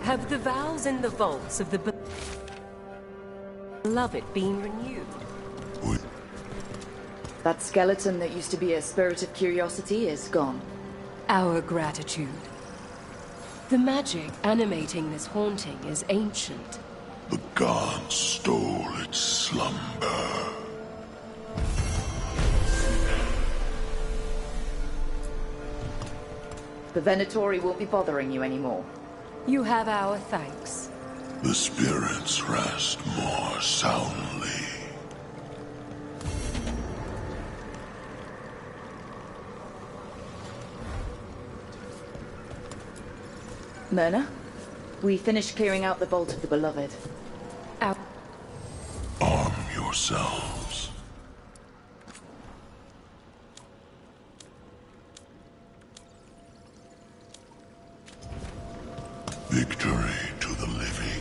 Have the vows in the vaults of the beloved been renewed? That skeleton that used to be a spirit of curiosity is gone. Our gratitude. The magic animating this haunting is ancient. The gods stole its slumber. The Venatori won't be bothering you anymore. You have our thanks. The spirits rest more soundly. Myrna, we finished clearing out the Vault of the Beloved. Arm yourselves. Victory to the living.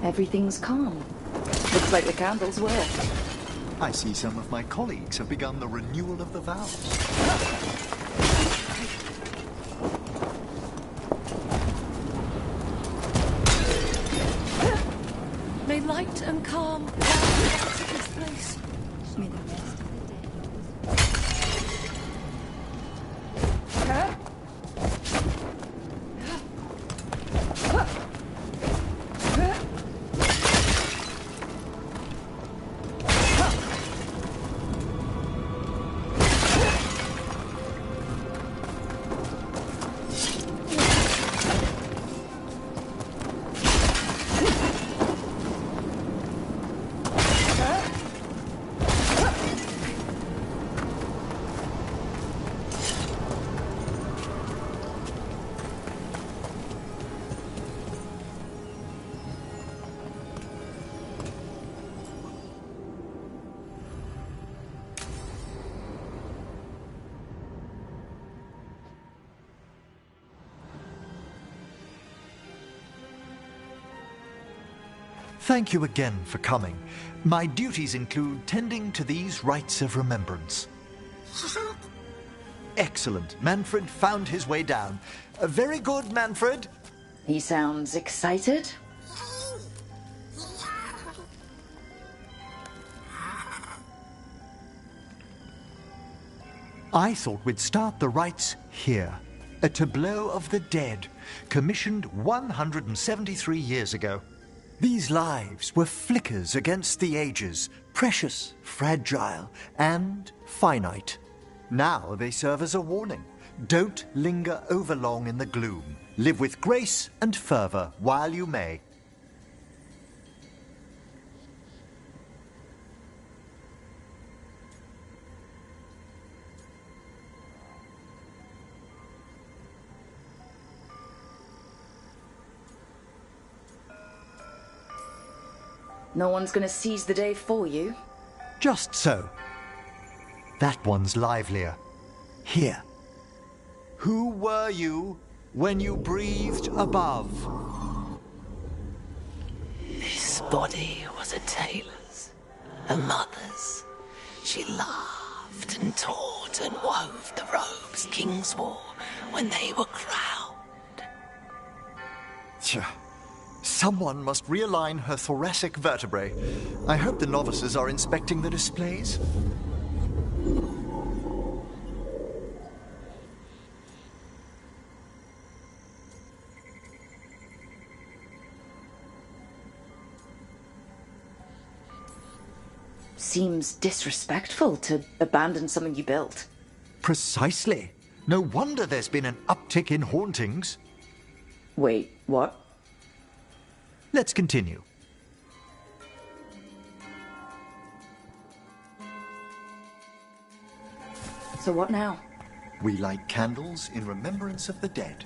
Everything's calm. Looks like the candles work. I see some of my colleagues have begun the renewal of the vows. May light and calm guide us to this place. May the rest of the Thank you again for coming. My duties include tending to these rites of remembrance. Excellent. Manfred found his way down. Very good, Manfred. He sounds excited. I thought we'd start the rites here. A tableau of the dead, commissioned 173 years ago. These lives were flickers against the ages, precious, fragile, and finite. Now they serve as a warning. Don't linger overlong in the gloom. Live with grace and fervor while you may. No one's gonna seize the day for you. Just so. That one's livelier. Here. Who were you when you breathed above? This body was a tailor's, a mother's. She laughed and taught and wove the robes kings wore when they were crowned. Tja. Someone must realign her thoracic vertebrae. I hope the novices are inspecting the displays. Seems disrespectful to abandon something you built. Precisely. No wonder there's been an uptick in hauntings. Wait, what? Let's continue. So what now? We light candles in remembrance of the dead.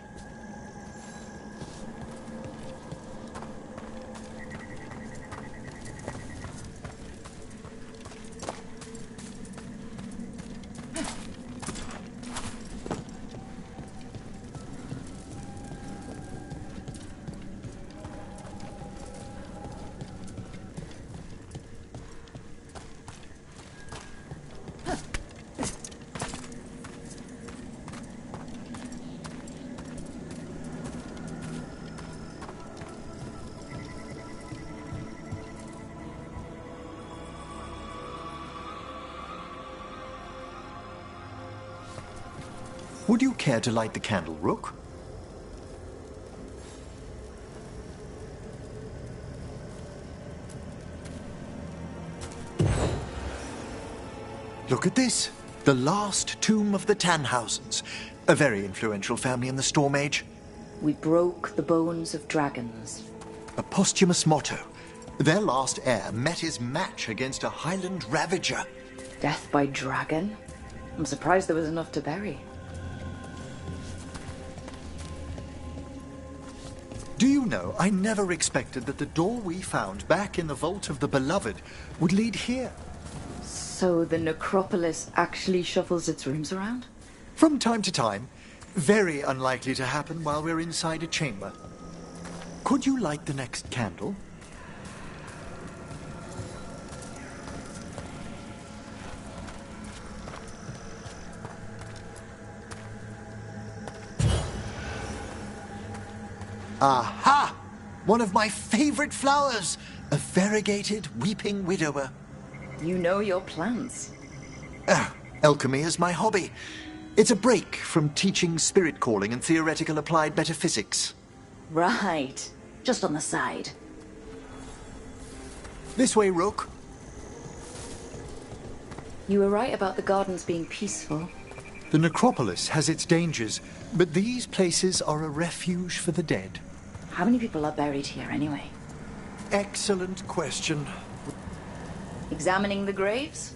Would you care to light the candle, Rook? Look at this. The last tomb of the Tannhausens. A very influential family in the Storm Age. We broke the bones of dragons. A posthumous motto. Their last heir met his match against a Highland Ravager. Death by dragon? I'm surprised there was enough to bury. Do you know, I never expected that the door we found back in the Vault of the Beloved would lead here. So the necropolis actually shuffles its rooms around? From time to time. Very unlikely to happen while we're inside a chamber. Could you light the next candle? Aha! One of my favorite flowers! A variegated weeping widower. You know your plants. Alchemy is my hobby. It's a break from teaching spirit calling and theoretical applied metaphysics. Right. Just on the side. This way, Rook. You were right about the gardens being peaceful. The necropolis has its dangers, but these places are a refuge for the dead. How many people are buried here anyway? Excellent question. Examining the graves?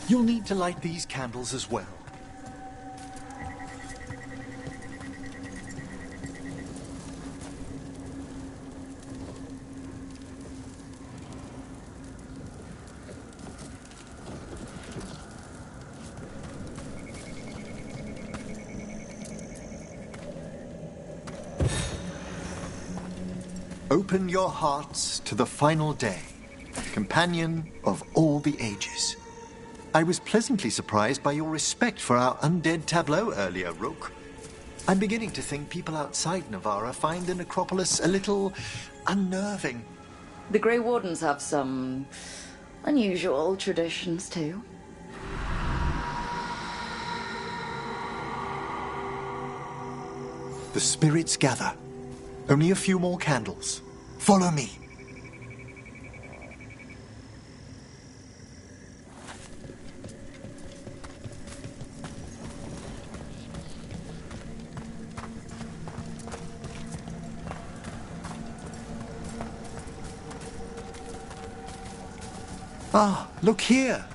You'll need to light these candles as well. Open your hearts to the final day, companion of all the ages. I was pleasantly surprised by your respect for our undead tableau earlier, Rook. I'm beginning to think people outside Navarra find the necropolis a little unnerving. The Grey Wardens have some unusual traditions too. The spirits gather. Only a few more candles. Follow me. Ah, look here.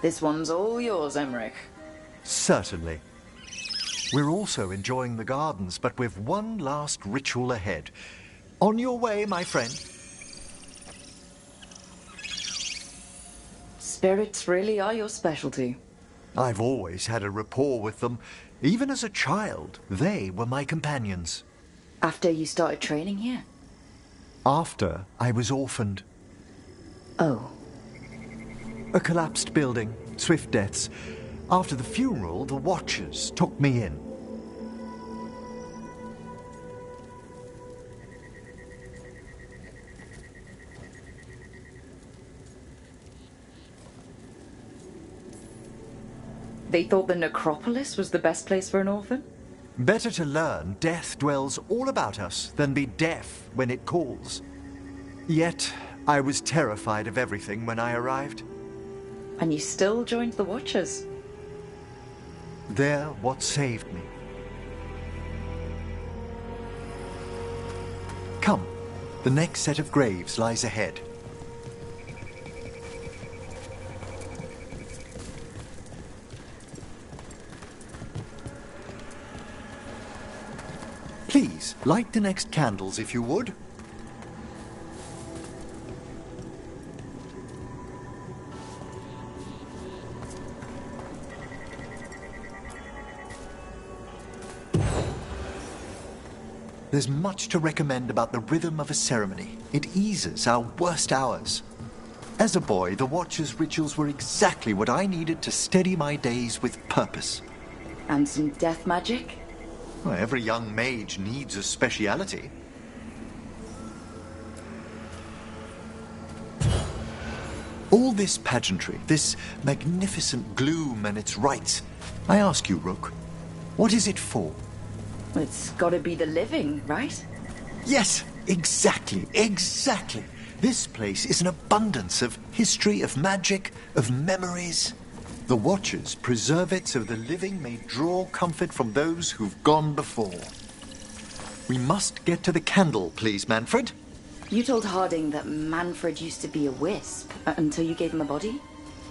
This one's all yours, Emmerich. Certainly. We're also enjoying the gardens, but we've one last ritual ahead. On your way, my friend. Spirits really are your specialty. I've always had a rapport with them. Even as a child, they were my companions. After you started training here? After I was orphaned. Oh. A collapsed building, swift deaths. After the funeral, the Watchers took me in. They thought the necropolis was the best place for an orphan? Better to learn death dwells all about us than be deaf when it calls. Yet, I was terrified of everything when I arrived. And you still joined the Watchers? They're what saved me. Come, the next set of graves lies ahead. Please, light the next candles if you would. There's much to recommend about the rhythm of a ceremony. It eases our worst hours. As a boy, the Watcher's rituals were exactly what I needed to steady my days with purpose. And some death magic? Well, every young mage needs a speciality. All this pageantry, this magnificent gloom and its rites. I ask you, Rook, what is it for? It's gotta be the living, right? Yes, exactly. This place is an abundance of history, of magic, of memories. The Watchers preserve it so the living may draw comfort from those who've gone before. We must get to the candle, please, Manfred. You told Harding that Manfred used to be a wisp until you gave him a body?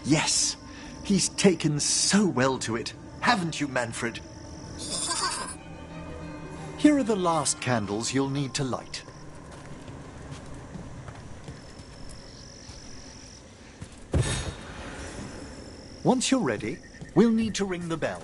Yes, he's taken so well to it. Haven't you, Manfred? Here are the last candles you'll need to light. Once you're ready, we'll need to ring the bell.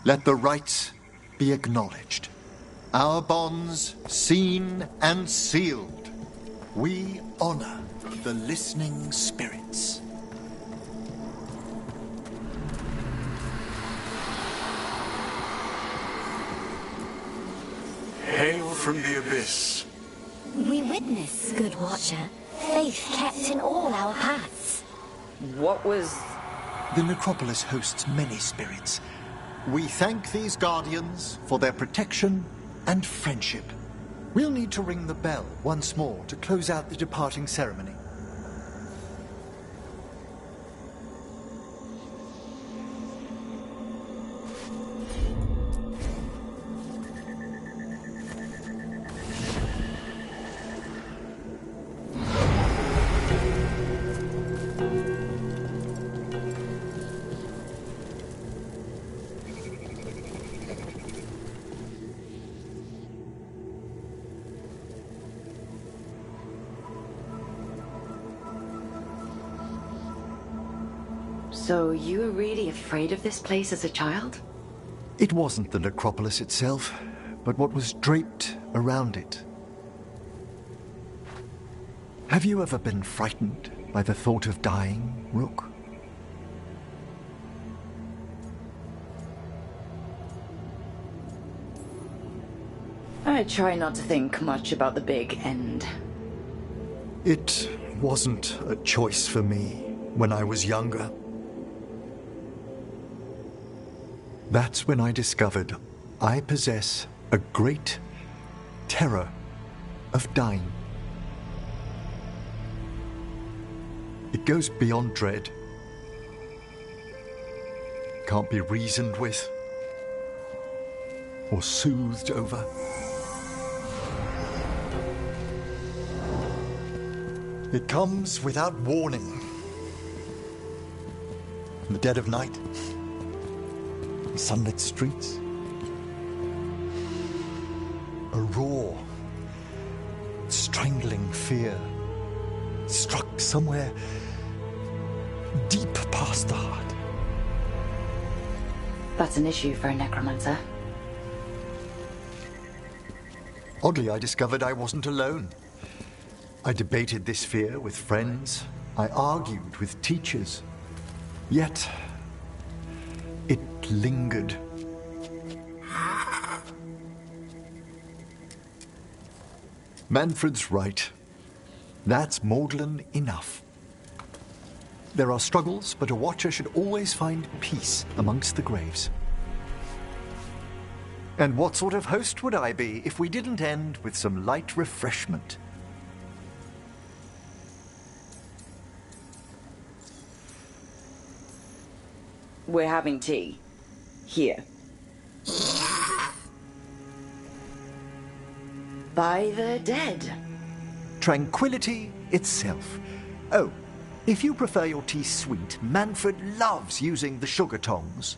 Let the rites be acknowledged. Our bonds seen and sealed. We honor the listening spirits. Hail from the abyss. We witness, good Watcher, faith kept in all our paths. What was... The necropolis hosts many spirits. We thank these guardians for their protection and friendship. We'll need to ring the bell once more to close out the departing ceremony. So you were really afraid of this place as a child? It wasn't the necropolis itself, but what was draped around it. Have you ever been frightened by the thought of dying, Rook? I try not to think much about the big end. It wasn't a choice for me when I was younger. That's when I discovered I possess a great terror of dying. It goes beyond dread. Can't be reasoned with or soothed over. It comes without warning. In the dead of night, in sunlit streets, a raw, strangling fear struck somewhere deep past the heart. That's an issue for a necromancer. Oddly, I discovered I wasn't alone. I debated this fear with friends. I argued with teachers. Yet, it lingered. Manfred's right. That's maudlin enough. There are struggles, but a watcher should always find peace amongst the graves. And what sort of host would I be if we didn't end with some light refreshment? We're having tea. Here. By the dead. Tranquility itself. Oh, if you prefer your tea sweet, Manfred loves using the sugar tongs.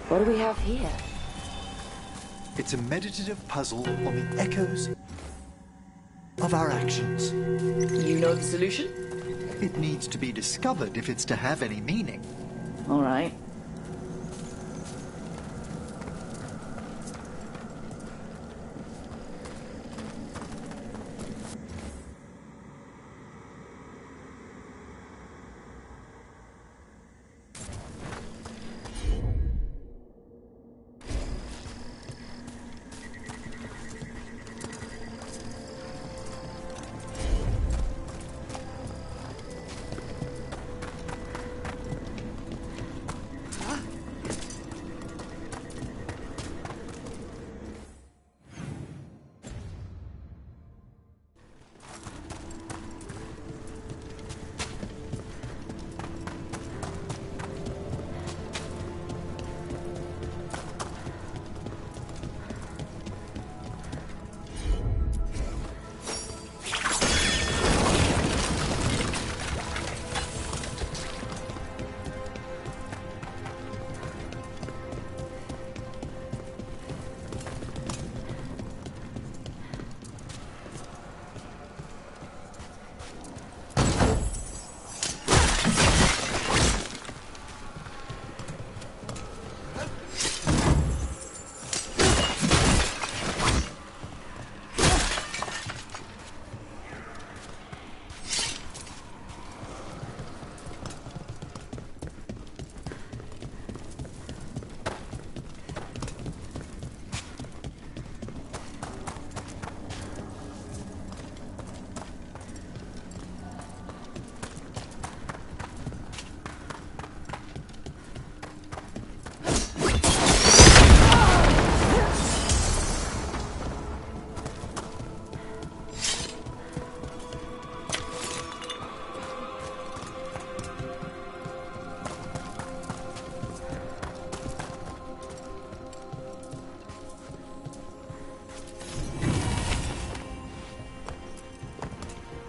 What do we have here? It's a meditative puzzle on the echoes of our actions. You know the solution? It needs to be discovered if it's to have any meaning. All right.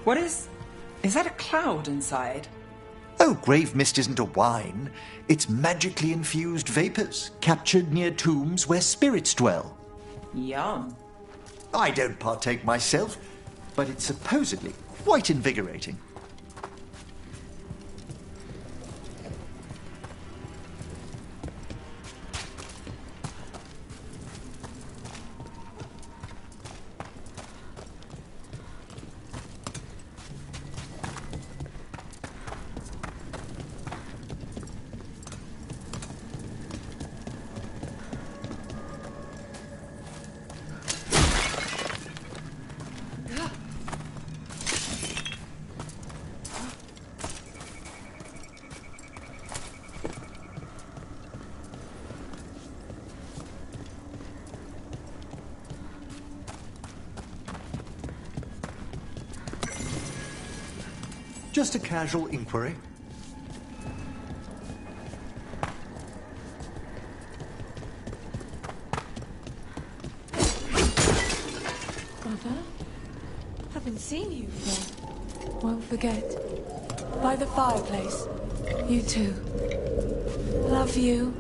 What is that a cloud inside? Oh, grave mist isn't a wine. It's magically infused vapors, captured near tombs where spirits dwell. Yum. I don't partake myself, but it's supposedly quite invigorating. Just a casual inquiry. Brother, haven't seen you for... Won't forget. By the fireplace. You too. Love you.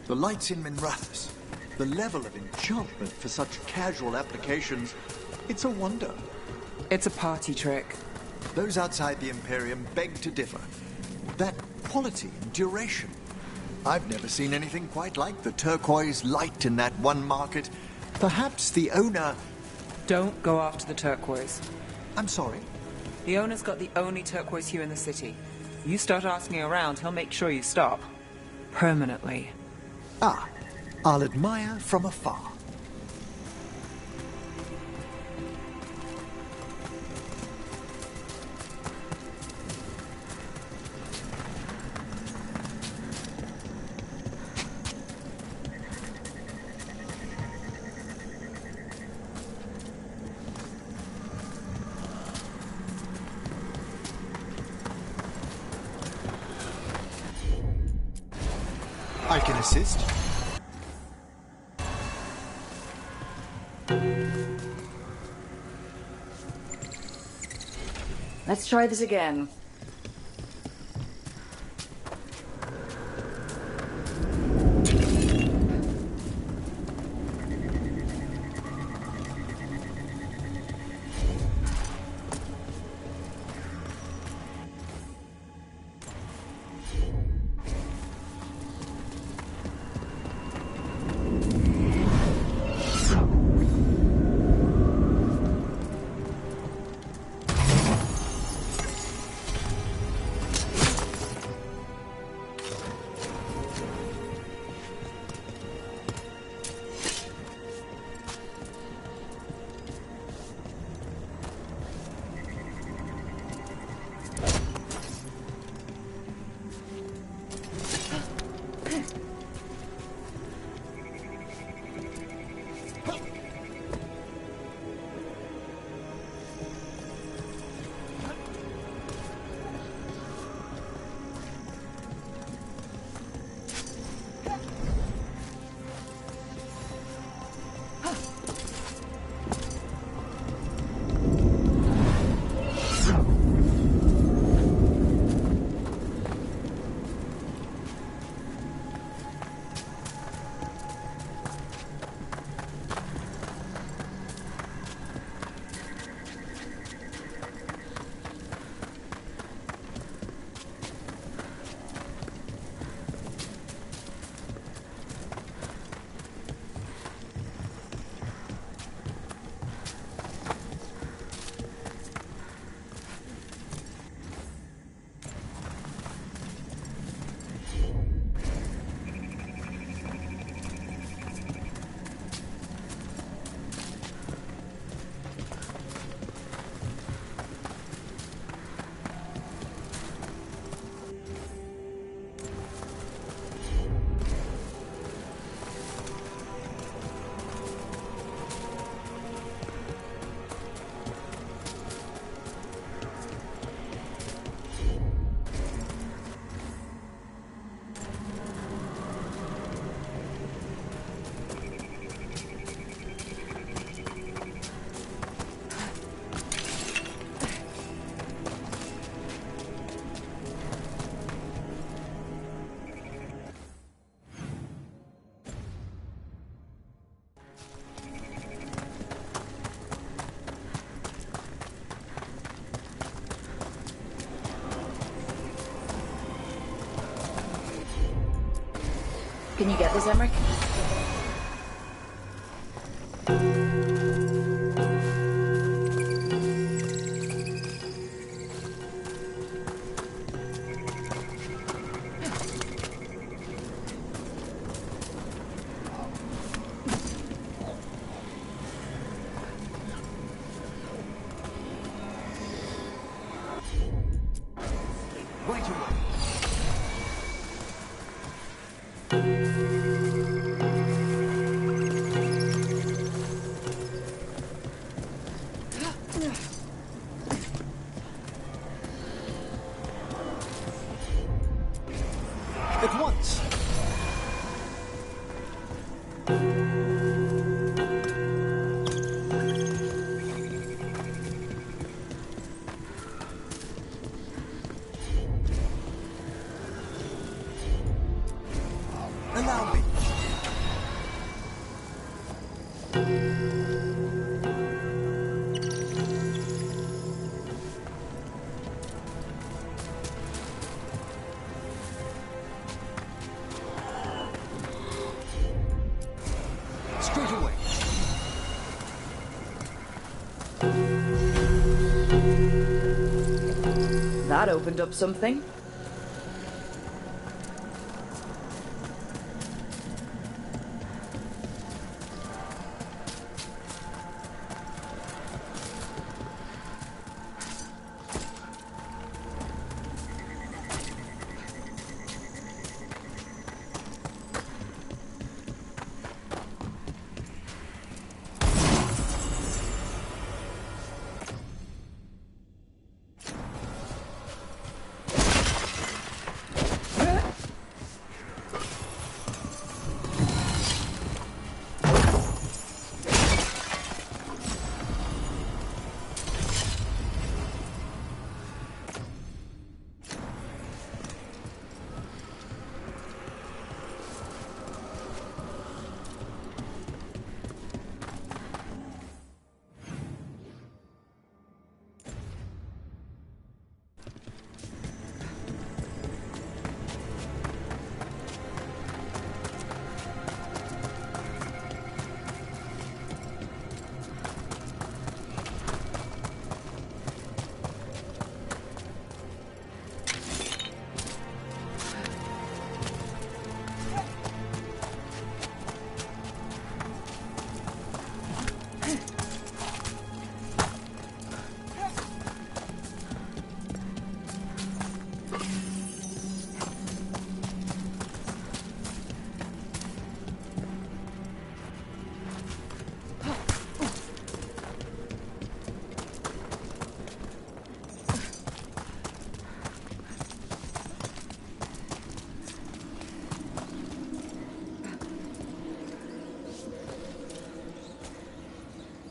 The lights in Minrathous, the level of enchantment for such casual applications, it's a wonder. It's a party trick. Those outside the Imperium beg to differ. That quality and duration. I've never seen anything quite like the turquoise light in that one market. Perhaps the owner... Don't go after the turquoise. I'm sorry? The owner's got the only turquoise hue in the city. You start asking around, he'll make sure you stop. Permanently. Ah, I'll admire from afar. I can assist. Let's try this again. Can you get this, Emmerich? Right away. At once. Allow me. Straight away. That opened up something.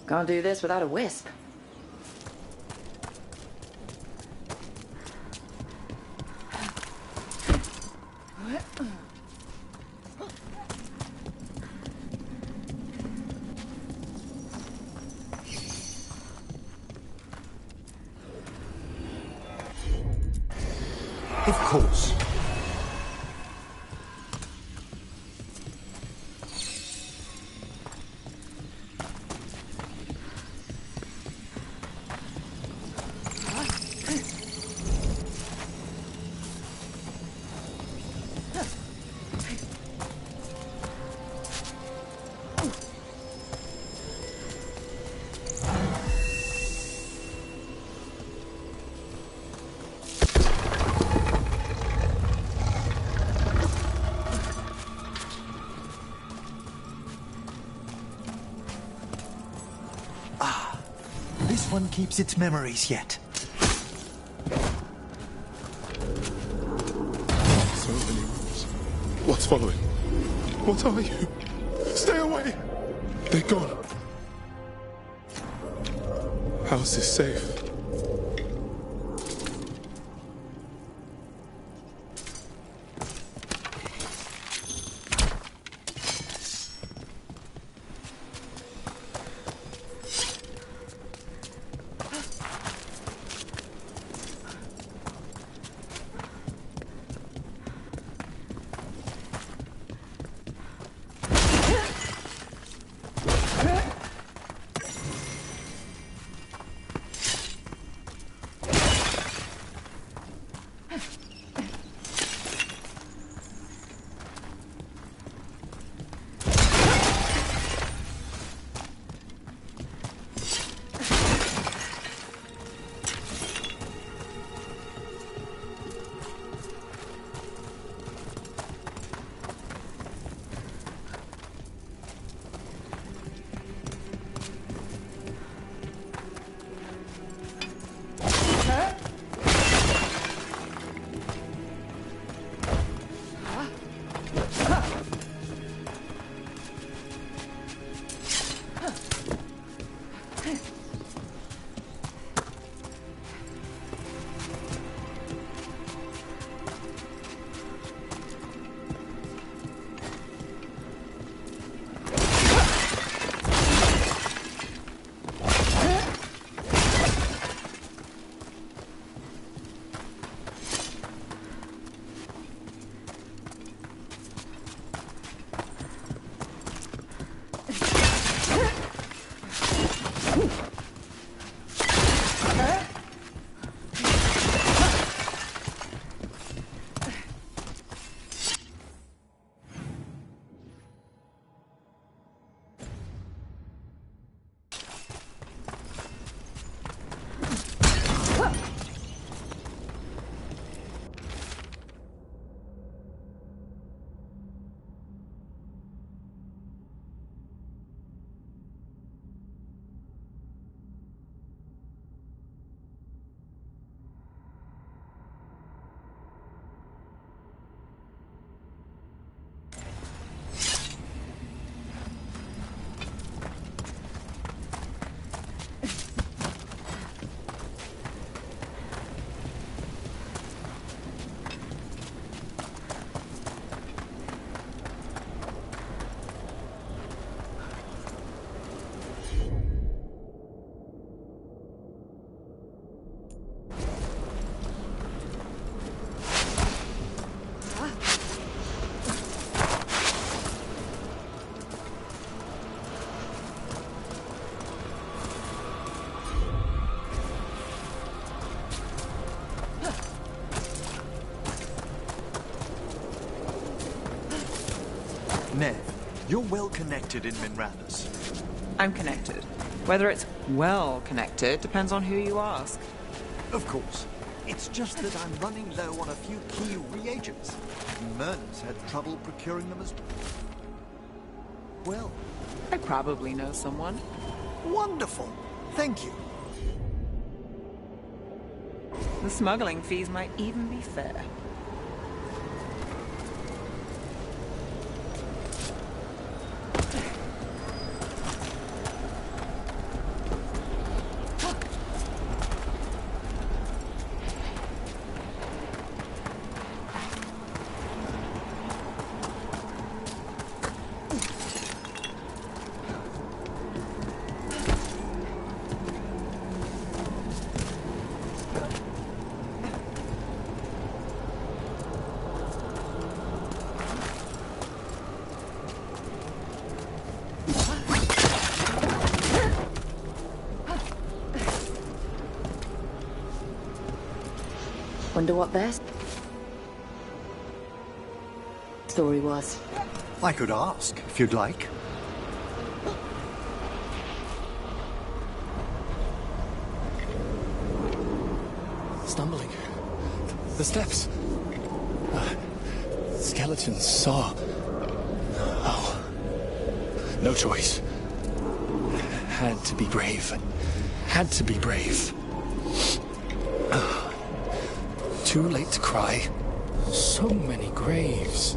Can't do this without a wisp. Of course. This one keeps its memories yet. So many rooms. What's following? What are you? Stay away! They're gone. House is safe. Ned, you're well connected in Minrathous. I'm connected. Whether it's well connected depends on who you ask. Of course. It's just that I'm running low on a few key reagents. Myrna's had trouble procuring them as well. I probably know someone. Wonderful. Thank you. The smuggling fees might even be fair. Wonder what their story was. I could ask, if you'd like. Stumbling. The steps. Skeletons saw. Oh. No choice. Had to be brave. Had to be brave. Too late to cry. So many graves.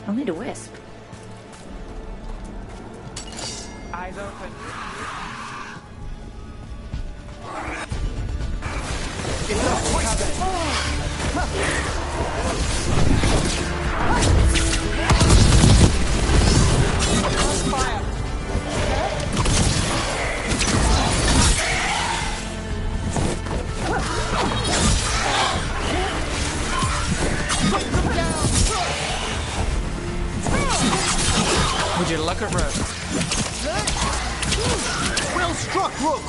Only a wisp. Eyes open. Fire. Would you look at Rook? Well struck, Rook!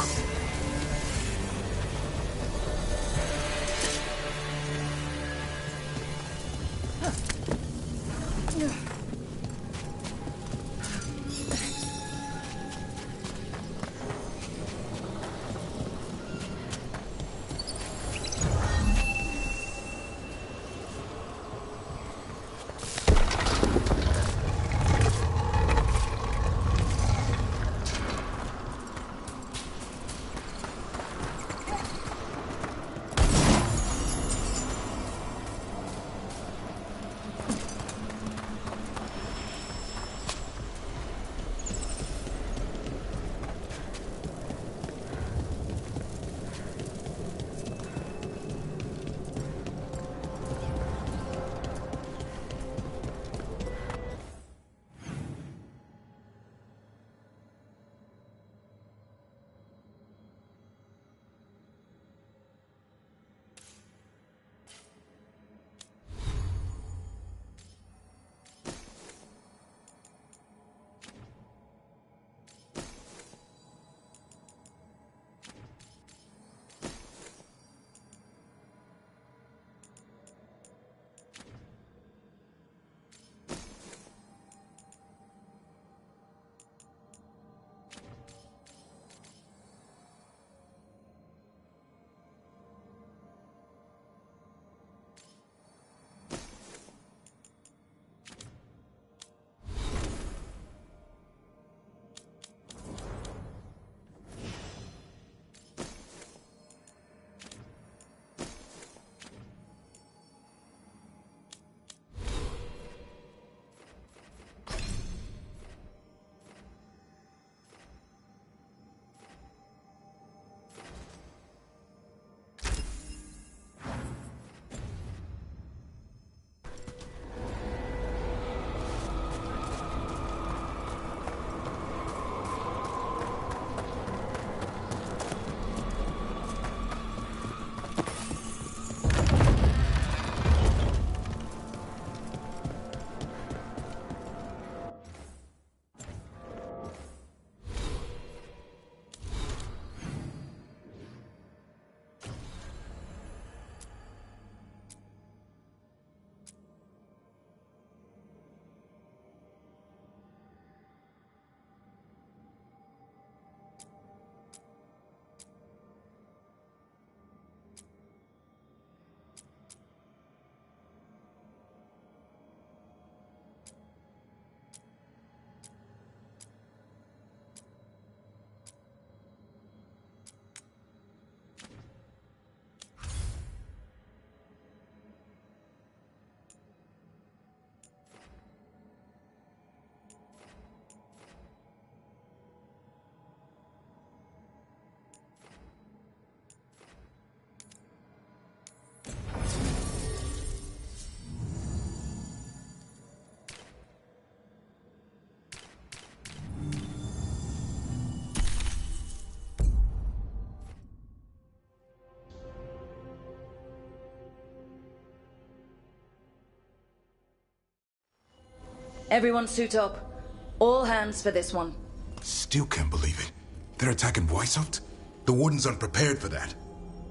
Everyone suit up. All hands for this one. Still can't believe it. They're attacking Weishaupt? The Warden's unprepared for that.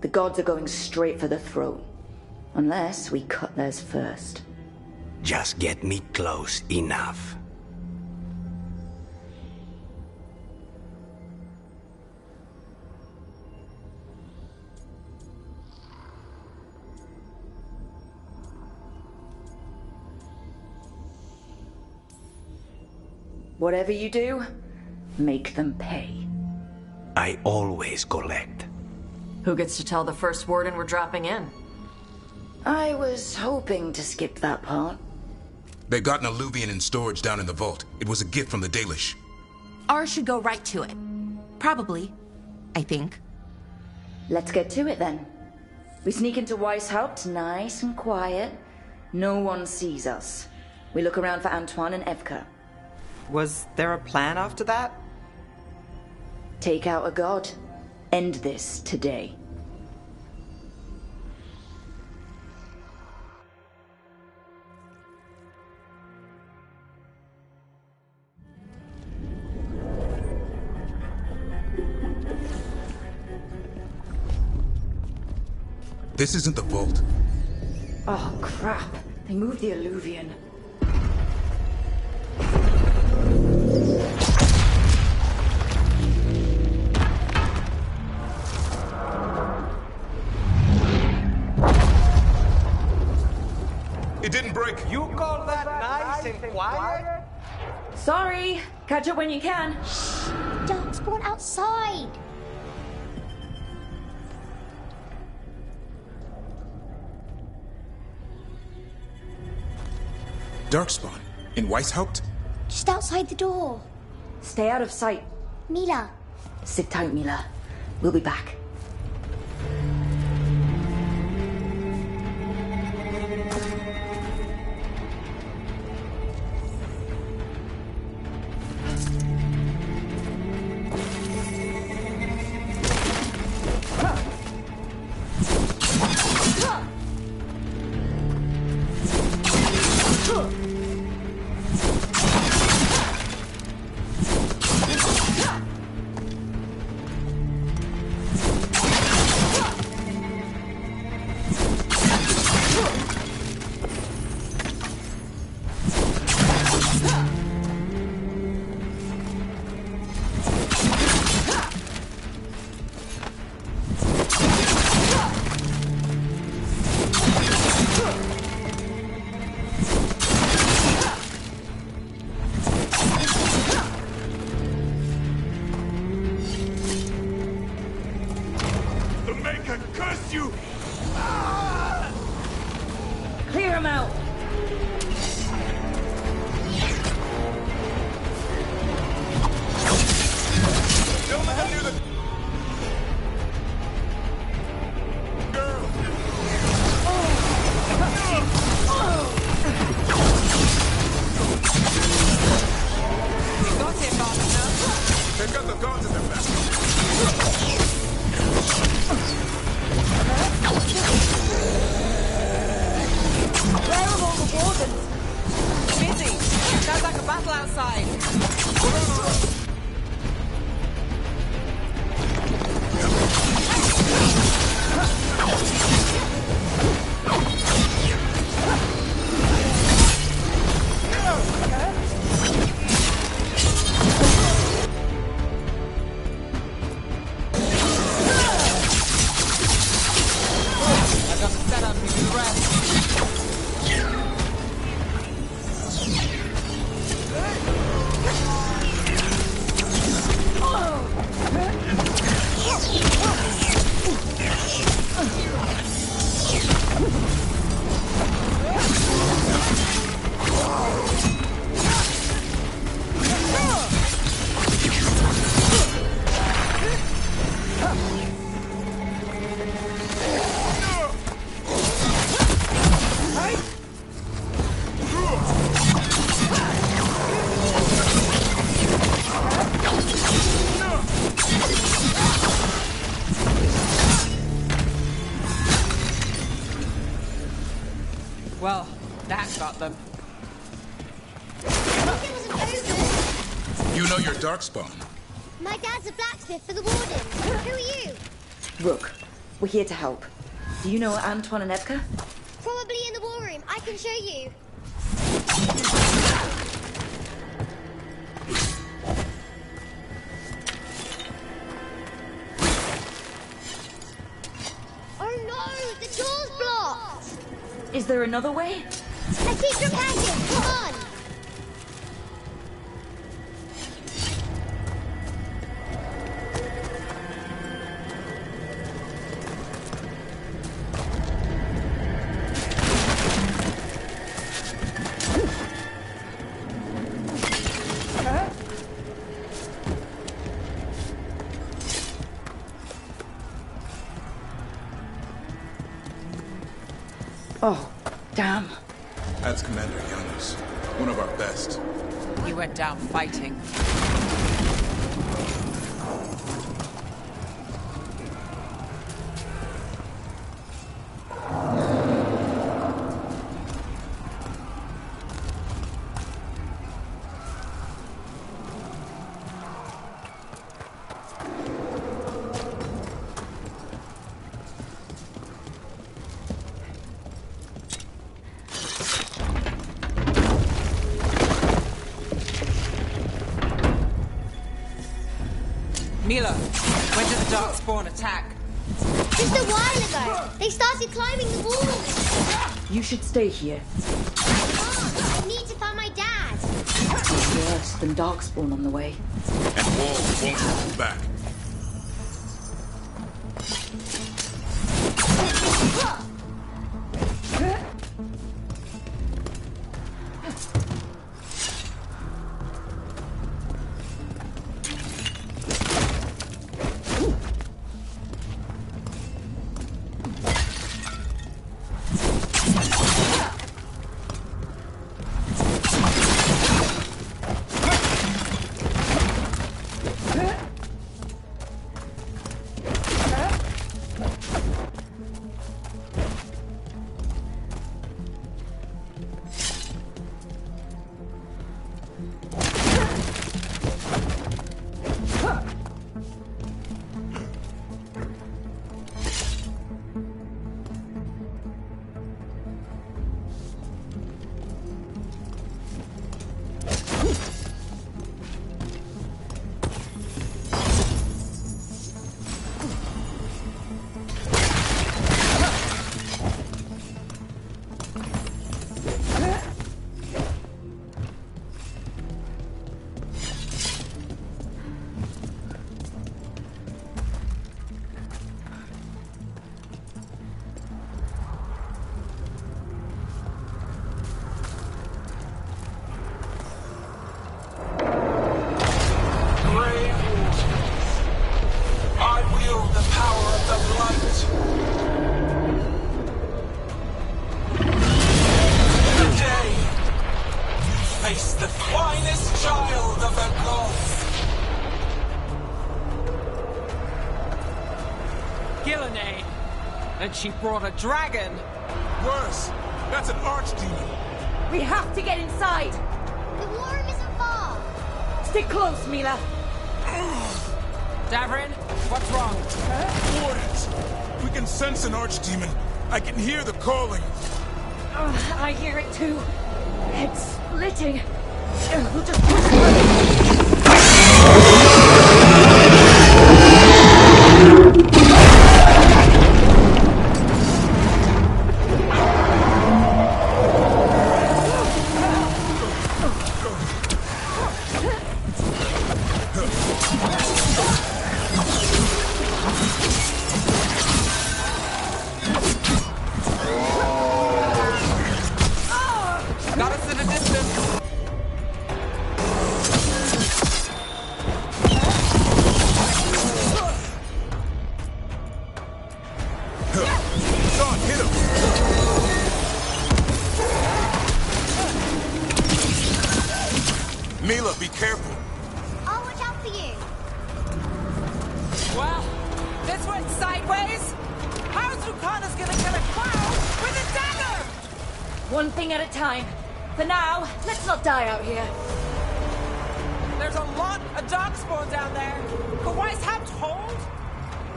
The gods are going straight for the throne. Unless we cut theirs first. Just get me close enough. Whatever you do, make them pay. I always collect. Who gets to tell the first warden we're dropping in? I was hoping to skip that part. They got an Alluvian in storage down in the vault. It was a gift from the Dalish. Ours should go right to it. Probably. I think. Let's get to it then. We sneak into Weishaupt, nice and quiet. No one sees us. We look around for Antoine and Evka. Was there a plan after that? Take out a god. End this today. This isn't the vault. Oh, crap. They moved the Alluvian. It didn't break. You call that nice and quiet? Sorry. Catch up when you can. Darkspawn outside. Darkspawn? In Weishaupt? Just outside the door. Stay out of sight. Mila. Sit tight, Mila. We'll be back. Clear him out! Don't let him do the... Girl! You got it, Master. They've got the guards in their back. Where are all the wardens? Busy. Sounds like a battle outside. I got the setup to do the rest. Well, that got them. You know your Darkspawn. My dad's a blacksmith for the Warden. Who are you? Rook, we're here to help. Do you know Antoine and Evka? Probably in the war room. I can show you. Oh no! The door's blocked! Is there another way? A secret passage! Come on! Oh, damn. That's Commander Janus, one of our best. He went down fighting. Mila, when did the Darkspawn attack? Just a while ago. They started climbing the walls. You should stay here. I need to find my dad. It's worse than Darkspawn on the way. And walls won't hold back. And she brought a dragon. Worse, that's an archdemon. We have to get inside. The war room isn't far. Stick close, Mila. Davrin, what's wrong? Wardens! We can sense an archdemon. I can hear the calling. I hear it too. It's splitting. We'll just push through. Got us in a distance. John, hit him! Mila, be careful. I'll watch out for you. Well, this went sideways. How's Lucana's gonna kill a clown with a dagger? One thing at a time. For now, let's not die out here. There's a lot of Darkspawn down there. Could Weiss have hold?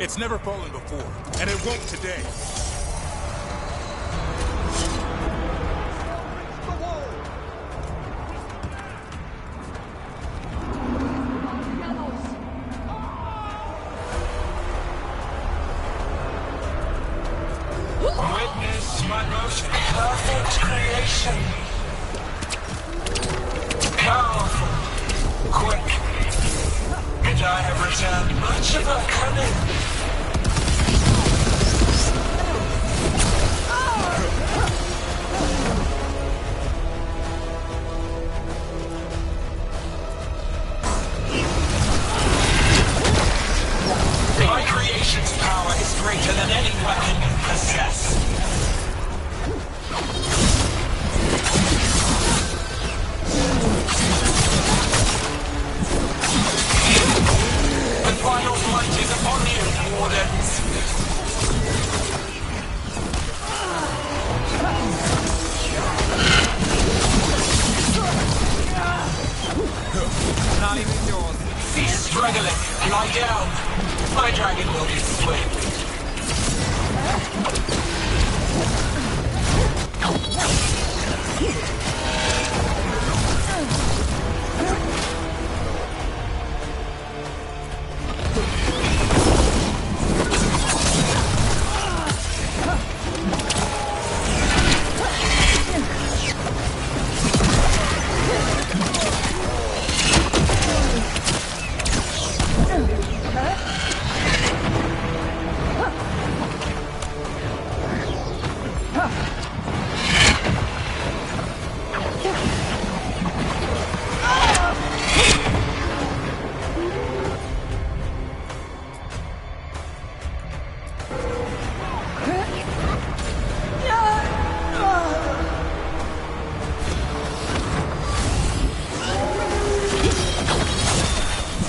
It's never fallen before, and it won't today. Witness my most perfect creation. Powerful, quick, and I have returned much of her cunning. My creation's power is greater than any weapon you possess. Lie down. My dragon will be swift.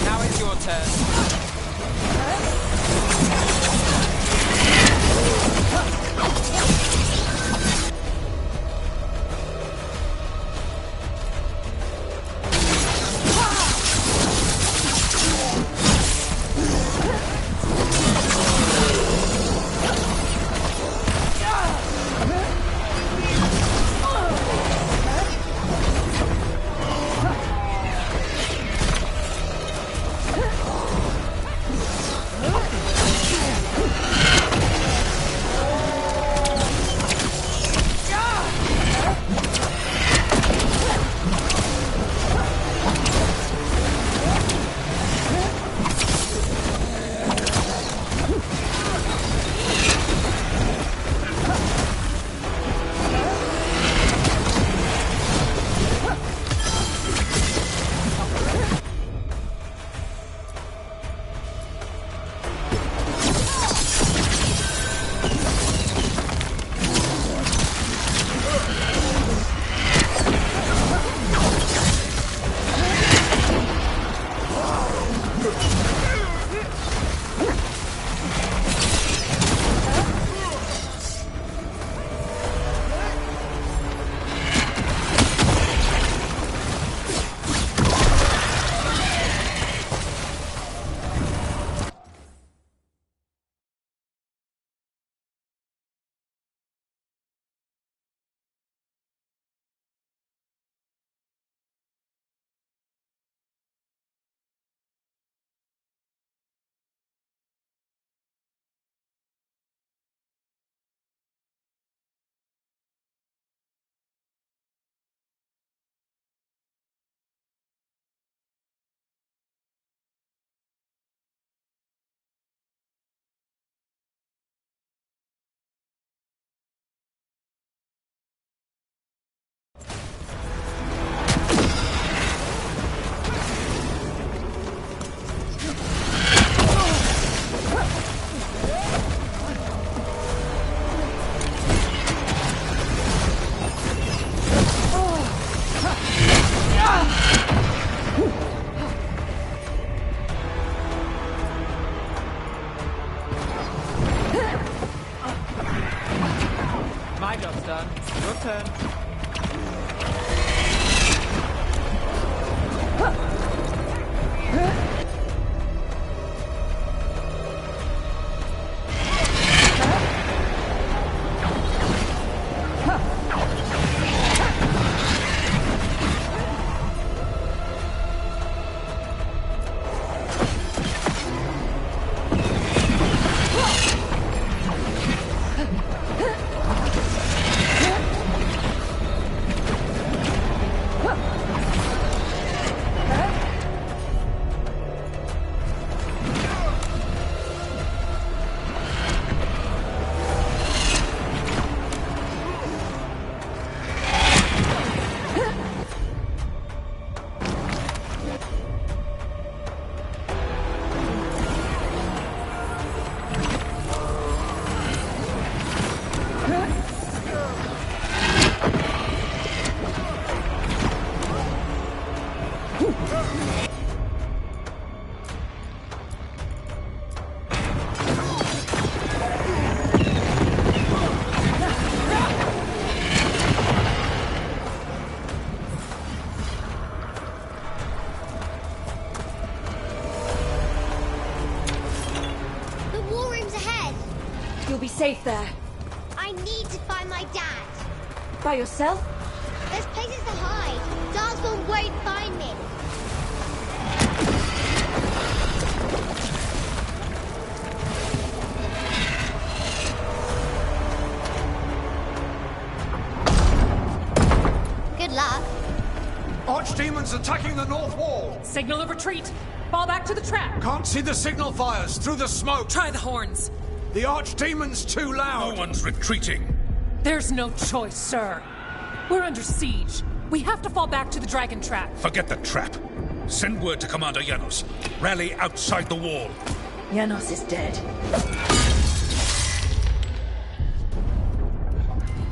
Now it's your turn. My job's done. Your turn. safe there. I need to find my dad. By yourself? There's places to hide. Darkspawn won't find me. Good luck. Archdemons attacking the north wall! Signal of retreat! Fall back to the trap! Can't see the signal fires through the smoke! Try the horns! The Archdemon's too loud! No one's retreating! There's no choice, sir. We're under siege. We have to fall back to the dragon trap. Forget the trap. Send word to Commander Janos. Rally outside the wall. Janos is dead.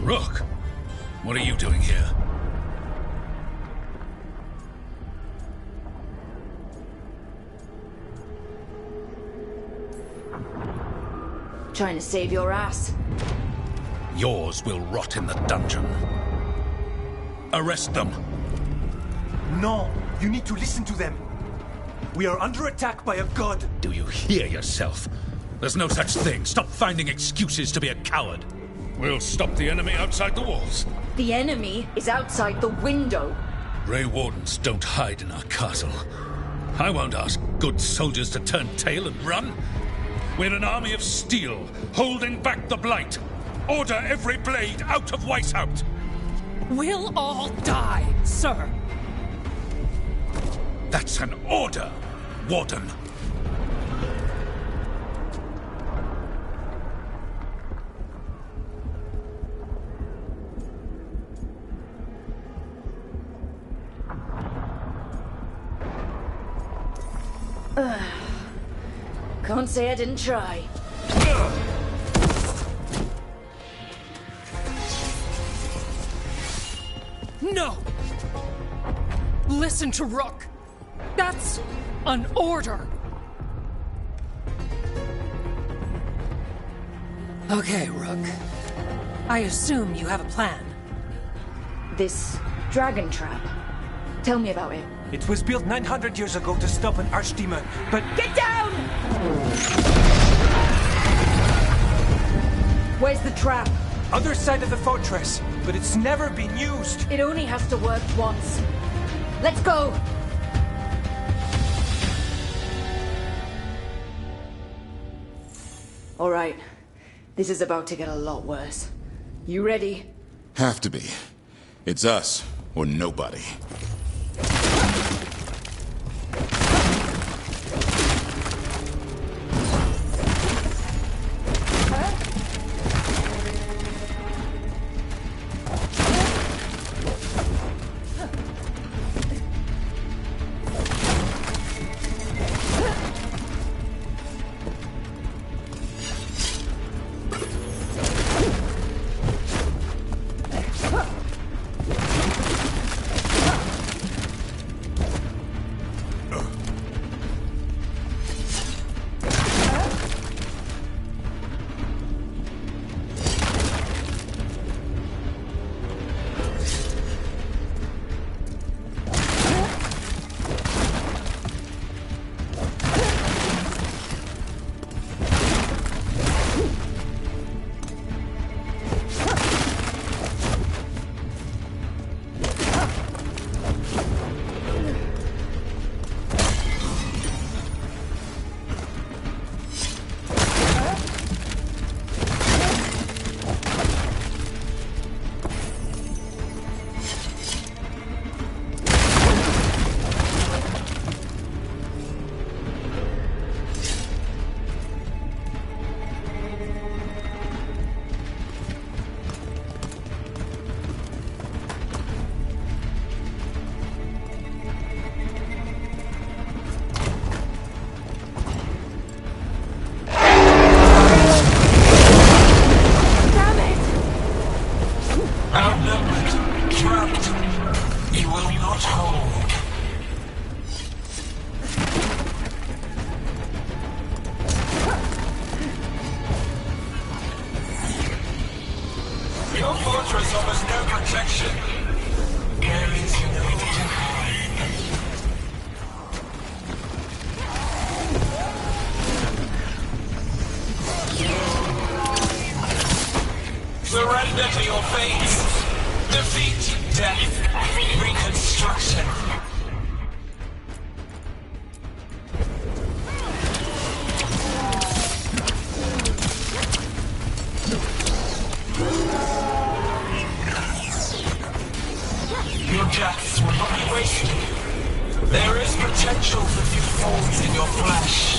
Rook, what are you doing here? Trying to save your ass. Yours will rot in the dungeon. Arrest them. No, you need to listen to them. We are under attack by a god. Do you hear yourself? There's no such thing. Stop finding excuses to be a coward. We'll stop the enemy outside the walls. The enemy is outside the window. Grey Wardens don't hide in our castle. I won't ask good soldiers to turn tail and run. We're an army of steel, holding back the blight. Order every blade out of Weishaupt. We'll all die, sir. That's an order, Warden. Can't say I didn't try. No! Listen to Rook. That's an order. Okay, Rook. I assume you have a plan. This dragon trap. Tell me about it. It was built 900 years ago to stop an archdemon, but... Get down! Where's the trap? Other side of the fortress, but it's never been used. It only has to work once. Let's go! All right. This is about to get a lot worse. You ready? Have to be. It's us, or nobody. There is potential for few thorns in your flesh.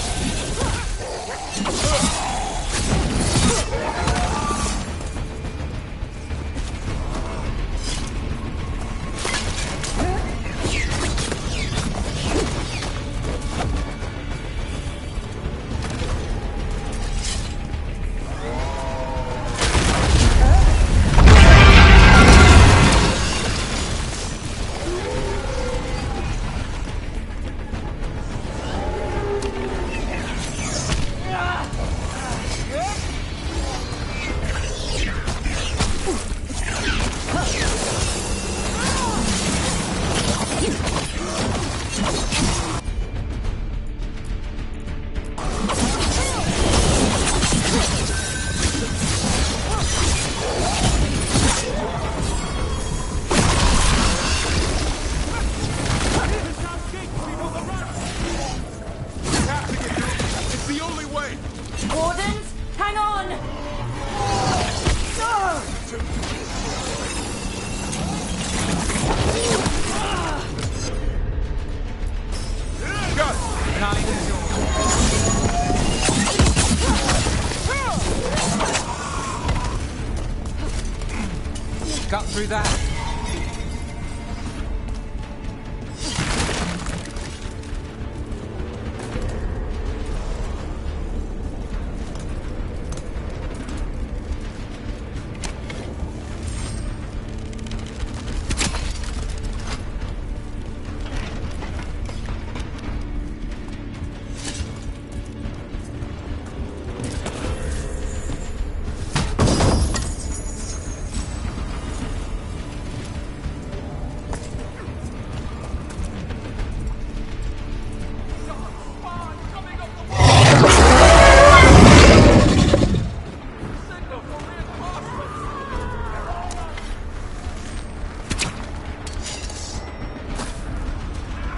Cut through that.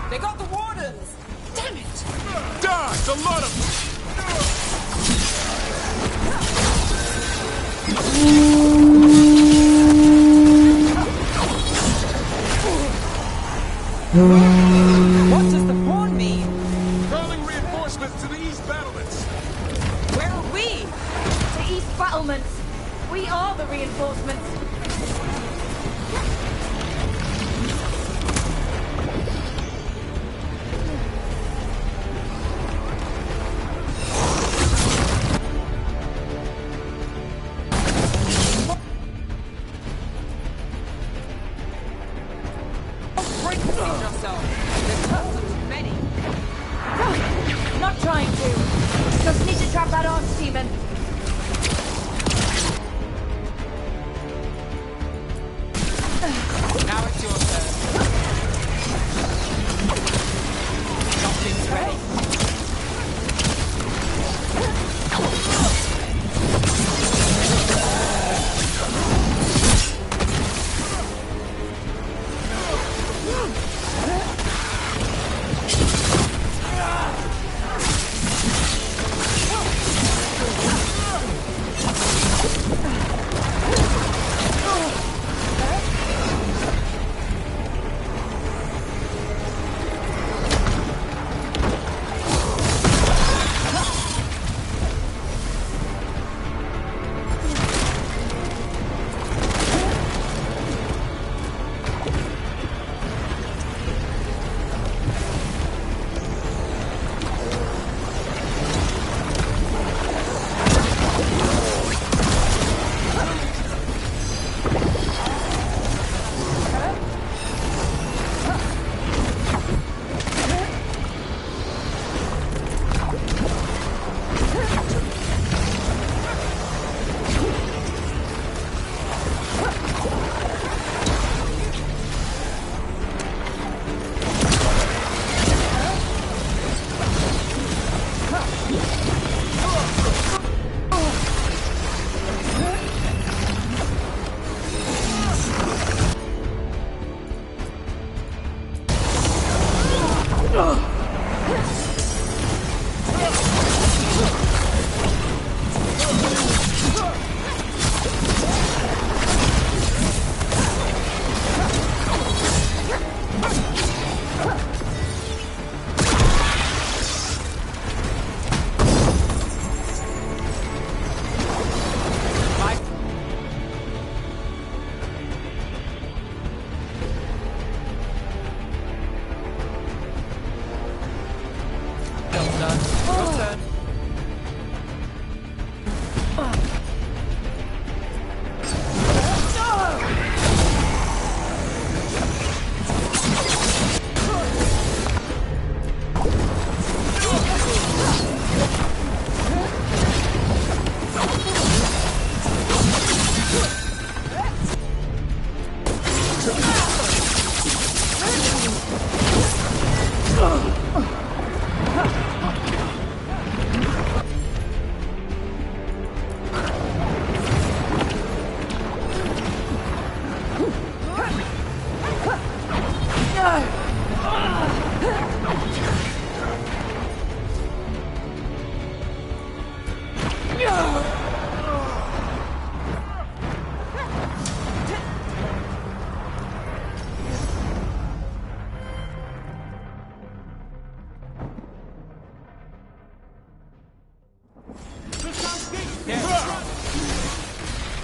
They got the wardens! Damn it! Dodge! A lot of What does the horn mean? calling reinforcements to the east battlements. Where are we? To east battlements. We are the reinforcements. Not trying to. Just need to trap that arms demon. Now it's your turn. Something's ready.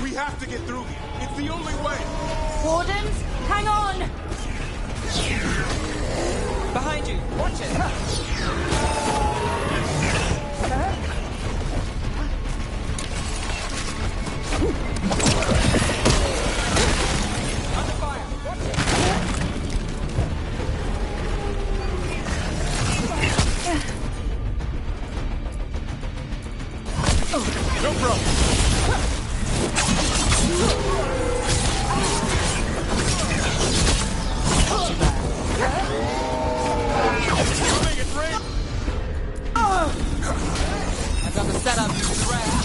We have to get through here. It's the only way. Wardens, hang on! Behind you! Watch it! Under fire! Watch it! No problem. I've got the setup to the rest.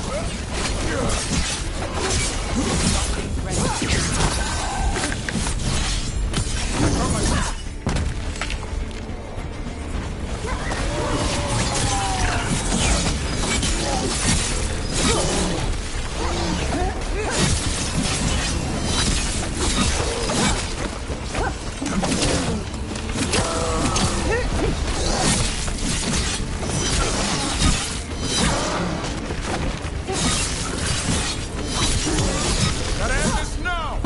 Gotta end this now.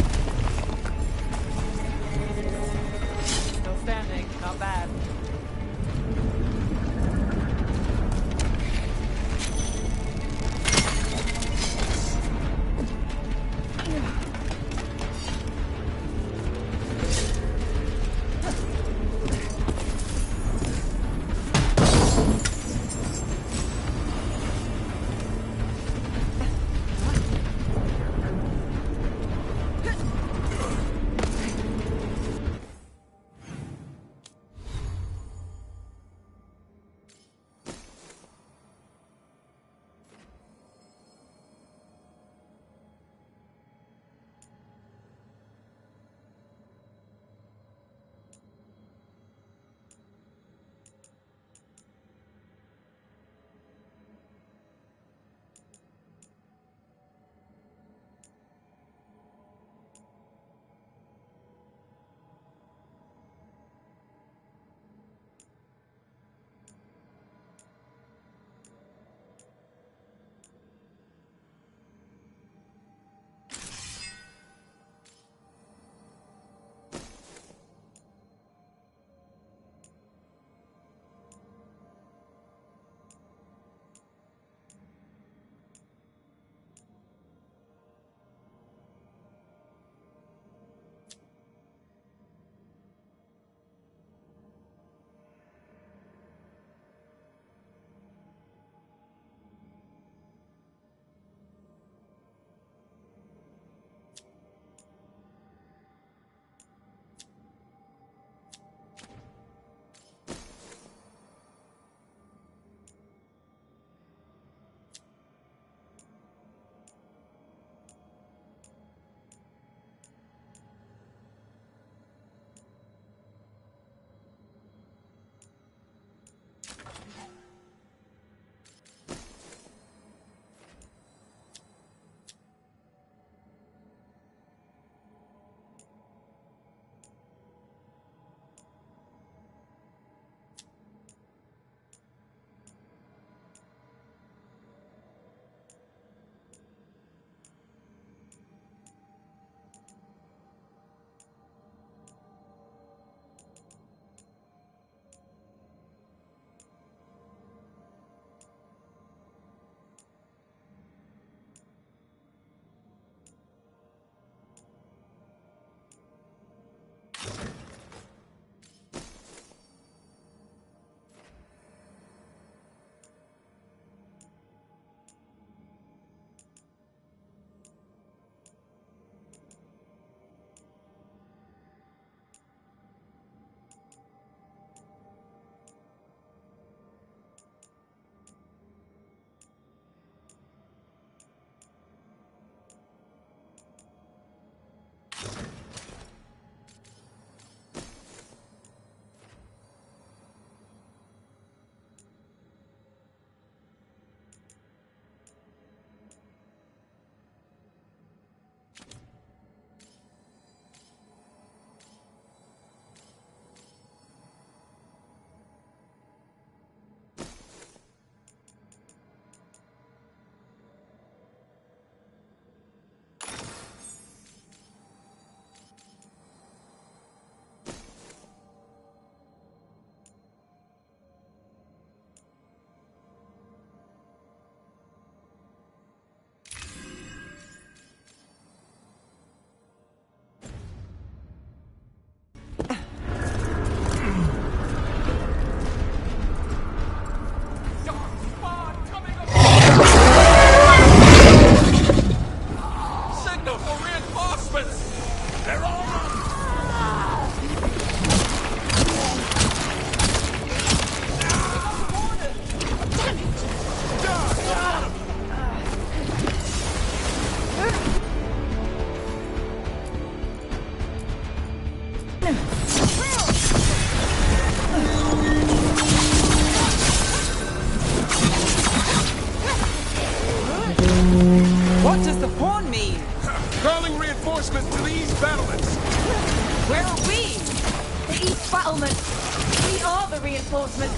are the reinforcements.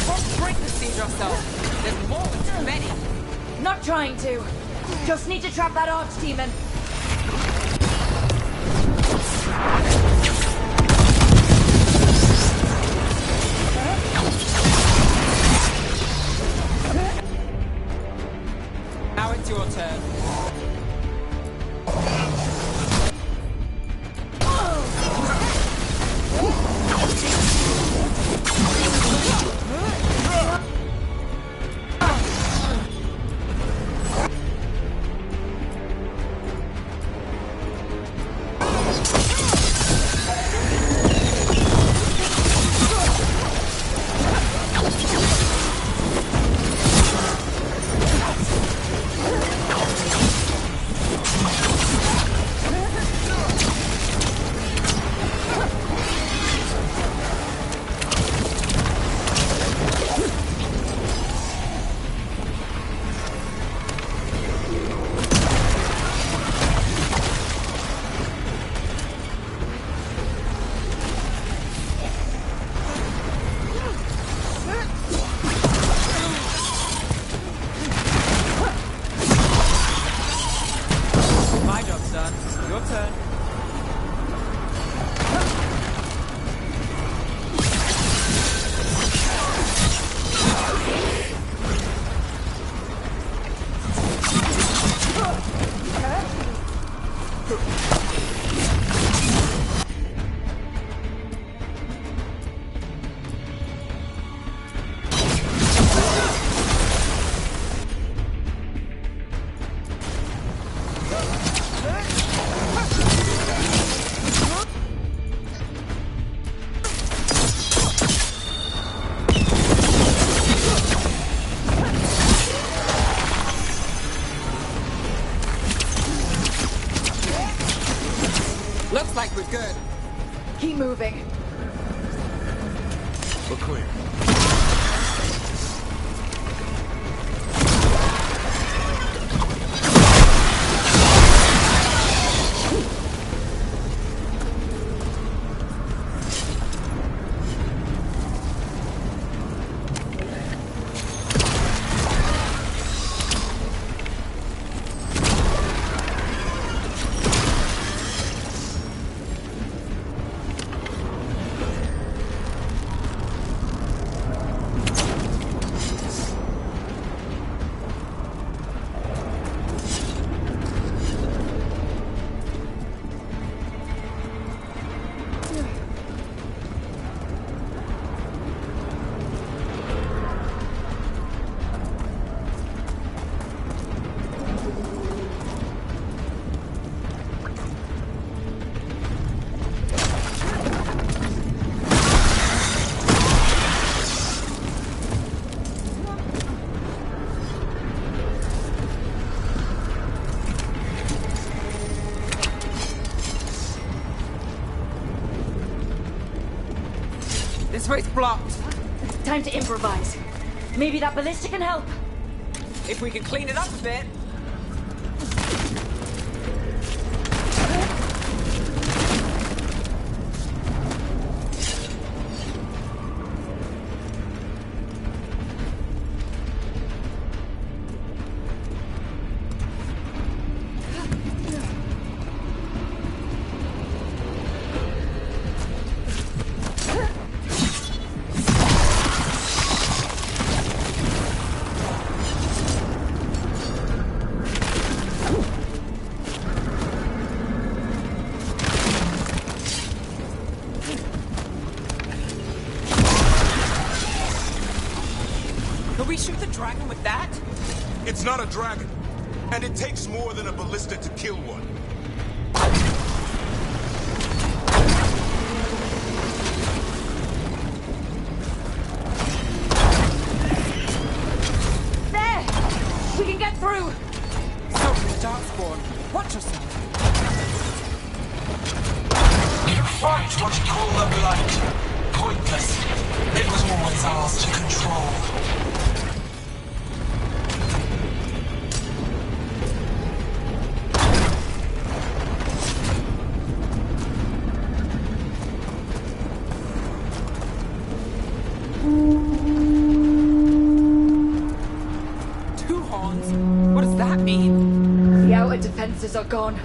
Don't break the siege yourself. There's more than too many. Not trying to. Just need to trap that arch-demon. Now it's your turn. My job's done. Your turn. Looks like we're good. Keep moving. We're clear. This way's blocked. Time to improvise. Maybe that ballista can help. If we can clean it up a bit. Can we shoot the dragon with that? It's not a dragon, and it takes more than a ballista to kill one. There! We can get through! So the darkspawn. Watch yourself. You fight what you call the blight. Pointless. It was always ours to control. defenses are gone.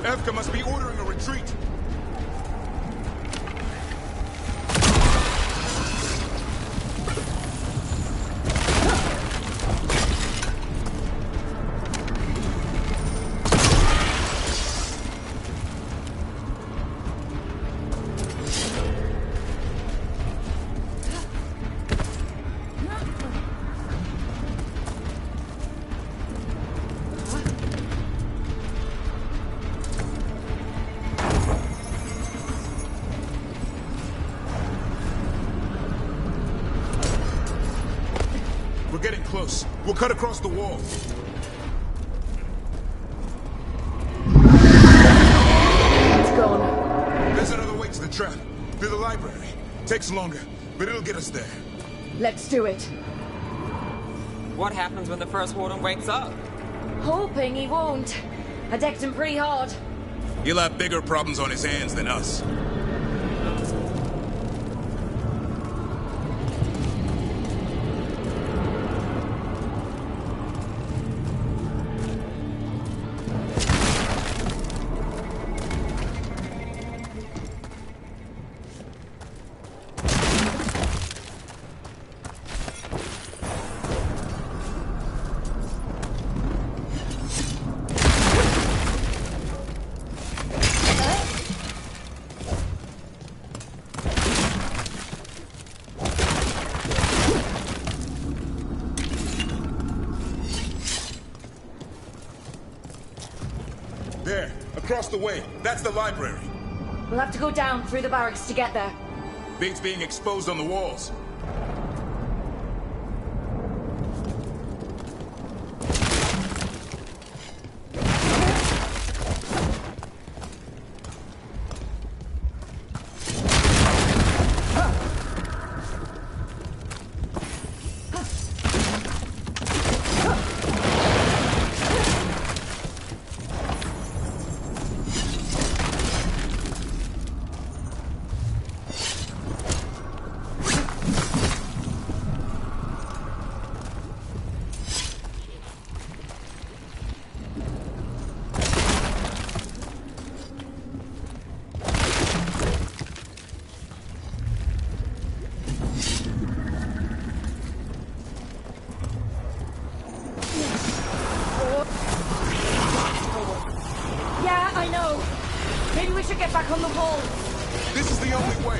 Evka must be ordering a retreat. Getting close. We'll cut across the wall. It's gone. There's another way to the trap. Through the library. Takes longer, but it'll get us there. Let's do it. What happens when the first warden wakes up? Hoping he won't. I decked him pretty hard. He'll have bigger problems on his hands than us. There, across the way. That's the library. We'll have to go down through the barracks to get there. Things being exposed on the walls. Back on the wall. This is the only way.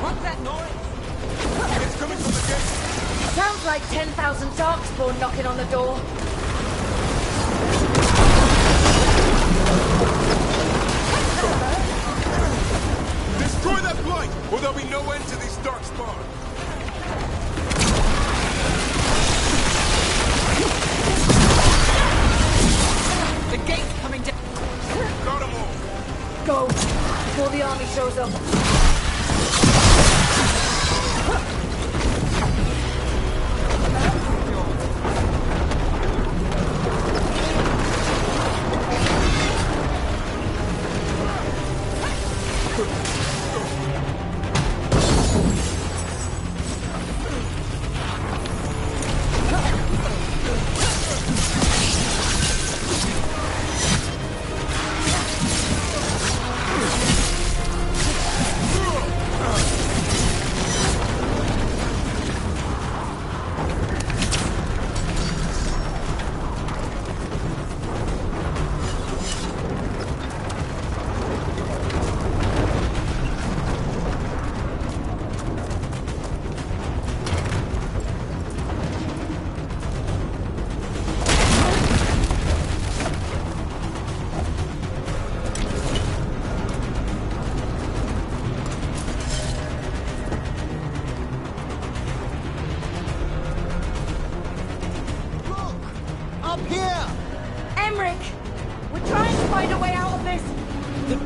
What's that noise? It's coming from the gate. Sounds like 10,000 Darkspawn knocking on the door. Destroy that blight, or there'll be no end to these Darkspawn. The gate's coming down. Got 'em all. Go, before the army shows up.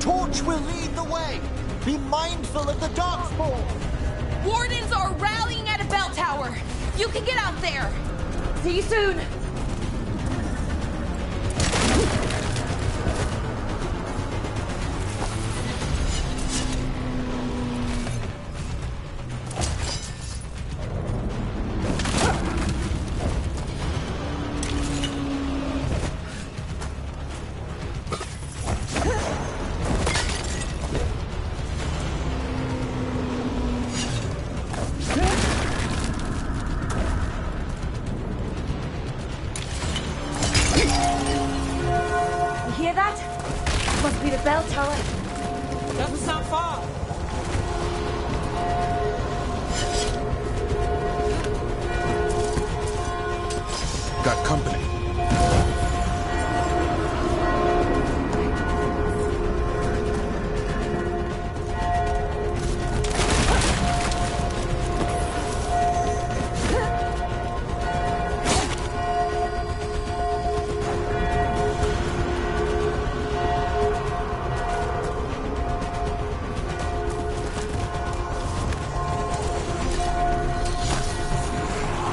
torch will lead the way. Be mindful of the Darkspawn. Wardens are rallying at a bell tower. You can get out there. See you soon. bell tower. Doesn't sound far. Got company.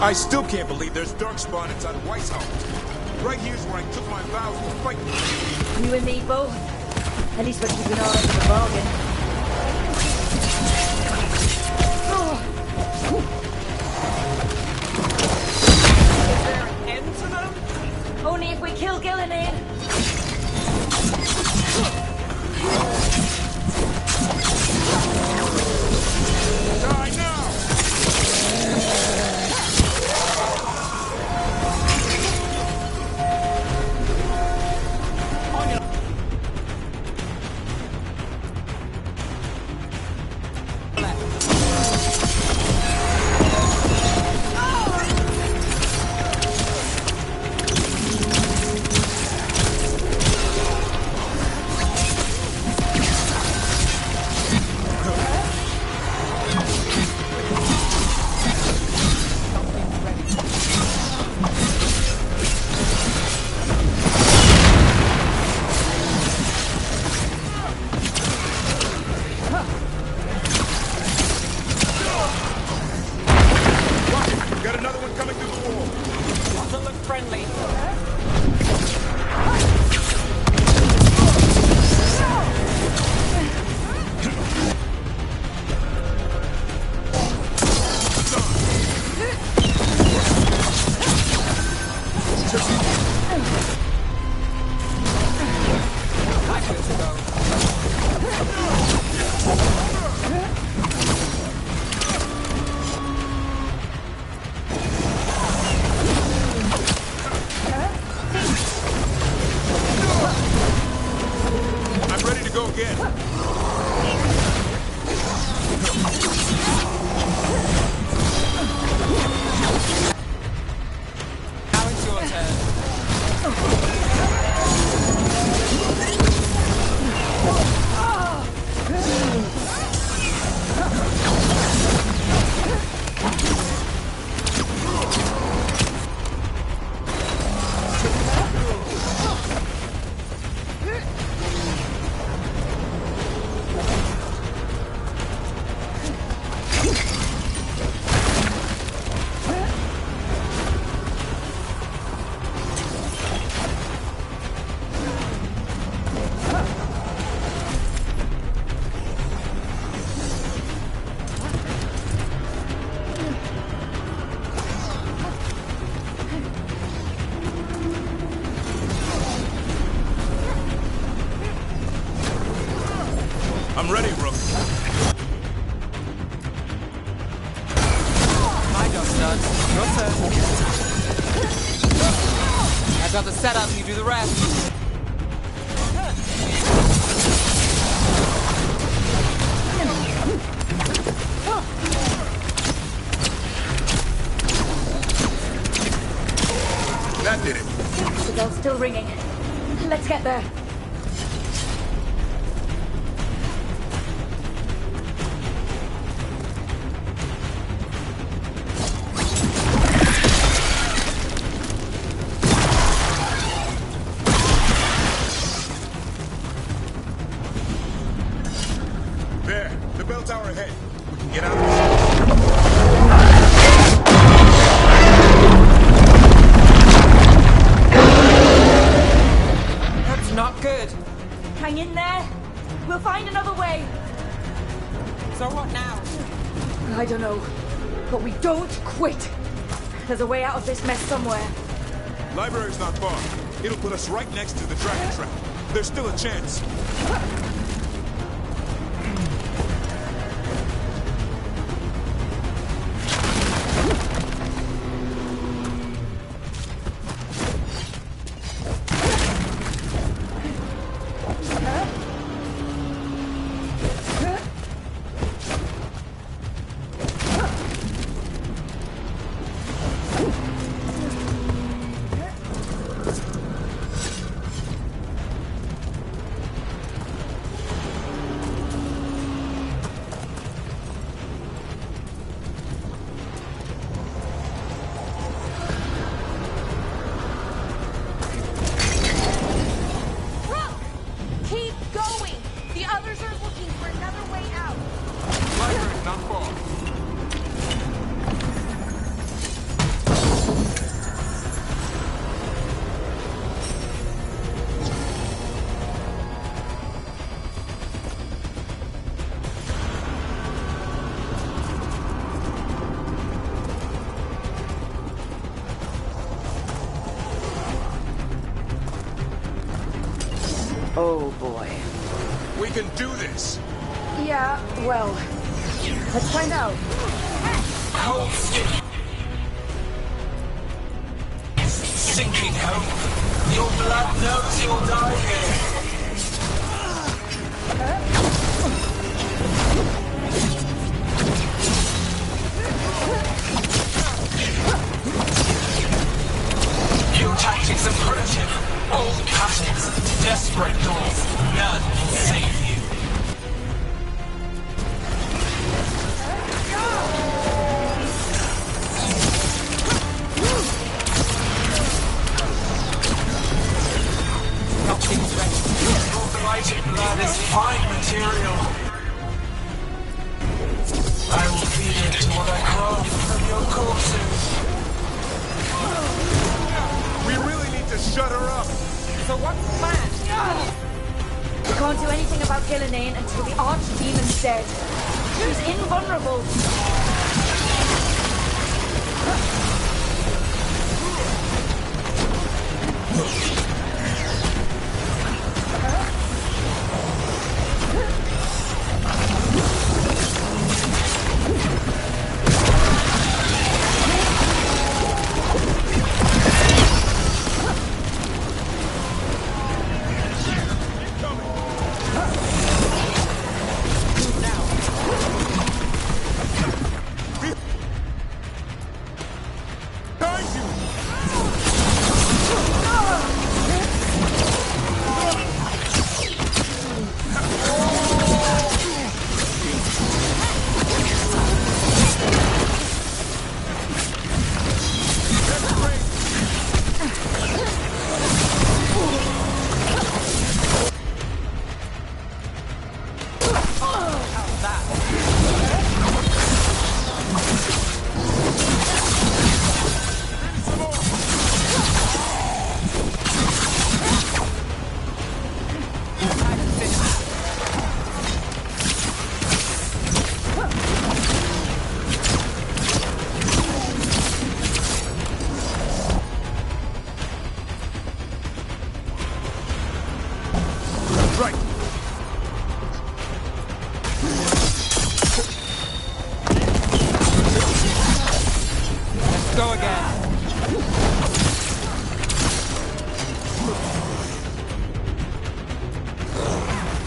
I still can't believe there's darkspawn inside Weishaupt. Right here's where I took my vows to fight. You and me both. At least we're keeping our end of the bargain. Is there an end to them? Only if we kill Gillenade. Die now! I'm ready, Rook. My job's done. Your turn. I got the setup, you do the rest. That did it. The bell's still ringing. Let's get there. There, the bell tower ahead. We can get out of this. That's not good. Hang in there. We'll find another way. So what now? I don't know. But we don't quit. There's a way out of this mess somewhere. Library's not far. It'll put us right next to the dragon trap. There's still a chance. can do this. Yeah, well, let's find out. Hold still. Sinking hope. Your blood knows you'll die here. Your tactics are primitive. Old patterns. Desperate doors. None can save you. Your blighted blood is fine material. I will feed it to what I craft from your corpses. We really need to shut her up. So what's the plan? We can't do anything about Gillenane until the Archdemon's dead. She's invulnerable. Go again.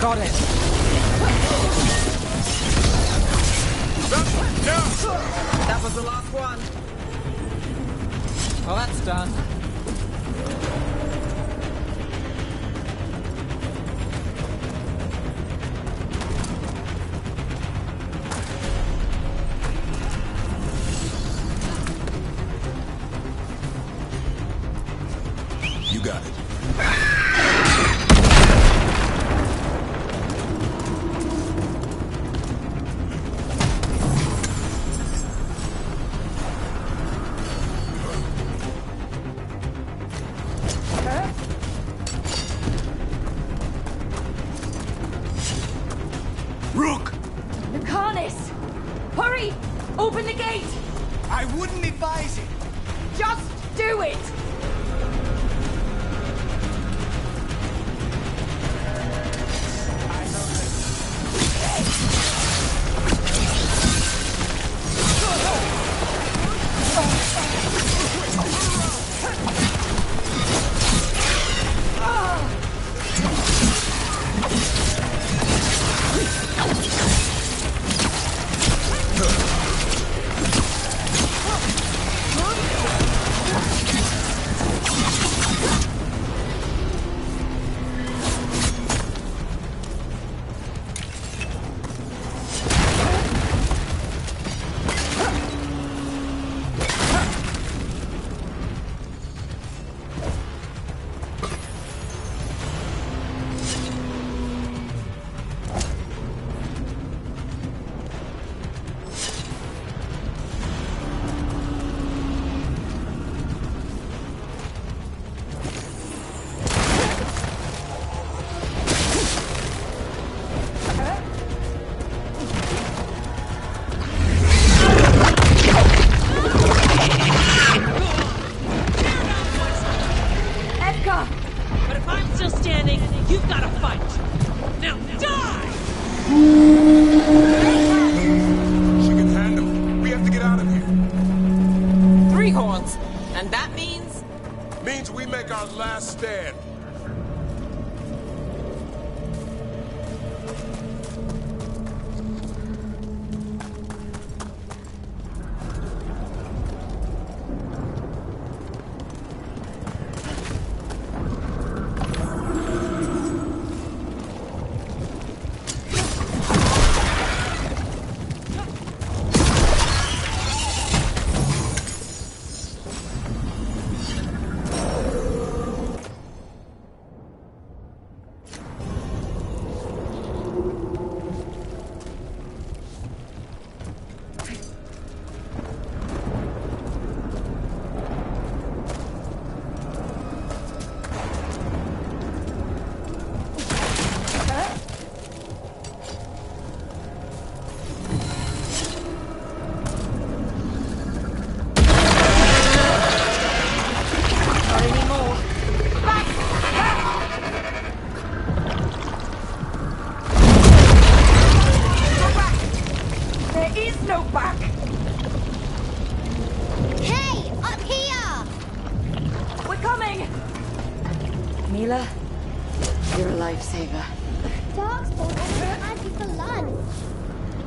Got it. That was the last one. Well, that's done. You got it. Rook! Lucanus! Hurry! Open the gate! I wouldn't advise it. Just do it!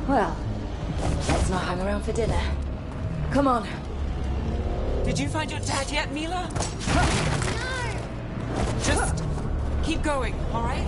Well, let's not hang around for dinner. Come on. Did you find your dad yet, Mila? No! Just keep going, all right?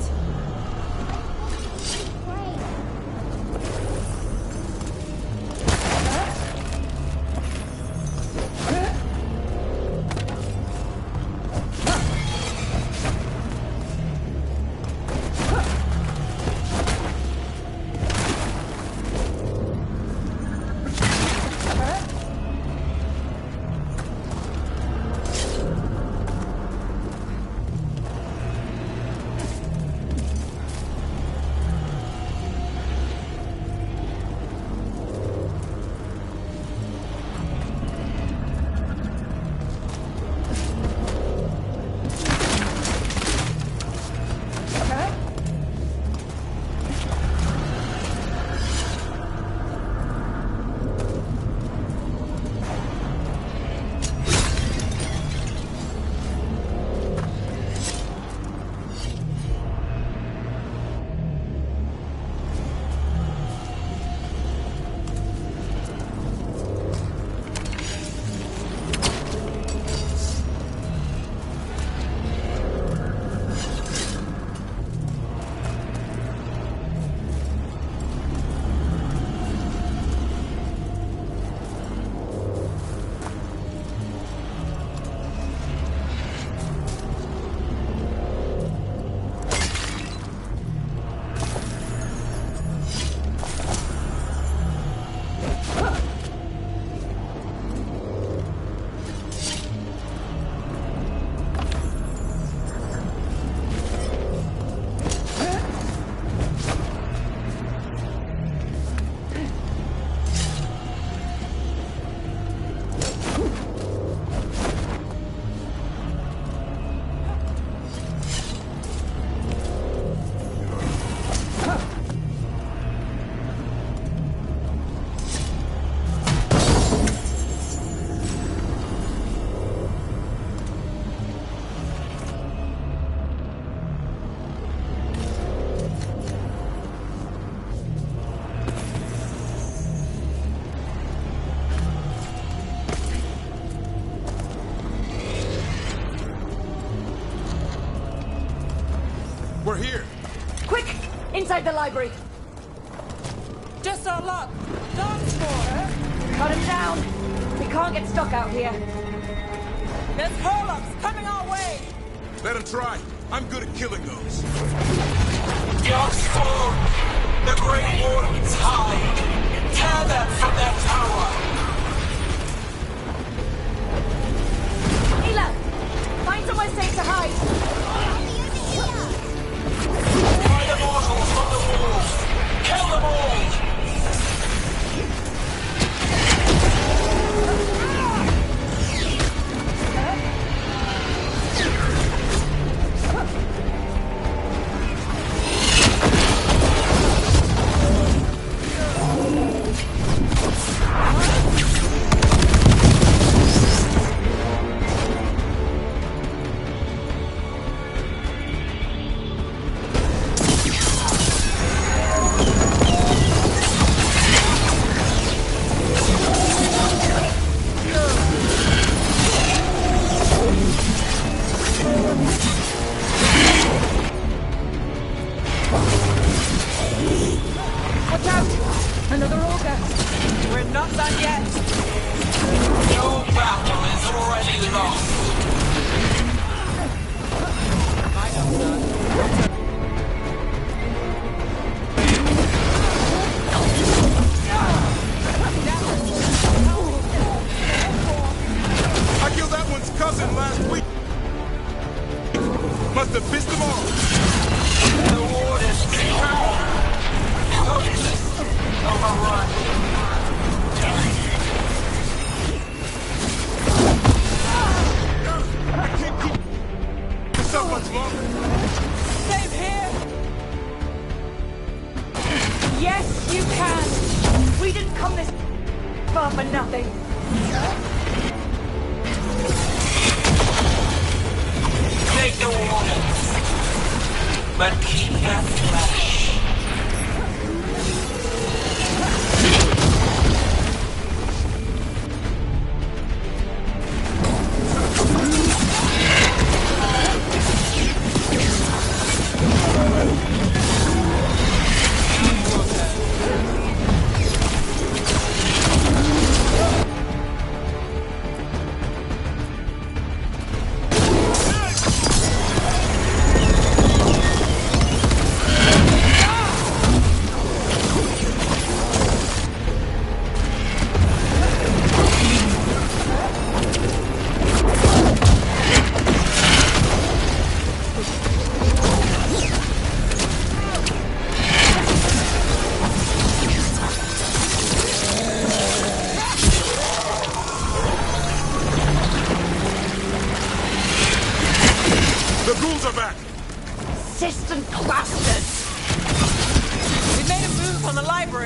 We're here. Quick! Inside the library. Just our luck. Darkspawn. Cut him down. We can't get stuck out here. There's Horlocks coming our way. Let him try. I'm good at killing those. Darkspawn! The Great Warden's hide! Tear them from their tower! Mila! Find somewhere safe to hide! Find the mortals from the walls! Kill them all!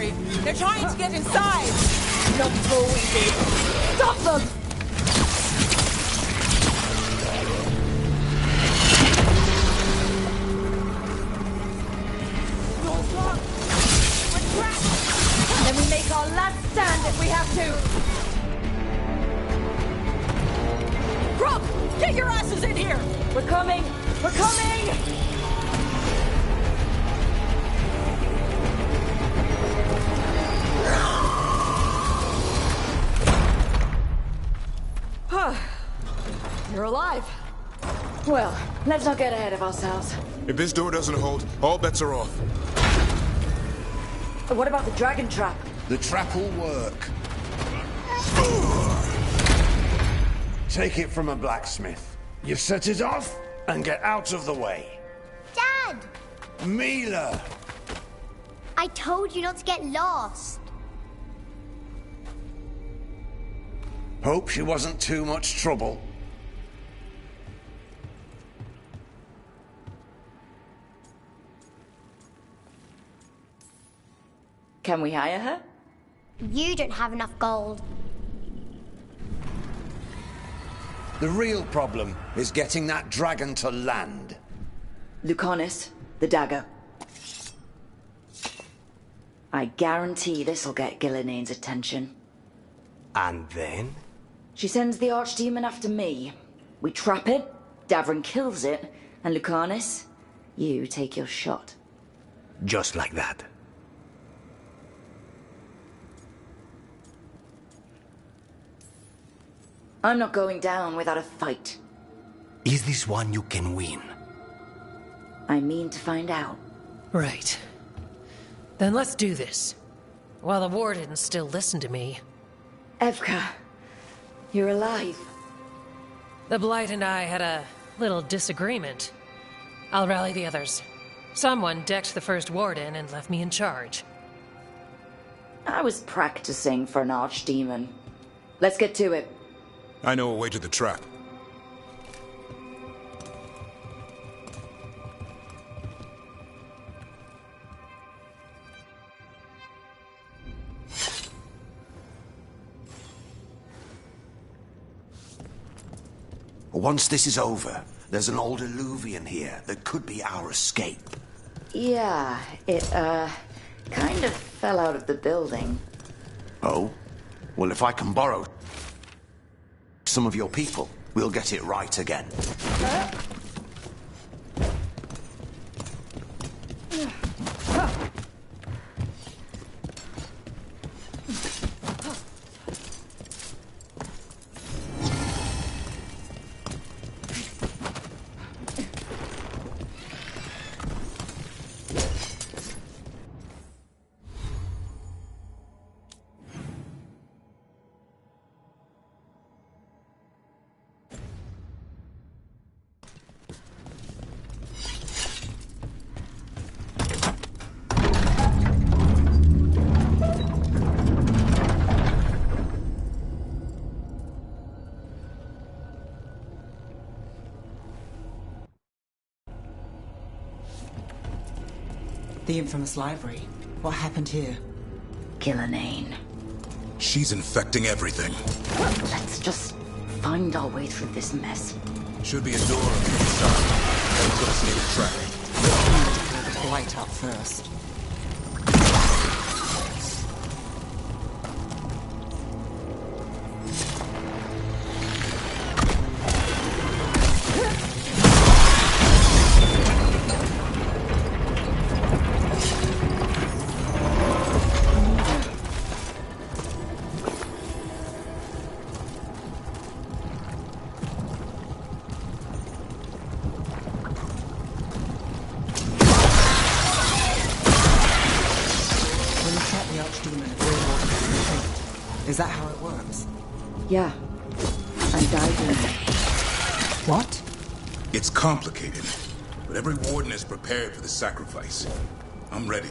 hurry. They're trying to get inside. Not before we do. Stop them! Then we make our last stand if we have to. Croc, get your asses in here! We're coming! We're coming! You're alive. Well, let's not get ahead of ourselves. If this door doesn't hold, all bets are off. What about the dragon trap? The trap will work. Take it from a blacksmith. You set it off and get out of the way. Dad! Mila! I told you not to get lost. Hope she wasn't too much trouble. Can we hire her? You don't have enough gold. The real problem is getting that dragon to land. Lucanis, the dagger. I guarantee this'll get Gillinean's attention. And then? She sends the archdemon after me. We trap it, Davrin kills it, and Lucanis, you take your shot. Just like that. I'm not going down without a fight. Is this one you can win? I mean to find out. Right. Then let's do this. While the wardens still listen to me. Evka, you're alive. The Blight and I had a little disagreement. I'll rally the others. Someone decked the first warden and left me in charge. I was practicing for an archdemon. Let's get to it. I know a way to the trap. Once this is over, there's an old Illuvian here that could be our escape. Yeah, it, kind of fell out of the building. Oh? Well, if I can borrow some of your people, we'll get it right again. The infamous library. What happened here? Gillinean. She's infecting everything. Let's just find our way through this mess. Should be a door on the inside. That'll put us near the trap. We need to clear the blight out first. Is that how it works? Yeah. I'm diving. What? It's complicated, but every warden is prepared for the sacrifice. I'm ready.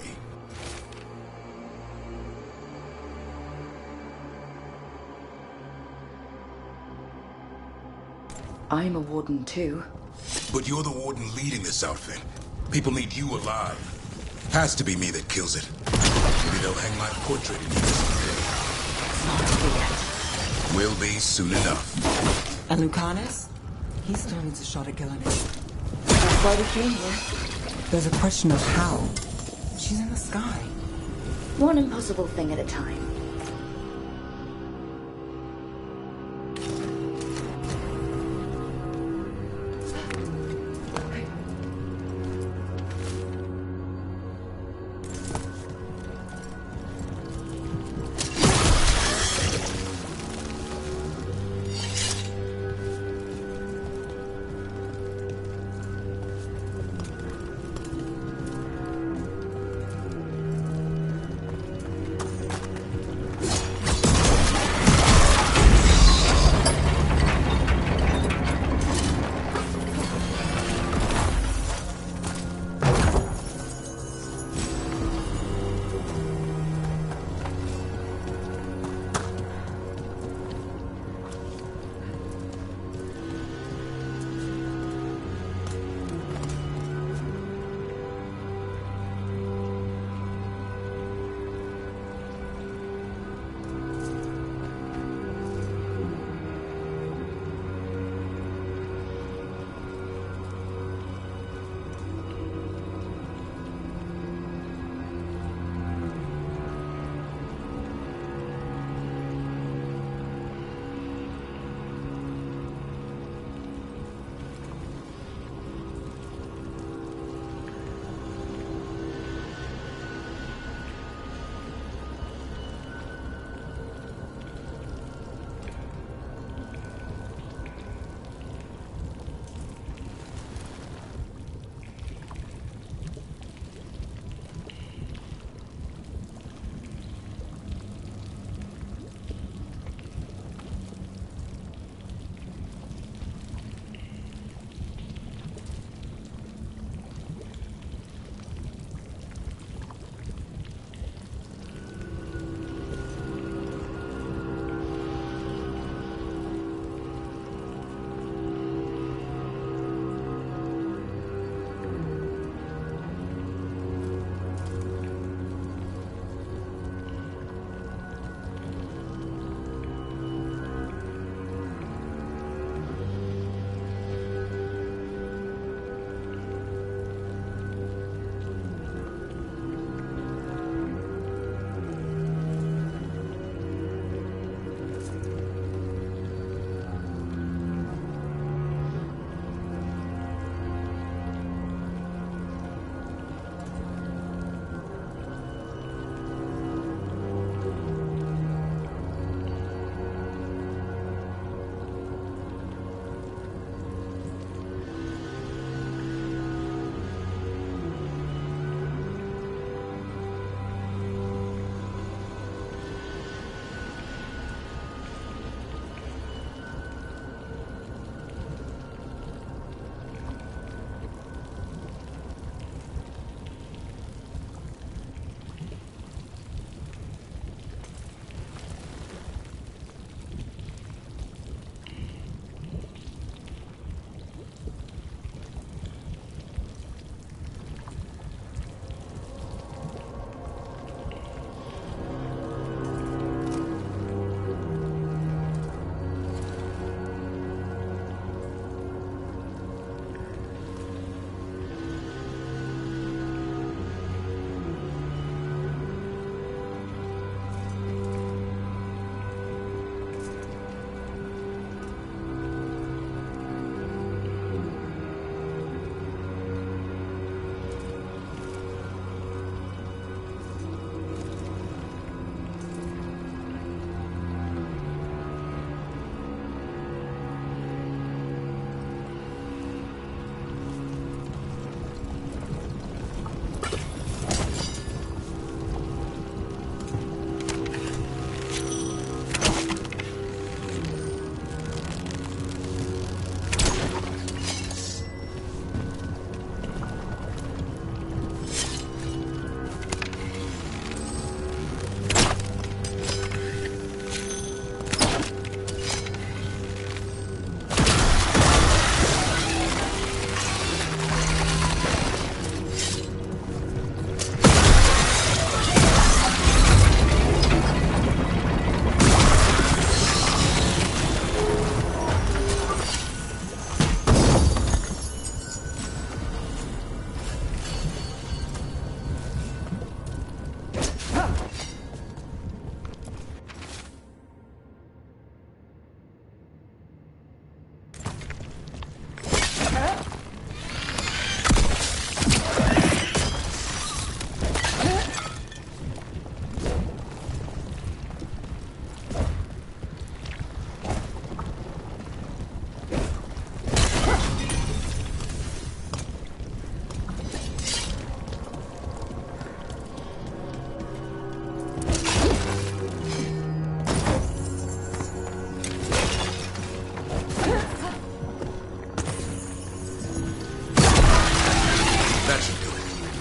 I'm a warden too. But you're the warden leading this outfit. People need you alive. Has to be me that kills it. Maybe they'll hang my portrait. Not over yet. Will be soon enough. And Lucanus? He still needs a shot at killing it. That's why we came here. There's a question of how. She's in the sky. One impossible thing at a time.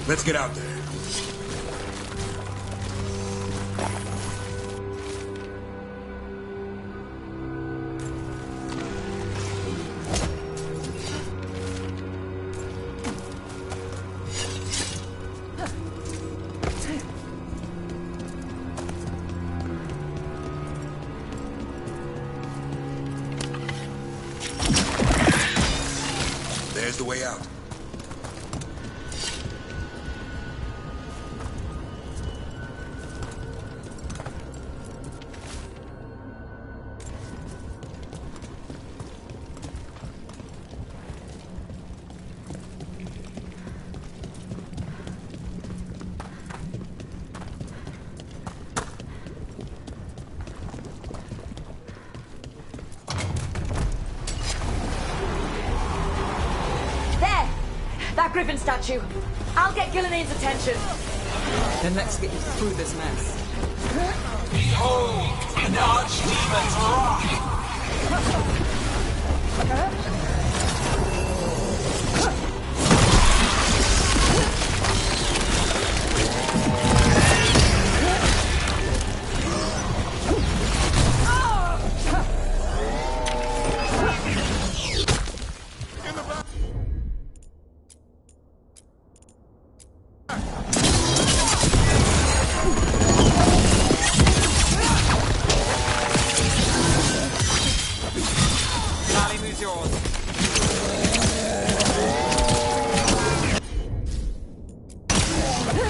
Let's get out there. There's the way out. That griffin statue. I'll get Gillinane's attention. Then let's get you through this mess. Behold, an archdemon's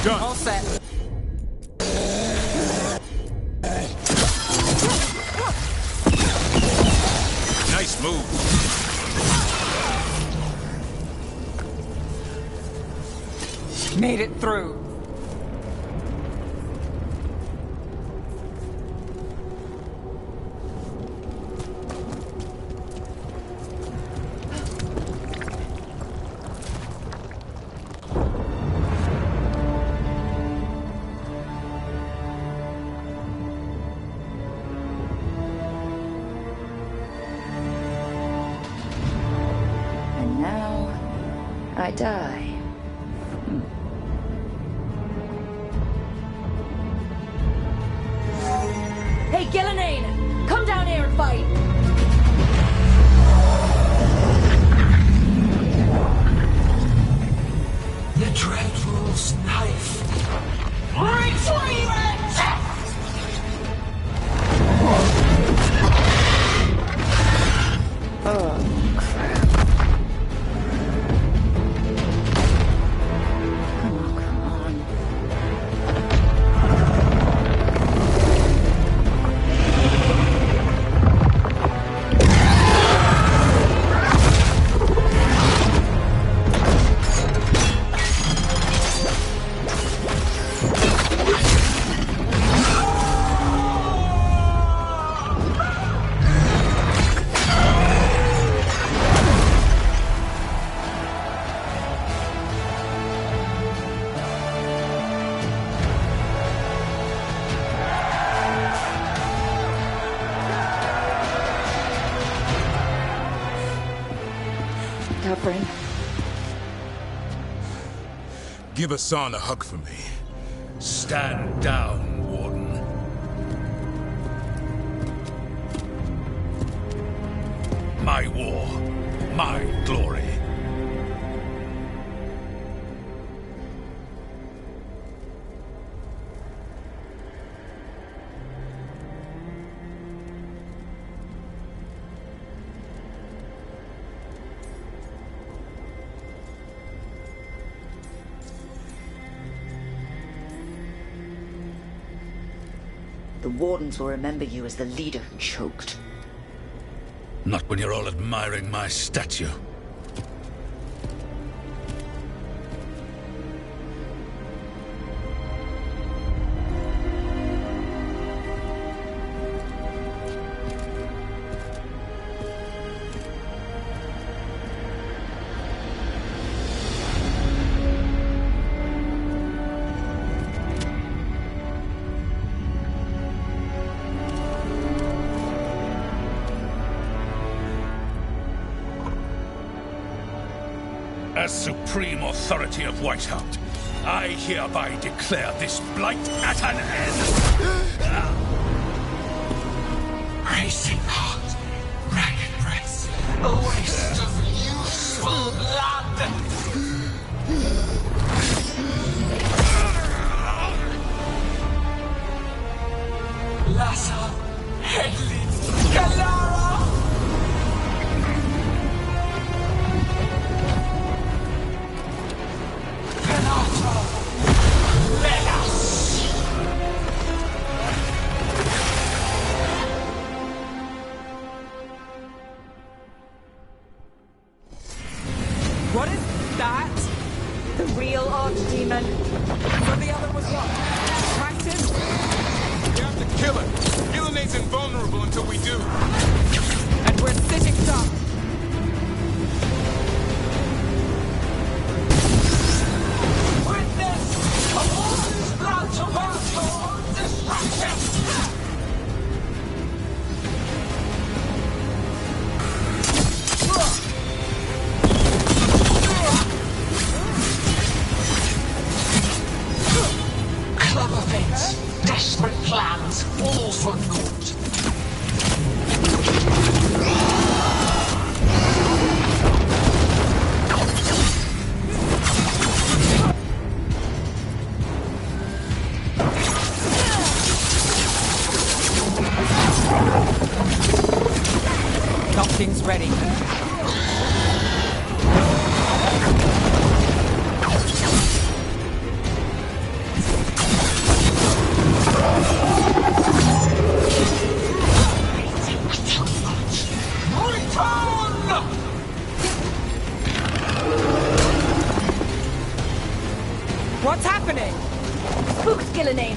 Done. All set. Nice move. Made it through. I die. Hey, Gillinane! Come down here and fight! The Dreadful's knife. Retreat! Oh, crap. Friend. Give Hassan a hug for me. Stand down, Warden. My war, my glory. The Wardens will remember you as the leader who choked. Not when you're all admiring my statue. As supreme authority of Whitehart, I hereby declare this blight at an end. Racing heart, ragged breath, a waste of useful blood. Lassa, Headlid, Galara! Penata, Melas! What is that? The real archdemon. So the other was what? Practice? We have to kill her. Gillenay's invulnerable until we do. And we're sitting duck. Witness a woman's blood to battle! Distraction! Clever fates, desperate plans, all for naught. Nothing's ready. What's happening? Spooked Gillenay.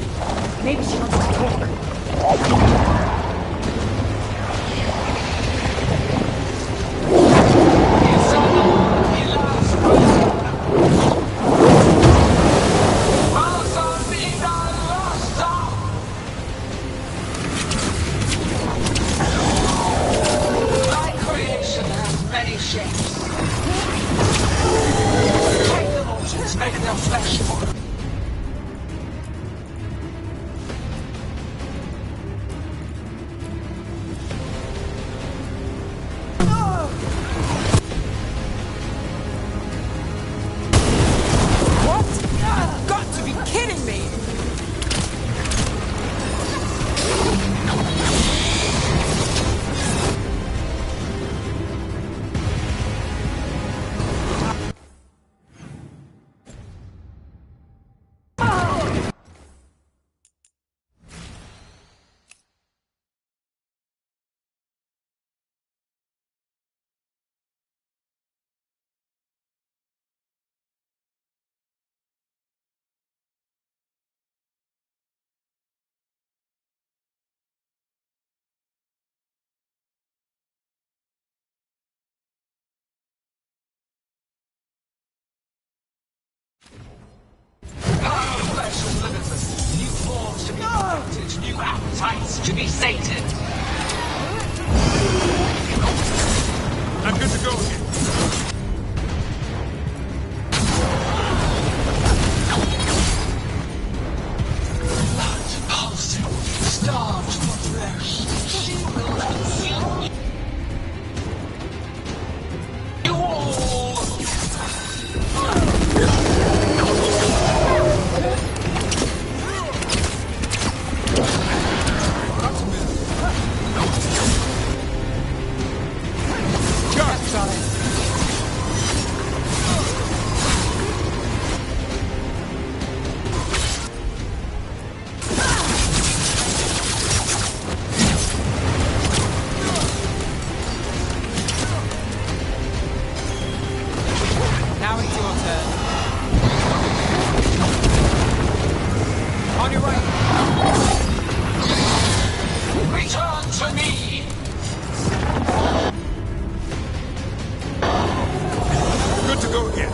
Maybe she wants to talk. My creation has many shapes. Take the mortals, make their flesh more. What? You've got to be kidding me! Flesh is limitless. New forms to be perfected, new appetites to be sated. I'm good to go again. Blood pulsing, starved for flesh. She will consume you all. Now it's your turn. On your right. Return to me. Good to go again.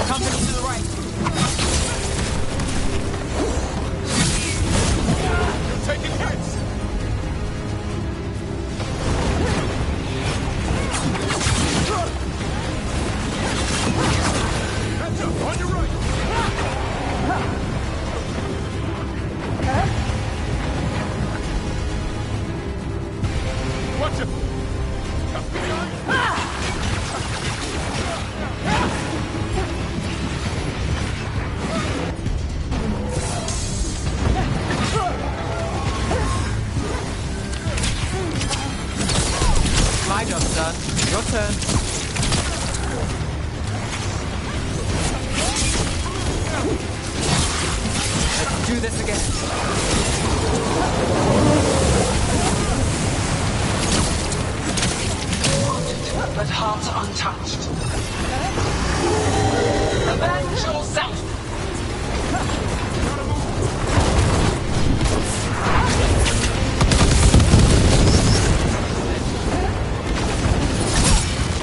Company to the right. You're taking hits. turn. Let's do this again. But heart untouched. Avenge yourself!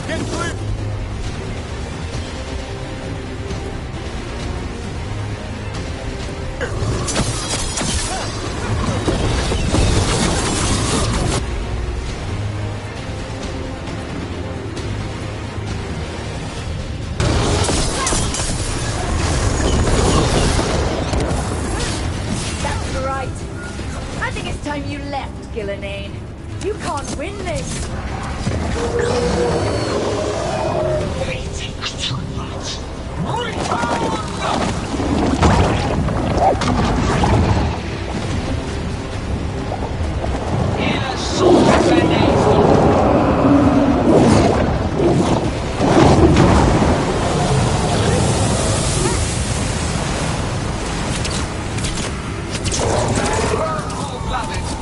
Get clear! That's right. I think it's time you left, Gillenane. You can't win this.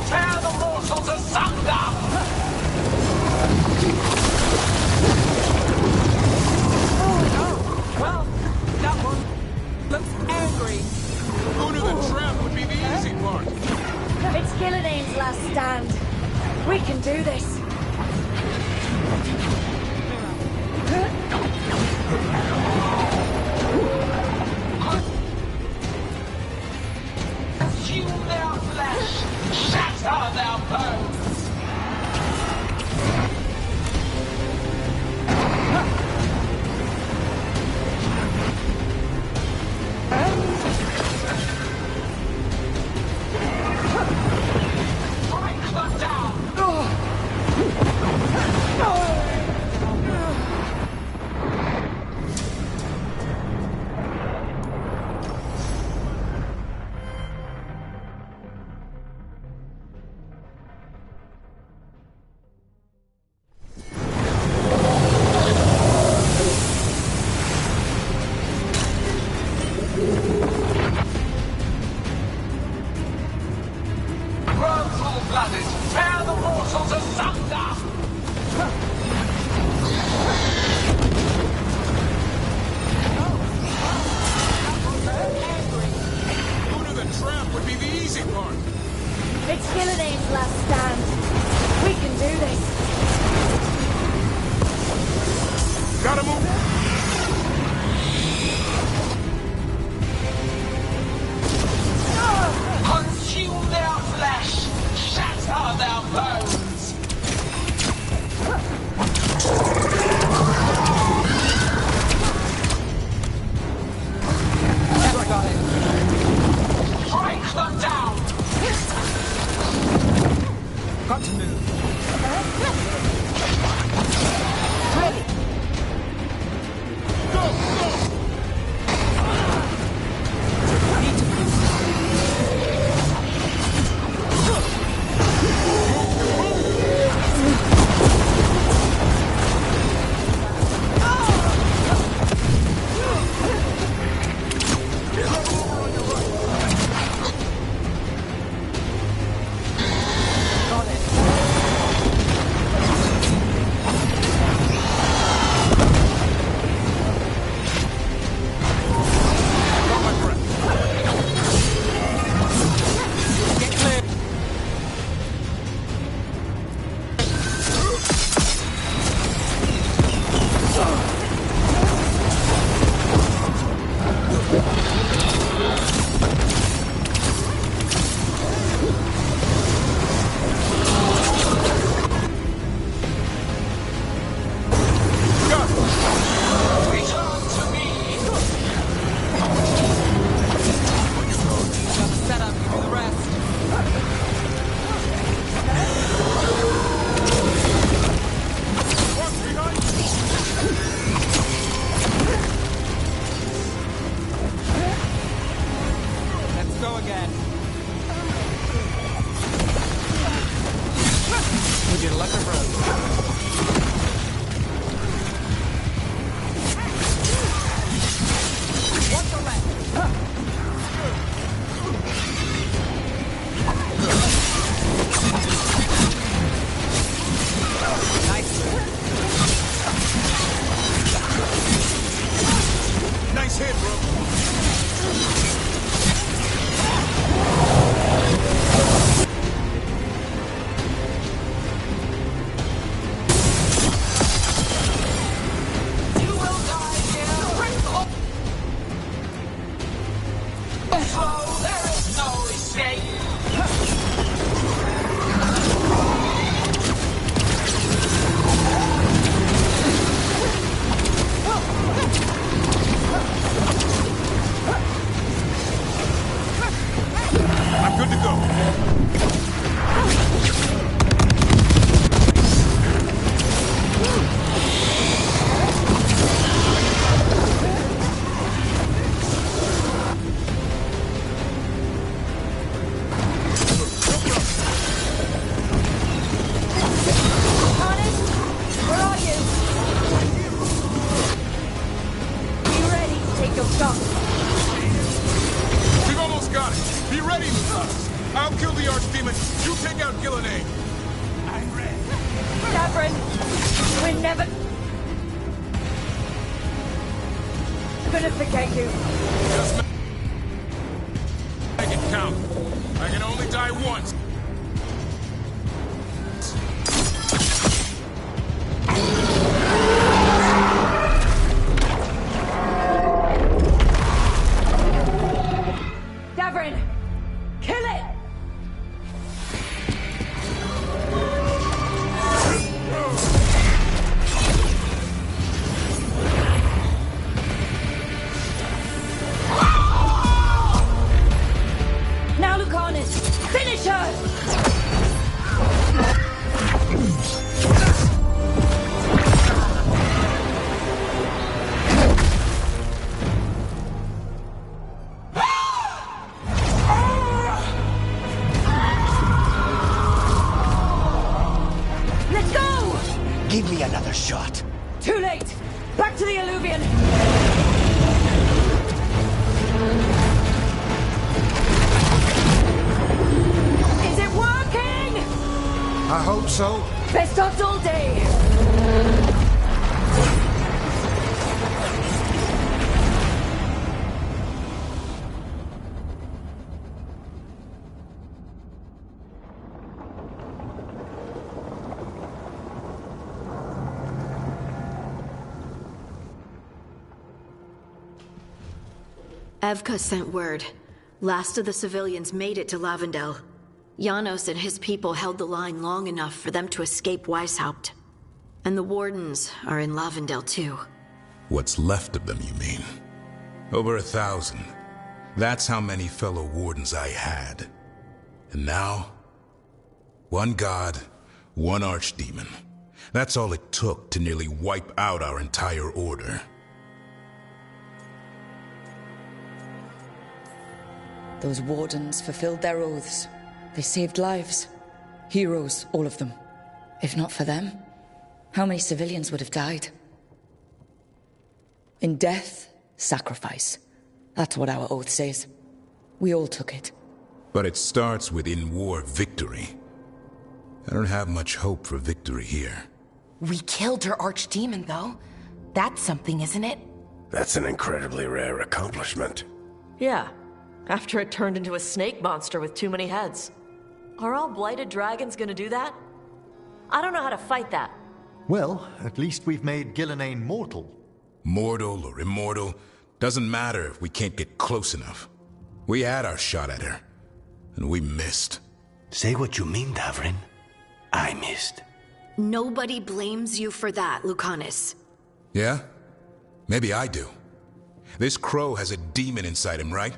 Tear the mortals asunder! Well, that one looks angry. Who knew the trap would be the easy part? It's Gillenane's last stand. We can do this. Consume their flesh, shatter their bones! Break them down! Grow full-blooded, tear the mortals asunder! Who knew the trap would be the easy part? It's Gillenane's last stand. We can do this. Gotta move! Consume their flesh, shatter their bones! Never got it. Break them down! Got to move. Ready. Need to move. Got it. Got my breath. Get clear. Return to me! Got the setup, you do the rest. What's behind you? Let's go again. We did electric road. ahead, bro. I'm good to go. Honest, where are you? Be ready to take your shot. We've almost got it. Be ready, Lucas. I'll kill the Archdemon. You take out Gillenay. I'm ready. Davrin, we're never gonna forget you. Just make it count. I can only die once. Davrin, kill it! Now, Lucanus, finish her! Let's go! Give me another shot. Too late! Back to the Alluvion! Is it working? I hope so. Best odds all day! Evka sent word. Last of the civilians made it to Lavendel. Janos and his people held the line long enough for them to escape Weishaupt. And the Wardens are in Lavendel too. What's left of them, you mean? Over 1,000. That's how many fellow Wardens I had. And now? One god, one Archdemon. That's all it took to nearly wipe out our entire order. Those Wardens fulfilled their oaths. They saved lives. Heroes, all of them. If not for them, how many civilians would have died? In death, sacrifice. That's what our oath says. We all took it. But it starts with in-war victory. I don't have much hope for victory here. We killed her Archdemon, though. That's something, isn't it? That's an incredibly rare accomplishment. Yeah, after it turned into a snake monster with too many heads. Are all blighted dragons gonna do that? I don't know how to fight that. Well, at least we've made Gillenane mortal. Mortal or immortal, doesn't matter if we can't get close enough. We had our shot at her, and we missed. Say what you mean, Davrin. I missed. Nobody blames you for that, Lucanus. Yeah? Maybe I do. This crow has a demon inside him, right?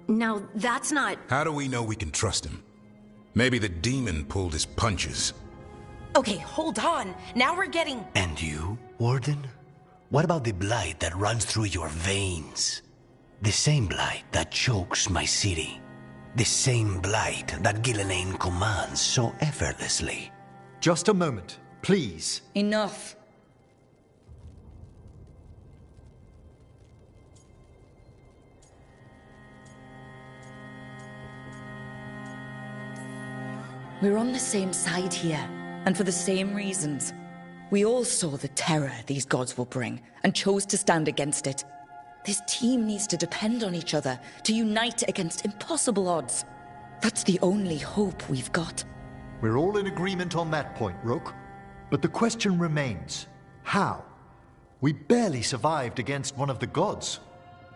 Now, that's not... How do we know we can trust him? Maybe the demon pulled his punches. Okay, hold on. Now we're getting... And you, Warden? What about the blight that runs through your veins? The same blight that chokes my city. The same blight that Gillenane commands so effortlessly. Just a moment, please. Enough. We're on the same side here, and for the same reasons. We all saw the terror these gods will bring, and chose to stand against it. This team needs to depend on each other, to unite against impossible odds. That's the only hope we've got. We're all in agreement on that point, Rook. But the question remains, how? We barely survived against one of the gods.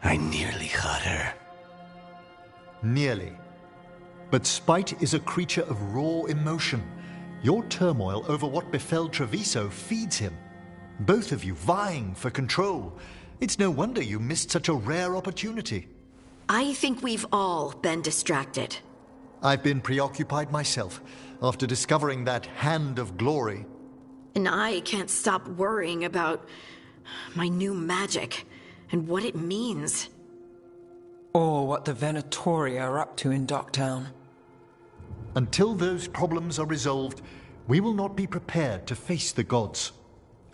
I nearly had her. Nearly. But spite is a creature of raw emotion. Your turmoil over what befell Treviso feeds him. Both of you vying for control. It's no wonder you missed such a rare opportunity. I think we've all been distracted. I've been preoccupied myself after discovering that hand of glory. And I can't stop worrying about my new magic and what it means. Or what the Venatori are up to in Docktown. Until those problems are resolved, we will not be prepared to face the gods.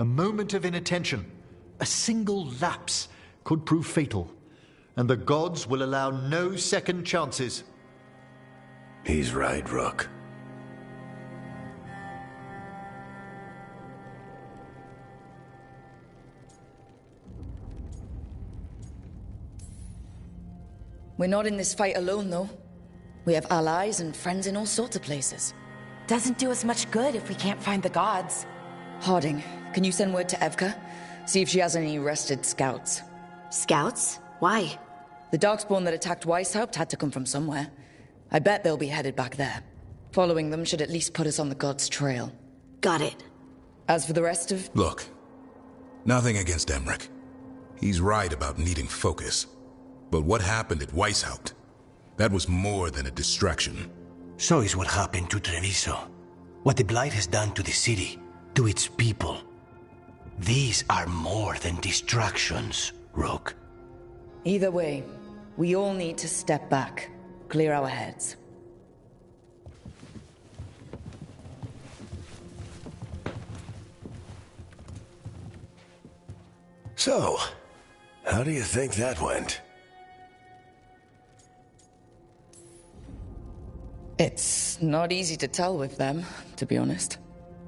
A moment of inattention, a single lapse, could prove fatal, and the gods will allow no second chances. He's right, Rook. We're not in this fight alone, though. We have allies and friends in all sorts of places. Doesn't do us much good if we can't find the gods. Harding, can you send word to Evka? See if she has any rested scouts. Scouts? Why? The Darkspawn that attacked Weishaupt had to come from somewhere. I bet they'll be headed back there. Following them should at least put us on the gods' trail. Got it. As for the rest of... Look, nothing against Emmerich. He's right about needing focus. But what happened at Weishaupt? That was more than a distraction. So is what happened to Treviso. What the Blight has done to the city, to its people. These are more than distractions, Rook. Either way, we all need to step back, clear our heads. So, how do you think that went? It's not easy to tell with them, to be honest.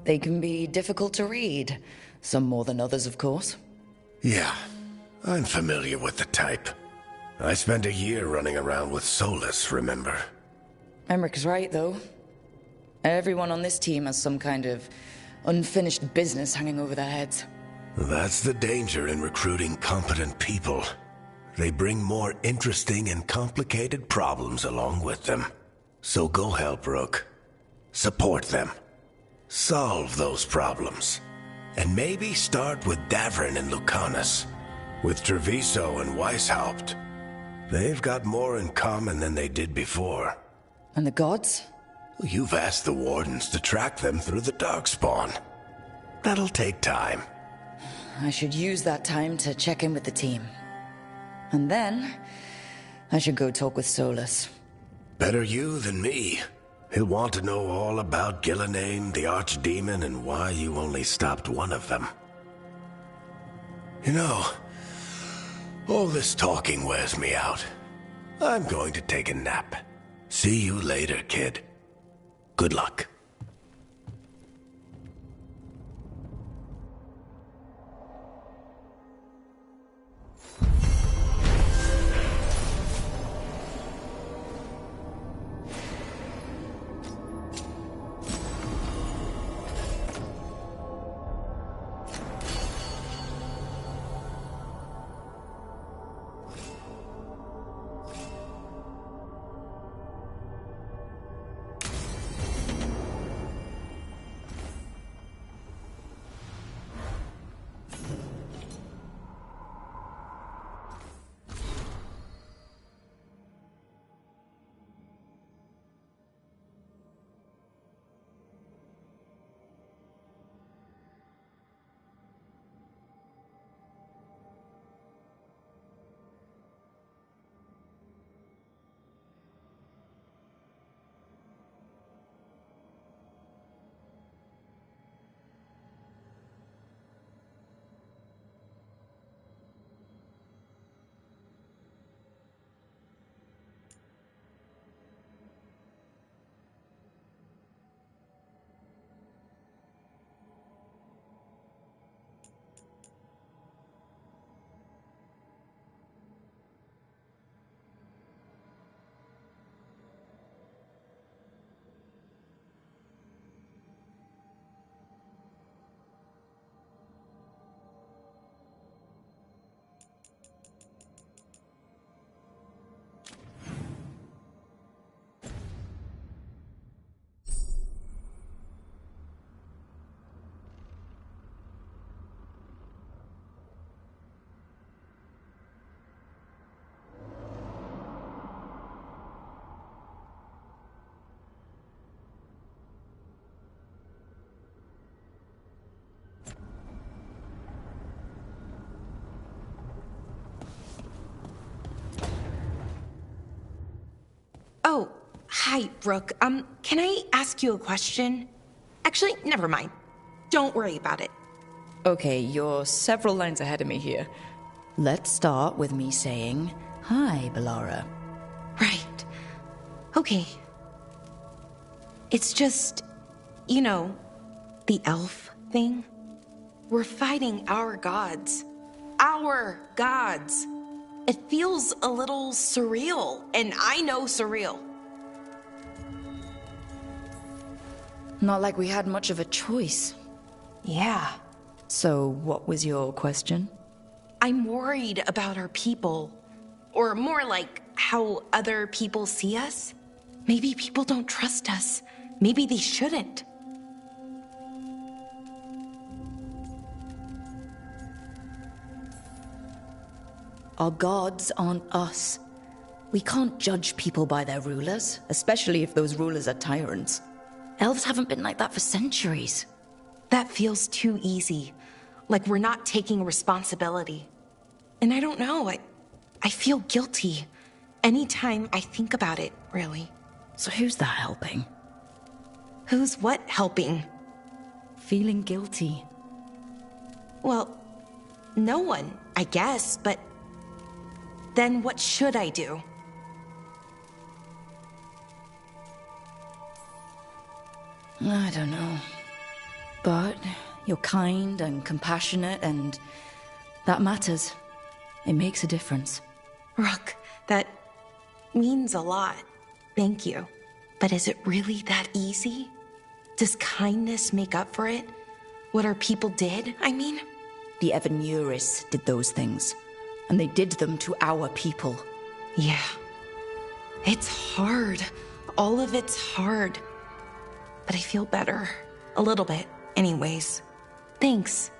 They can be difficult to read. Some more than others, of course. Yeah, I'm familiar with the type. I spent a year running around with Solus, remember? Emmerich's right, though. Everyone on this team has some kind of unfinished business hanging over their heads. That's the danger in recruiting competent people. They bring more interesting and complicated problems along with them. So go help, Rook. Support them. Solve those problems. And maybe start with Davrin and Lucanus. With Treviso and Weishaupt. They've got more in common than they did before. And the gods? You've asked the Wardens to track them through the Darkspawn. That'll take time. I should use that time to check in with the team. And then, I should go talk with Solus. Better you than me. He'll want to know all about Gillenane, the Archdemon, and why you only stopped one of them. You know, all this talking wears me out. I'm going to take a nap. See you later, kid. Good luck. Oh, hi, Rook. Can I ask you a question? Actually, never mind. Don't worry about it. Okay, you're several lines ahead of me here. Let's start with me saying, hi, Bellara. Right. Okay. It's just, you know, the elf thing. We're fighting our gods. Our gods. It feels a little surreal, and I know surreal. Not like we had much of a choice. Yeah. So, what was your question? I'm worried about our people. Or more like how other people see us. Maybe people don't trust us. Maybe they shouldn't. Our gods aren't us. We can't judge people by their rulers, especially if those rulers are tyrants. Elves haven't been like that for centuries. That feels too easy. Like we're not taking responsibility. And I don't know, I feel guilty. Anytime I think about it, really. So who's that helping? Who's what helping? Feeling guilty. Well, no one, I guess, but then what should I do? I don't know. But you're kind and compassionate, and that matters. It makes a difference. Rook, that means a lot. Thank you. But is it really that easy? Does kindness make up for it? What our people did, I mean? The Evanuris did those things, and they did them to our people. Yeah. It's hard. All of it's hard. But I feel better. A little bit, anyways. Thanks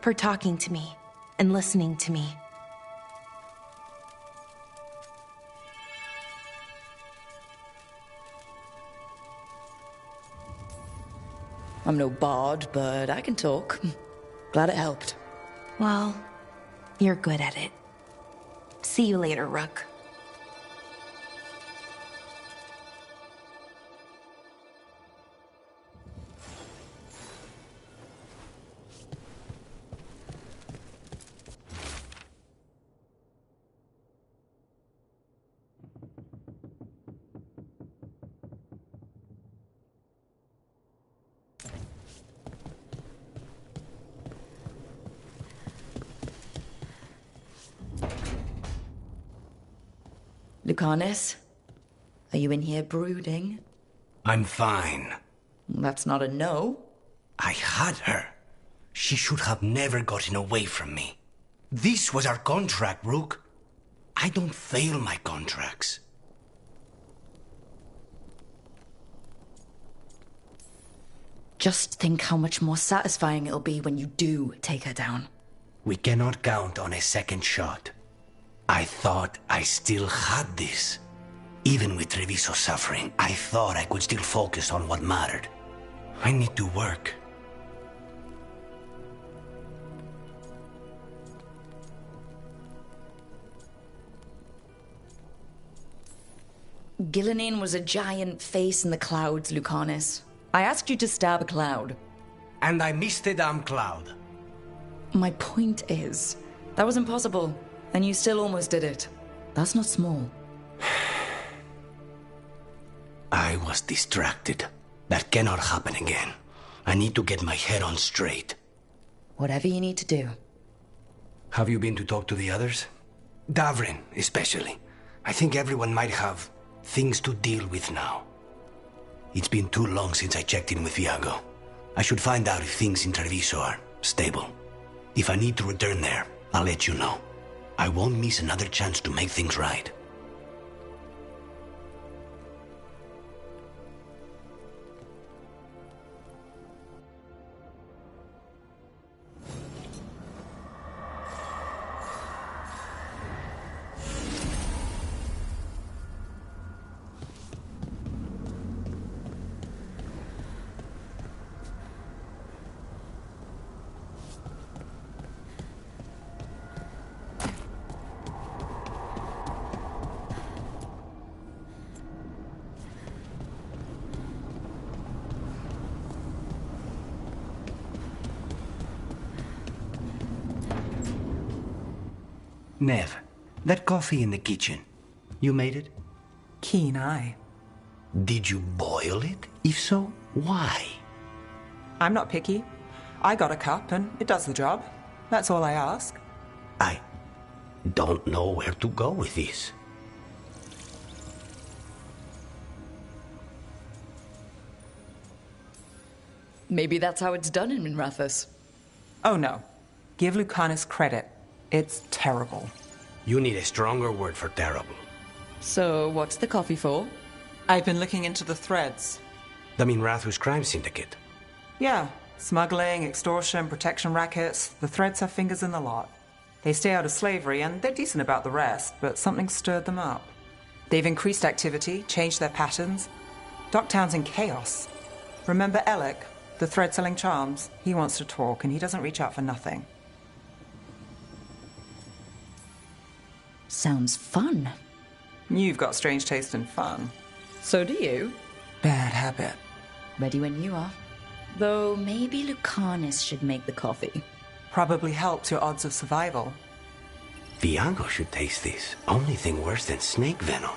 for talking to me and listening to me. I'm no bard, but I can talk. Glad it helped. Well, you're good at it. See you later, Rook. Lucanus, are you in here brooding? I'm fine. That's not a no. I had her. She should have never gotten away from me. This was our contract, Rook. I don't fail my contracts. Just think how much more satisfying it'll be when you do take her down. We cannot count on a second shot. I thought I still had this. Even with Treviso suffering, I thought I could still focus on what mattered. I need to work. Gillenane was a giant face in the clouds, Lucanus. I asked you to stab a cloud. And I missed the damn cloud. My point is, that was impossible, and you still almost did it. That's not small. I was distracted. That cannot happen again. I need to get my head on straight. Whatever you need to do. Have you been to talk to the others? Davrin, especially. I think everyone might have things to deal with now. It's been too long since I checked in with Viago. I should find out if things in Treviso are stable. If I need to return there, I'll let you know. I won't miss another chance to make things right. Nev, that coffee in the kitchen, you made it? Keen eye. Did you boil it? If so, why? I'm not picky. I got a cup and it does the job. That's all I ask. I don't know where to go with this. Maybe that's how it's done in Minrathous. Oh no. Give Lucanus credit. It's terrible. You need a stronger word for terrible. So, what's the coffee for? I've been looking into the threads. The Minrathous crime syndicate. Yeah. Smuggling, extortion, protection rackets. The threads have fingers in the lot. They stay out of slavery and they're decent about the rest, but something stirred them up. They've increased activity, changed their patterns. Docktown's in chaos. Remember Alec, the thread-selling charms? He wants to talk and he doesn't reach out for nothing. Sounds fun. You've got strange taste in fun. So do you. Bad habit. Ready when you are. Though maybe Lucanus should make the coffee. Probably helps your odds of survival. Viago should taste this. Only thing worse than snake venom.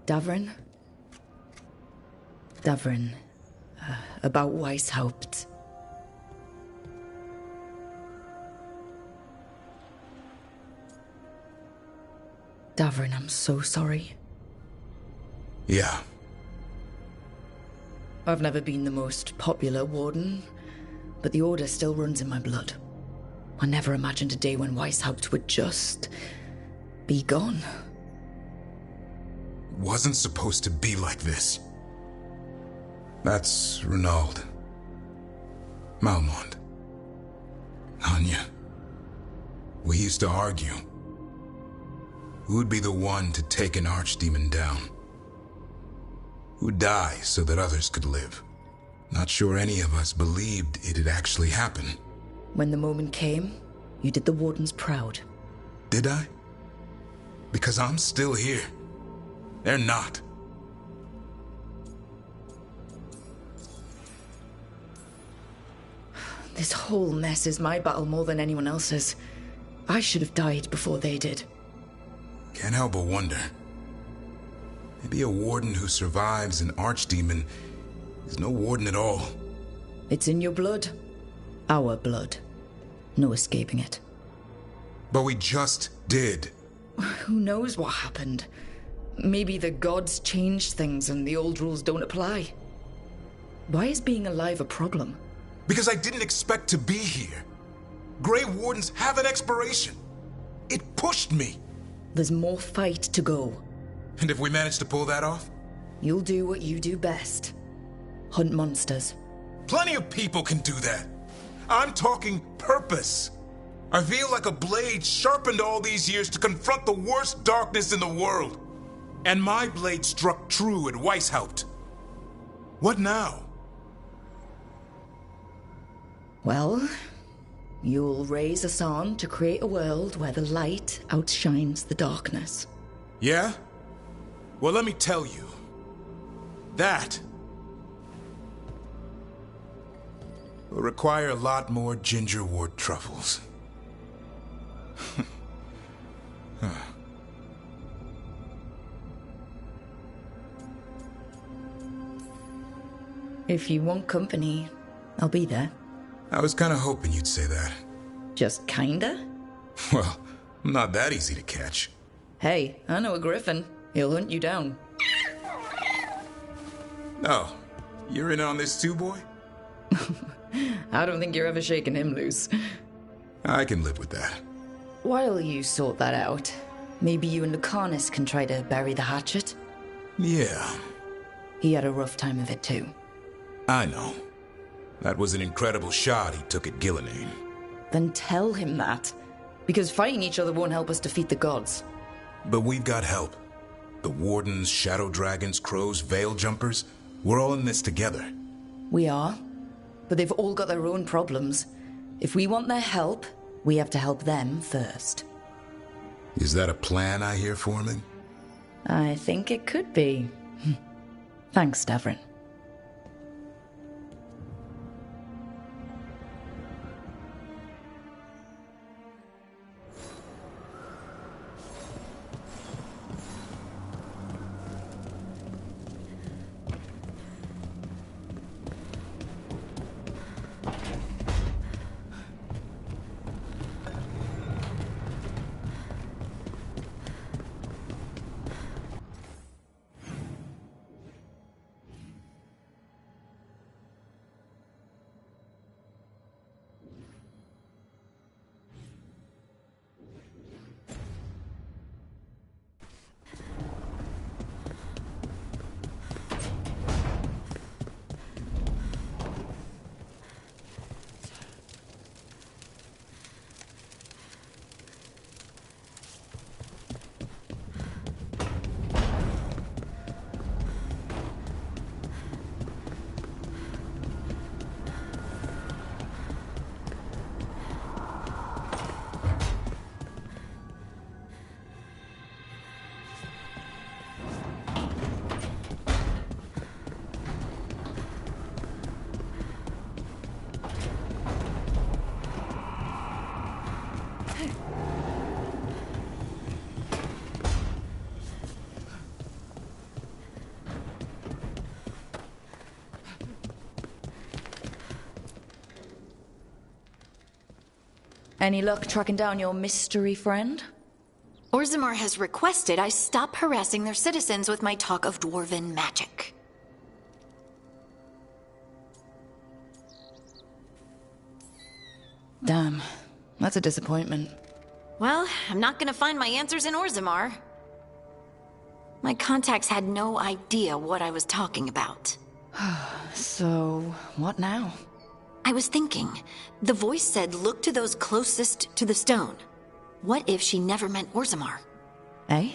Davrin? Davrin. About Weishaupt. Davrin, I'm so sorry. Yeah. I've never been the most popular warden, but the Order still runs in my blood. I never imagined a day when Weishaupt would just be gone. Wasn't supposed to be like this. That's Renaud. Malmond. Anya. We used to argue. Who'd be the one to take an archdemon down? Who'd die so that others could live? Not sure any of us believed it'd actually happen. When the moment came, you did the Wardens proud. Did I? Because I'm still here. They're not. This whole mess is my battle more than anyone else's. I should have died before they did. Can't help but wonder. Maybe a warden who survives an archdemon is no warden at all. It's in your blood. Our blood. No escaping it. But we just did. Who knows what happened? Maybe the gods changed things and the old rules don't apply. Why is being alive a problem? Because I didn't expect to be here. Grey Wardens have an expiration. It pushed me. There's more fight to go. And if we manage to pull that off? You'll do what you do best. Hunt monsters. Plenty of people can do that. I'm talking purpose. I feel like a blade sharpened all these years to confront the worst darkness in the world. And my blade struck true at Weishaupt. What now? Well, you'll raise a song to create a world where the light outshines the darkness. Yeah? Well, let me tell you. That will require a lot more gingerwort truffles. Huh. If you want company, I'll be there. I was kind of hoping you'd say that. Just kinda? Well, I'm not that easy to catch. Hey, I know a griffin. He'll hunt you down. Oh, you're in on this too, boy? I don't think you're ever shaking him loose. I can live with that. While you sort that out, maybe you and Lucanus can try to bury the hatchet? Yeah. He had a rough time of it too. I know. That was an incredible shot he took at Gillenane. Then tell him that. Because fighting each other won't help us defeat the gods. But we've got help. The Wardens, Shadow Dragons, Crows, Veil Jumpers, we're all in this together. We are. But they've all got their own problems. If we want their help, we have to help them first. Is that a plan I hear forming? I think it could be. Thanks, Stavrin. Any luck tracking down your mystery friend? Orzammar has requested I stop harassing their citizens with my talk of dwarven magic. Damn, that's a disappointment. Well, I'm not gonna find my answers in Orzammar. My contacts had no idea what I was talking about. So, what now? I was thinking. The voice said look to those closest to the stone. What if she never meant Orzammar? Eh?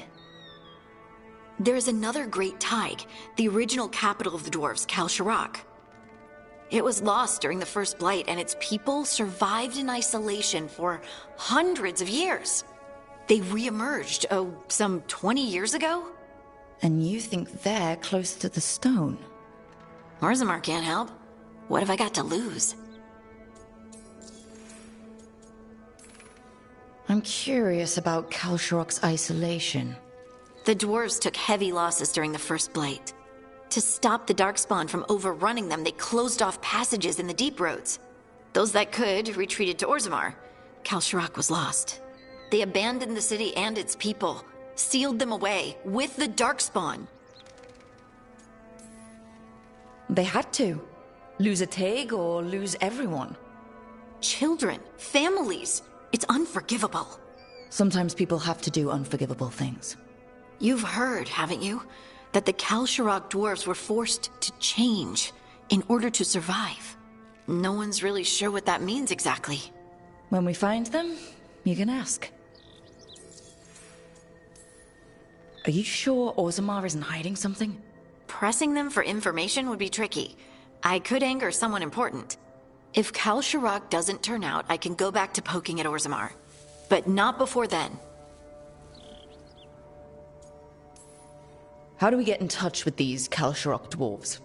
There is another great Tig, the original capital of the dwarves, Kalsharak. It was lost during the First Blight, and its people survived in isolation for hundreds of years. They re-emerged, some 20 years ago? And you think they're close to the stone? Orzammar can't help. What have I got to lose? I'm curious about Kalsharak's isolation. The dwarves took heavy losses during the First Blight. To stop the Darkspawn from overrunning them, they closed off passages in the deep roads. Those that could retreated to Orzammar. Kalsharak was lost. They abandoned the city and its people, sealed them away with the Darkspawn. They had to. Lose a Tig or lose everyone. Children, families. It's unforgivable. Sometimes people have to do unforgivable things. You've heard, haven't you, that the Kalsharak dwarves were forced to change in order to survive. No one's really sure what that means exactly. When we find them, you can ask. Are you sure Orzammar isn't hiding something? Pressing them for information would be tricky. I could anger someone important. If Kalsharak doesn't turn out, I can go back to poking at Orzammar. But not before then. How do we get in touch with these Kalsharak dwarves?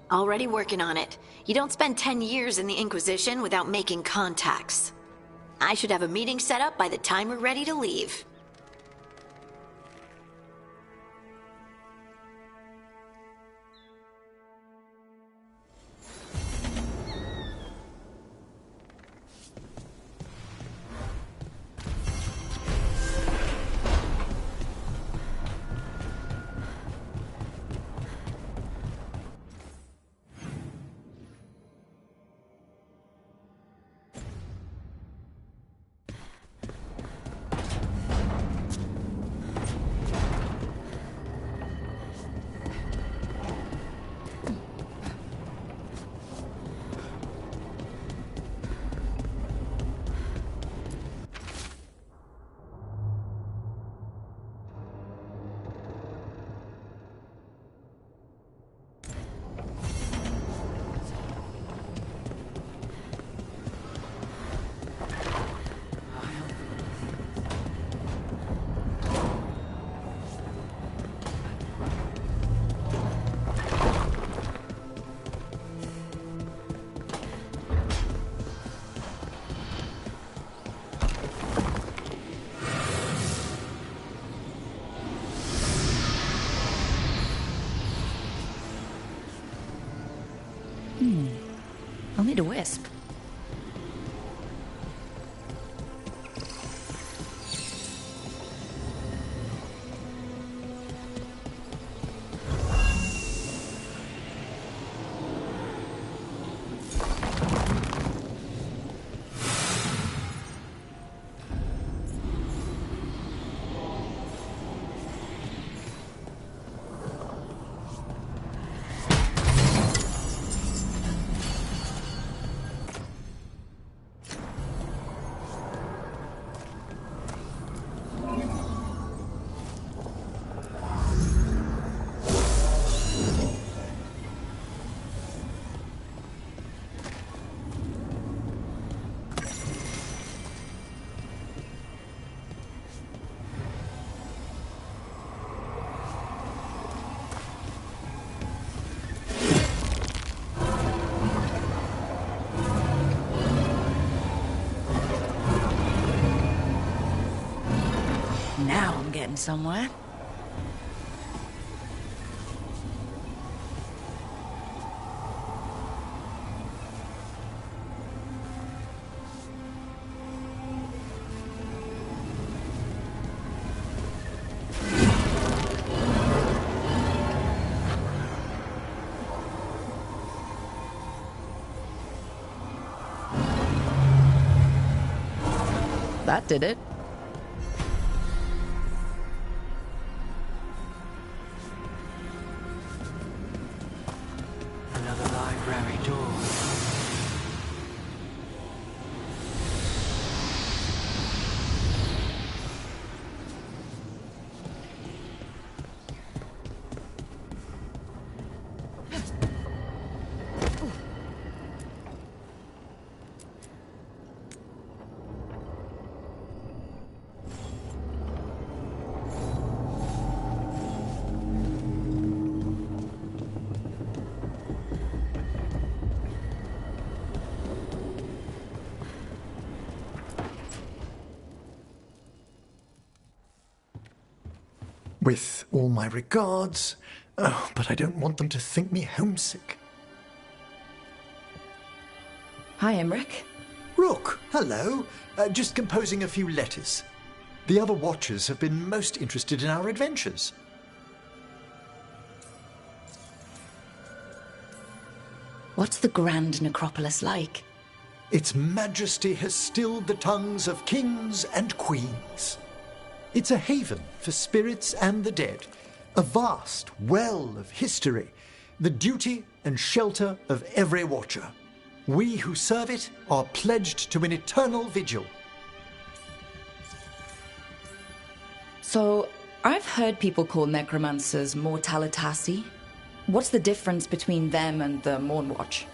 Already working on it. You don't spend 10 years in the Inquisition without making contacts. I should have a meeting set up by the time we're ready to leave. need a wisp. Now I'm getting somewhere. That did it. Another library door. With all my regards, but I don't want them to think me homesick. Hi, Emmerich. Rook, hello. Just composing a few letters. The other Watchers have been most interested in our adventures. What's the Grand Necropolis like? Its majesty has stilled the tongues of kings and queens. It's a haven for spirits and the dead, a vast well of history, the duty and shelter of every Watcher. We who serve it are pledged to an eternal vigil. So, I've heard people call necromancers mortalitasi. What's the difference between them and the Mournwatch?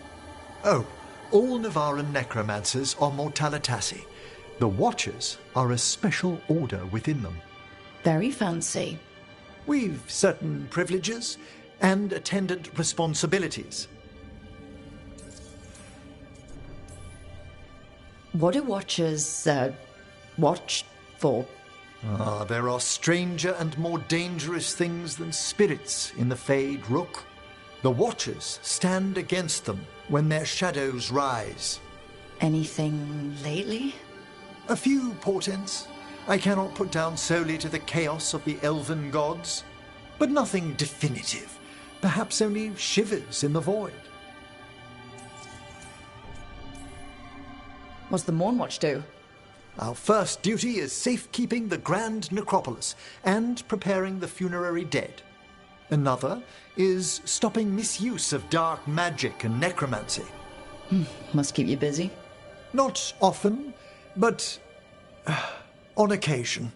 Oh, all Navaran necromancers are mortalitasi. The Watchers are a special order within them. Very fancy. We've certain privileges and attendant responsibilities. What do Watchers, watch for? There are stranger and more dangerous things than spirits in the Fade, Rook. The Watchers stand against them when their shadows rise. Anything lately? A few portents I cannot put down solely to the chaos of the elven gods, but nothing definitive. Perhaps only shivers in the void. What's the Mournwatch do? Our first duty is safekeeping the Grand Necropolis and preparing the funerary dead. Another is stopping misuse of dark magic and necromancy. Must keep you busy. Not often, but on occasion.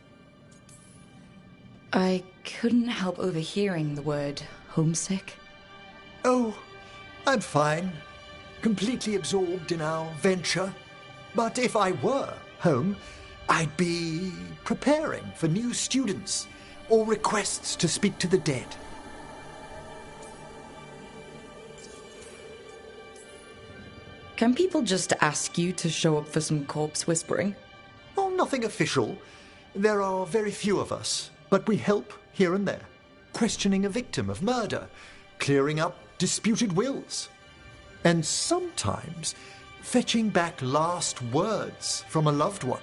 I couldn't help overhearing the word homesick. Oh, I'm fine. Completely absorbed in our venture. But if I were home, I'd be preparing for new students or requests to speak to the dead. Can people just ask you to show up for some corpse whispering? Oh, nothing official. There are very few of us, but we help here and there, questioning a victim of murder, clearing up disputed wills. And sometimes fetching back last words from a loved one.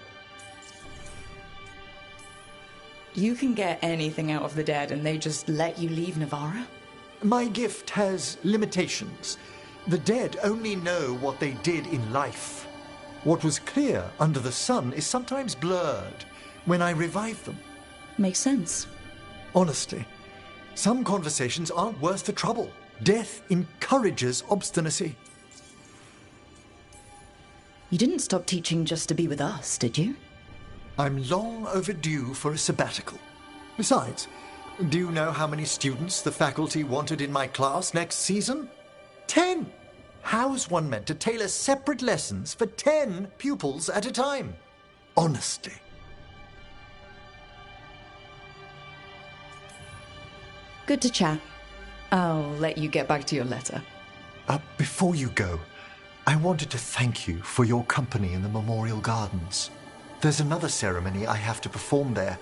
You can get anything out of the dead and they just let you leave Navarra? My gift has limitations. The dead only know what they did in life. What was clear under the sun is sometimes blurred when I revive them. Makes sense. Honestly, some conversations aren't worth the trouble. Death encourages obstinacy. You didn't stop teaching just to be with us, did you? I'm long overdue for a sabbatical. Besides, do you know how many students the faculty wanted in my class next season? 10! How's one meant to tailor separate lessons for 10 pupils at a time? Honestly. Good to chat. I'll let you get back to your letter. Before you go, I wanted to thank you for your company in the Memorial Gardens. There's another ceremony I have to perform there.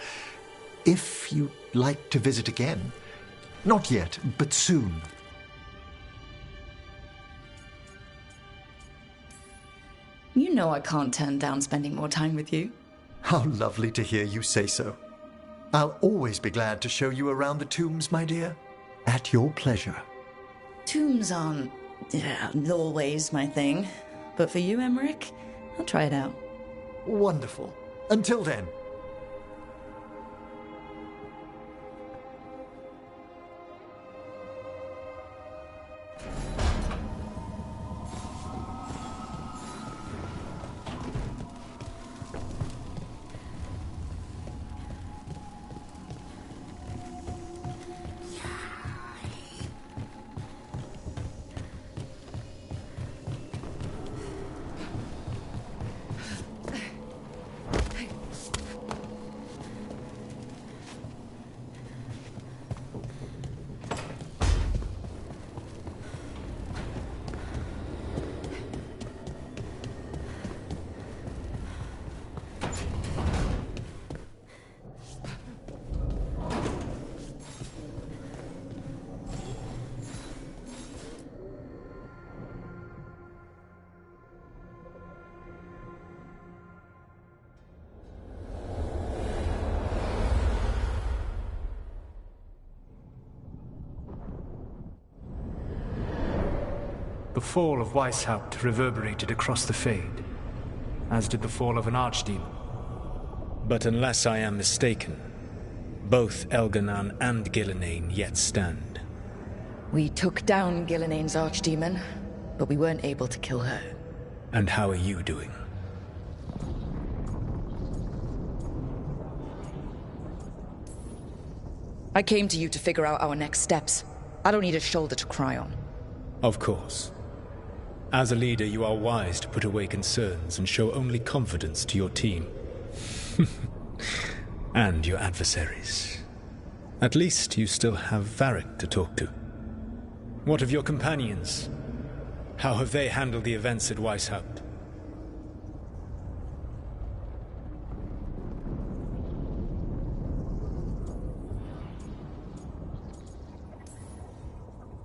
If you'd like to visit again. Not yet, but soon. You know I can't turn down spending more time with you. How lovely to hear you say so. I'll always be glad to show you around the tombs, my dear. At your pleasure. Tombs aren't always my thing. But for you, Emmerich, I'll try it out. Wonderful. Until then. The fall of Weishaupt reverberated across the Fade, as did the fall of an archdemon. But unless I am mistaken, both Elganan and Gillenane yet stand. We took down Gillenane's archdemon, but we weren't able to kill her. And how are you doing? I came to you to figure out our next steps. I don't need a shoulder to cry on. Of course. As a leader, you are wise to put away concerns and show only confidence to your team. And your adversaries. At least you still have Varric to talk to. What of your companions? How have they handled the events at Weishaupt?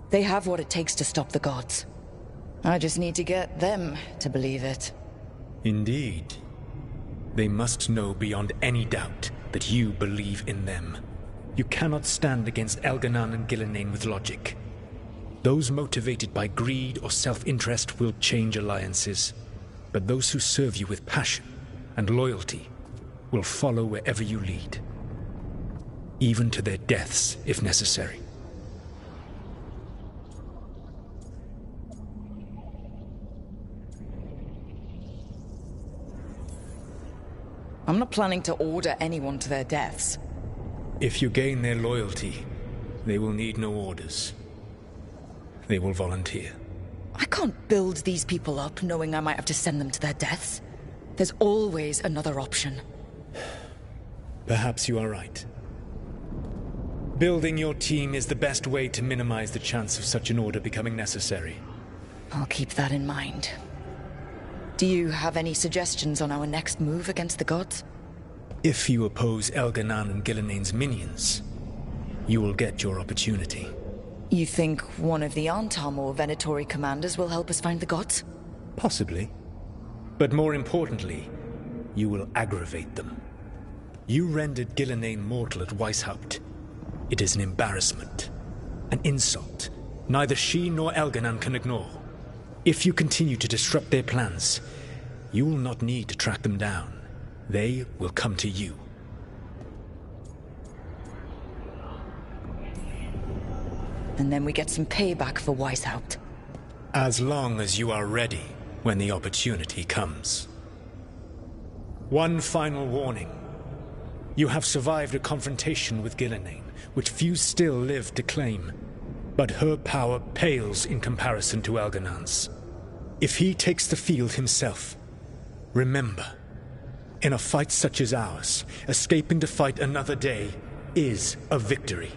They have what it takes to stop the gods. I just need to get them to believe it. Indeed. They must know beyond any doubt that you believe in them. You cannot stand against Elganan and Gillenane with logic. Those motivated by greed or self-interest will change alliances, but those who serve you with passion and loyalty will follow wherever you lead, even to their deaths if necessary. I'm not planning to order anyone to their deaths. If you gain their loyalty, they will need no orders. They will volunteer. I can't build these people up knowing I might have to send them to their deaths. There's always another option. Perhaps you are right. Building your team is the best way to minimize the chance of such an order becoming necessary. I'll keep that in mind. Do you have any suggestions on our next move against the gods? If you oppose Elganan and Gillenane's minions, you will get your opportunity. You think one of the Antam or Venatori commanders will help us find the gods? Possibly. But more importantly, you will aggravate them. You rendered Gillenane mortal at Weishaupt. It is an embarrassment, an insult neither she nor Elganan can ignore. If you continue to disrupt their plans, you will not need to track them down. They will come to you. And then we get some payback for Weishaupt. As long as you are ready when the opportunity comes. One final warning. You have survived a confrontation with Gillenane, which few still live to claim. But her power pales in comparison to Elganan's. If he takes the field himself, remember, in a fight such as ours, escaping to fight another day is a victory.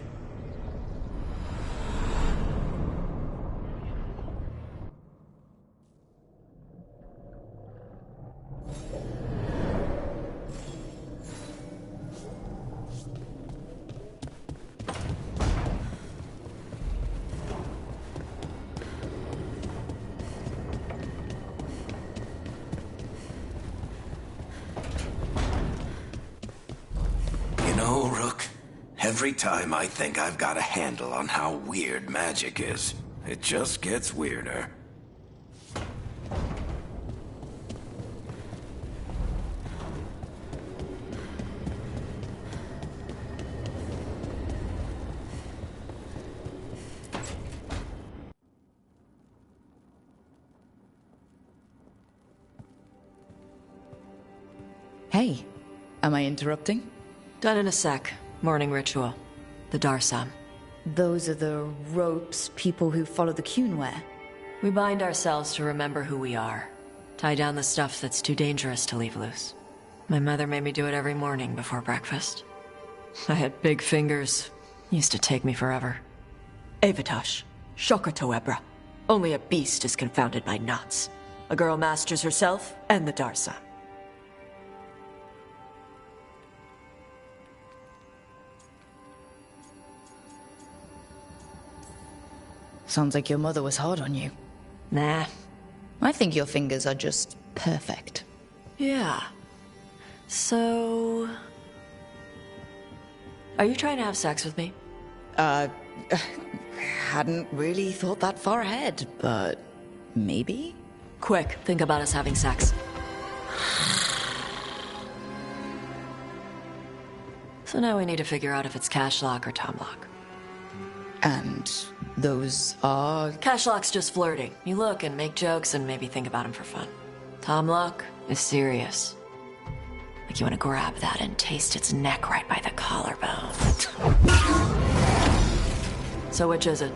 Every time I think I've got a handle on how weird magic is, it just gets weirder. Hey, am I interrupting? Done in a sec. Morning ritual. The Darsam. Those are the ropes people who follow the Qun wear. We bind ourselves to remember who we are. Tie down the stuff that's too dangerous to leave loose. My mother made me do it every morning before breakfast. I had big fingers. Used to take me forever. Avatash. Shokotoebra. Only a beast is confounded by knots. A girl masters herself and the Darsam. Sounds like your mother was hard on you. Nah. I think your fingers are just perfect. Yeah. So... Are you trying to have sex with me? Hadn't really thought that far ahead, but maybe? Quick, think about us having sex. So now we need to figure out if it's Cashlock or Tomlock. And those are... Cashlock's just flirting. You look and make jokes and maybe think about him for fun. Tomlock is serious. Like you want to grab that and taste its neck right by the collarbone. So which is it?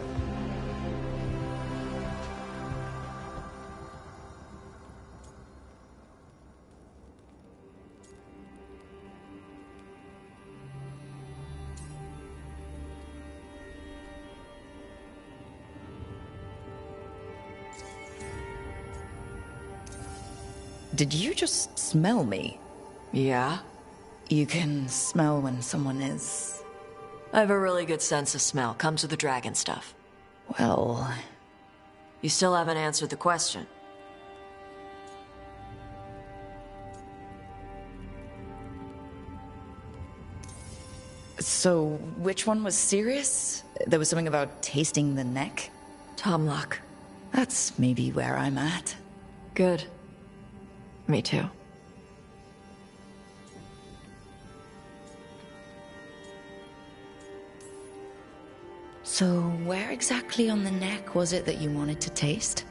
Did you just smell me? Yeah? You can smell when someone is... I have a really good sense of smell. Comes with the dragon stuff. Well... You still haven't answered the question. So, which one was serious? There was something about tasting the neck? Tomlock. That's maybe where I'm at. Good. Me too. So, where exactly on the neck was it that you wanted to taste?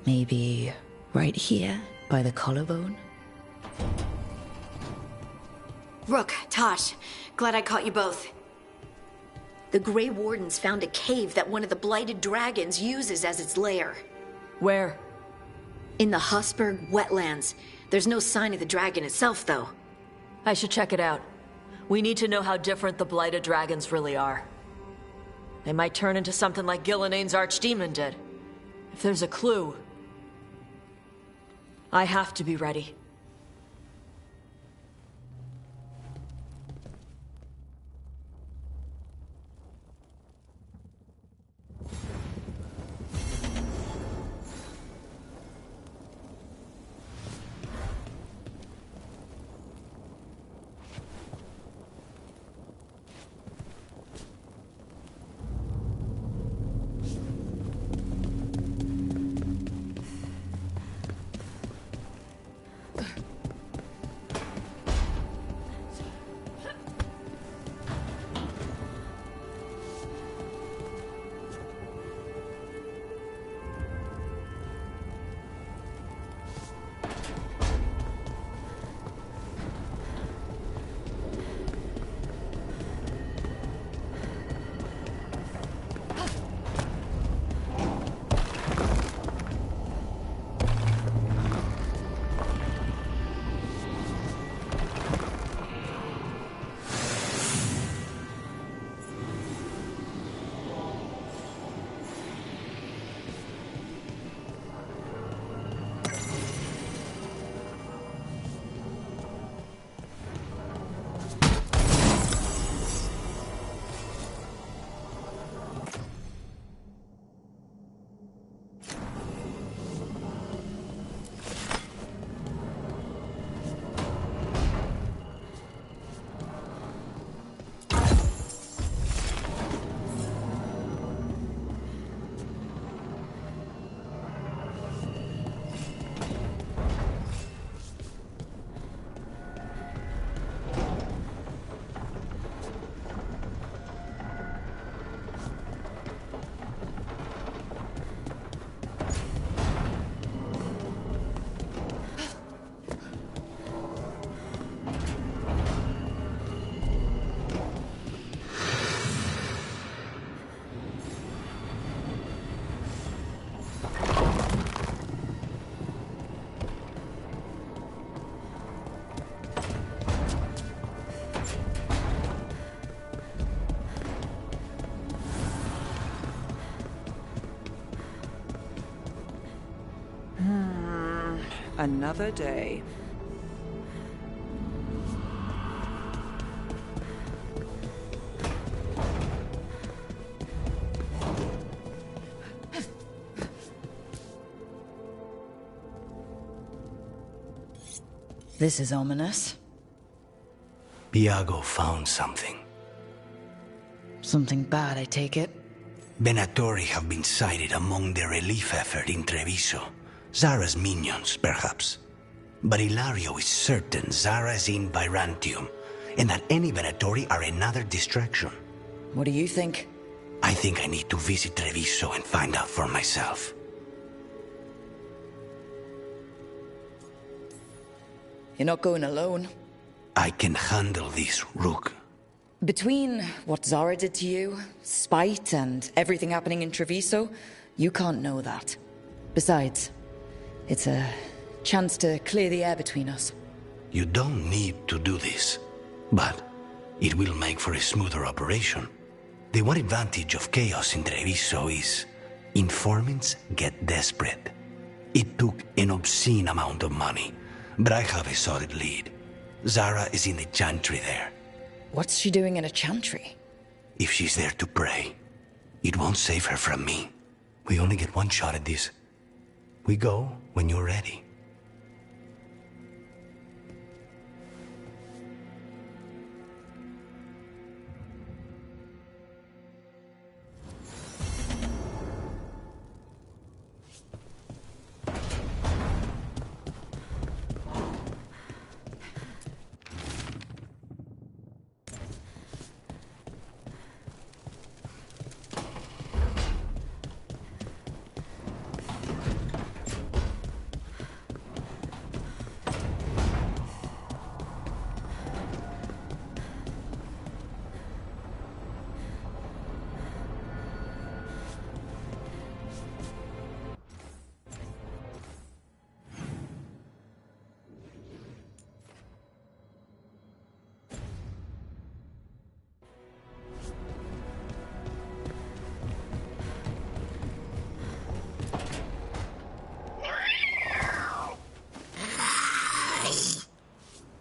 Maybe right here, by the collarbone? Rook, Tosh, glad I caught you both. The Grey Wardens found a cave that one of the Blighted Dragons uses as its lair. Where? In the Husberg wetlands. There's no sign of the dragon itself, though. I should check it out. We need to know how different the Blighted Dragons really are. They might turn into something like Gillenane's archdemon did. If there's a clue, I have to be ready. Another day. This is ominous. Biago found something. Something bad, I take it? Venatori have been sighted among the relief effort in Treviso. Zara's minions, perhaps. But Ilario is certain Zara is in Byzantium, and that any Venatori are another distraction. What do you think? I think I need to visit Treviso and find out for myself. You're not going alone. I can handle this, Rook. Between what Zara did to you, spite, and everything happening in Treviso, you can't know that. Besides, it's a chance to clear the air between us. You don't need to do this, but it will make for a smoother operation. The one advantage of chaos in Treviso is informants get desperate. It took an obscene amount of money, but I have a solid lead. Zara is in the chantry there. What's she doing in a chantry? If she's there to pray, it won't save her from me. We only get one shot at this. We go when you're ready.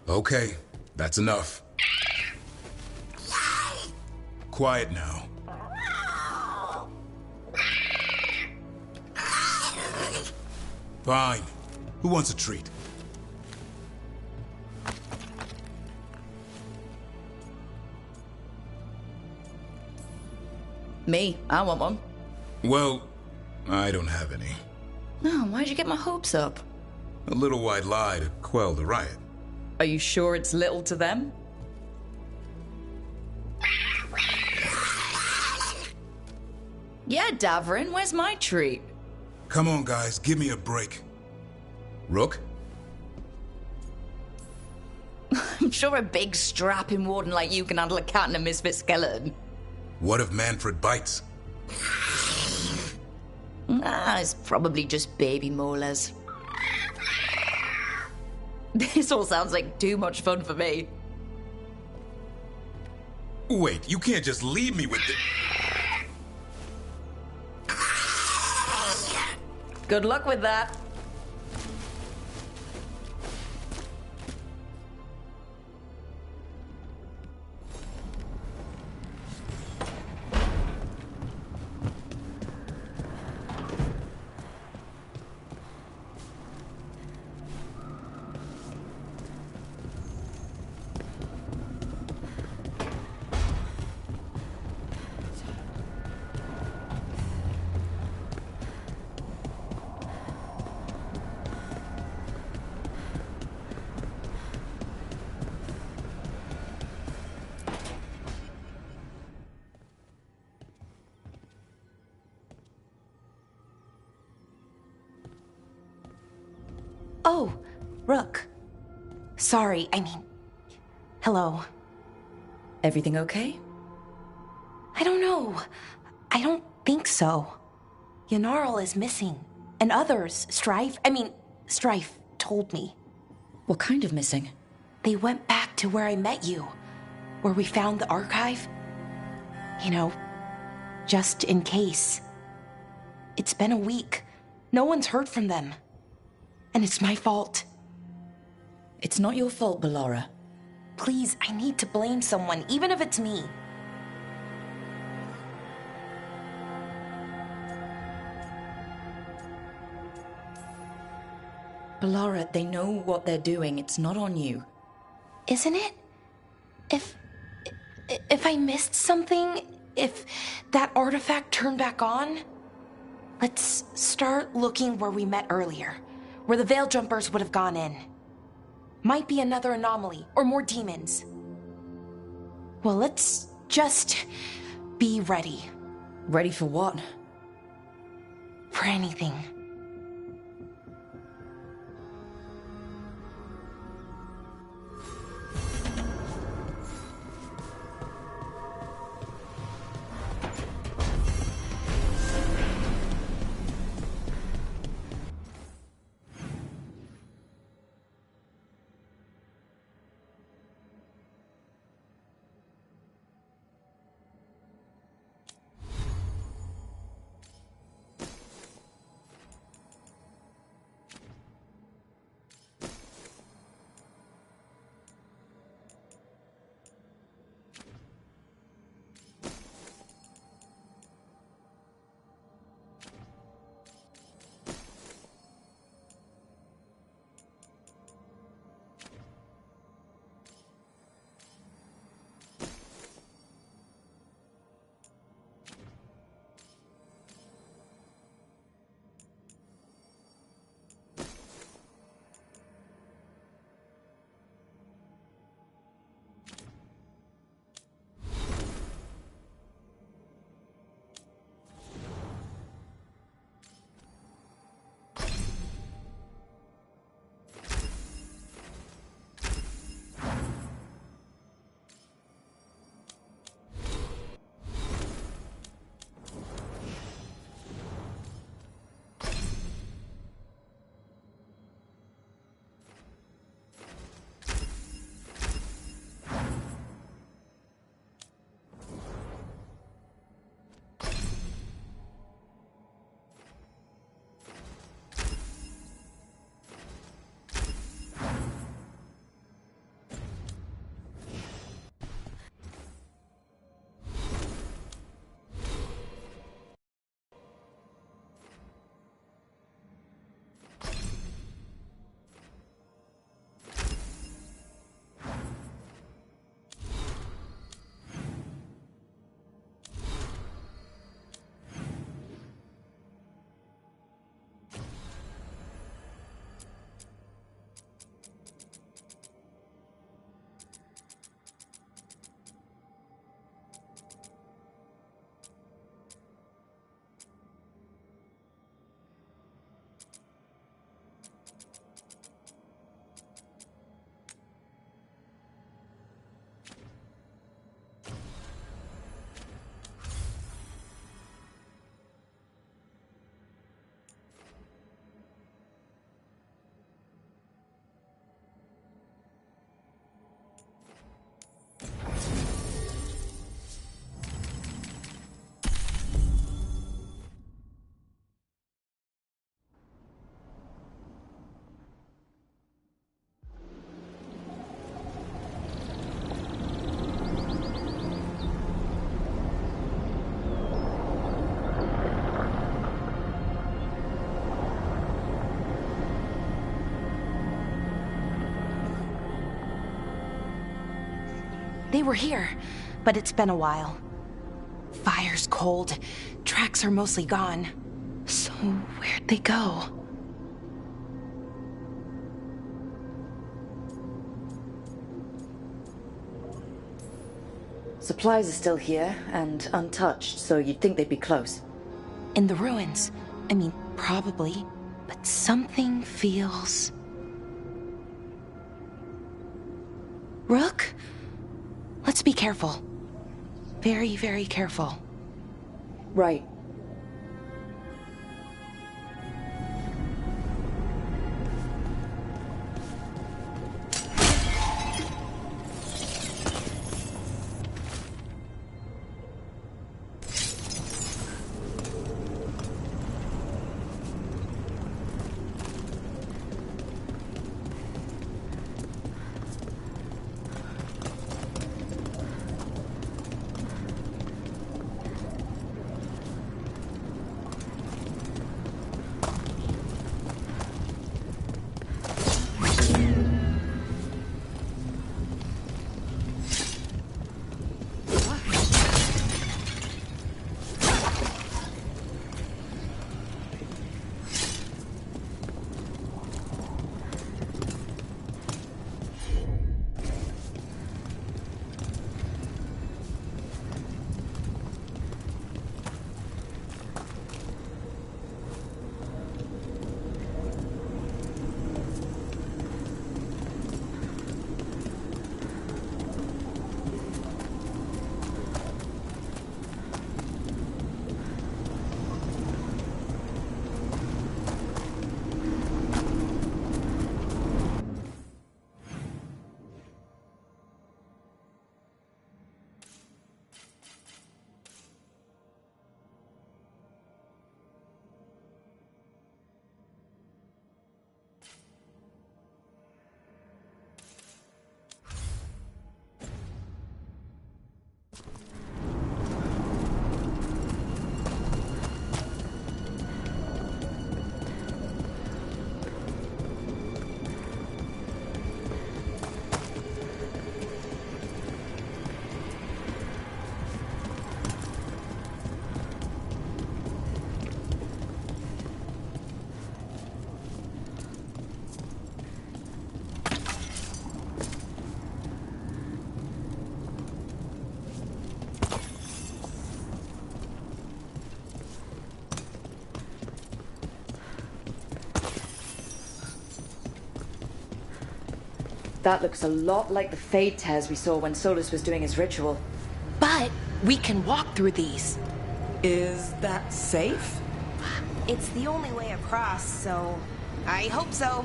Okay, that's enough. Quiet now. Fine. Who wants a treat? Me, I want one. Well, I don't have any. No, why'd you get my hopes up? A little white lie to quell the riot. Are you sure it's little to them? Yeah, Davrin, where's my treat? Come on, guys, give me a break. Rook? I'm sure a big strapping warden like you can handle a cat and a misfit skeleton. What if Manfred bites? It's probably just baby molars. This all sounds like too much fun for me. Wait, you can't just leave me with it. Good luck with that. Oh, Rook. Sorry, hello. Everything okay? I don't know. I don't think so. Yanarl is missing. And others, Strife told me. What kind of missing? They went back to where I met you. Where we found the archive. You know, just in case. It's been a week. No one's heard from them. And it's my fault. It's not your fault, Ballora. Please, I need to blame someone, even if it's me. Ballora, they know what they're doing. It's not on you. Isn't it? If I missed something, if that artifact turned back on, let's start looking where we met earlier, where the Veil Jumpers would have gone in. Might be another anomaly, or more demons. Well, let's just be ready. Ready for what? For anything. They were here, but it's been a while. Fire's cold, tracks are mostly gone. So where'd they go? Supplies are still here, and untouched, so you'd think they'd be close. In the ruins. I mean, probably. But something feels... Rook? Let's be careful. Very, very careful. Right. That looks a lot like the Fade tears we saw when Solus was doing his ritual. But we can walk through these. Is that safe? It's the only way across, so I hope so.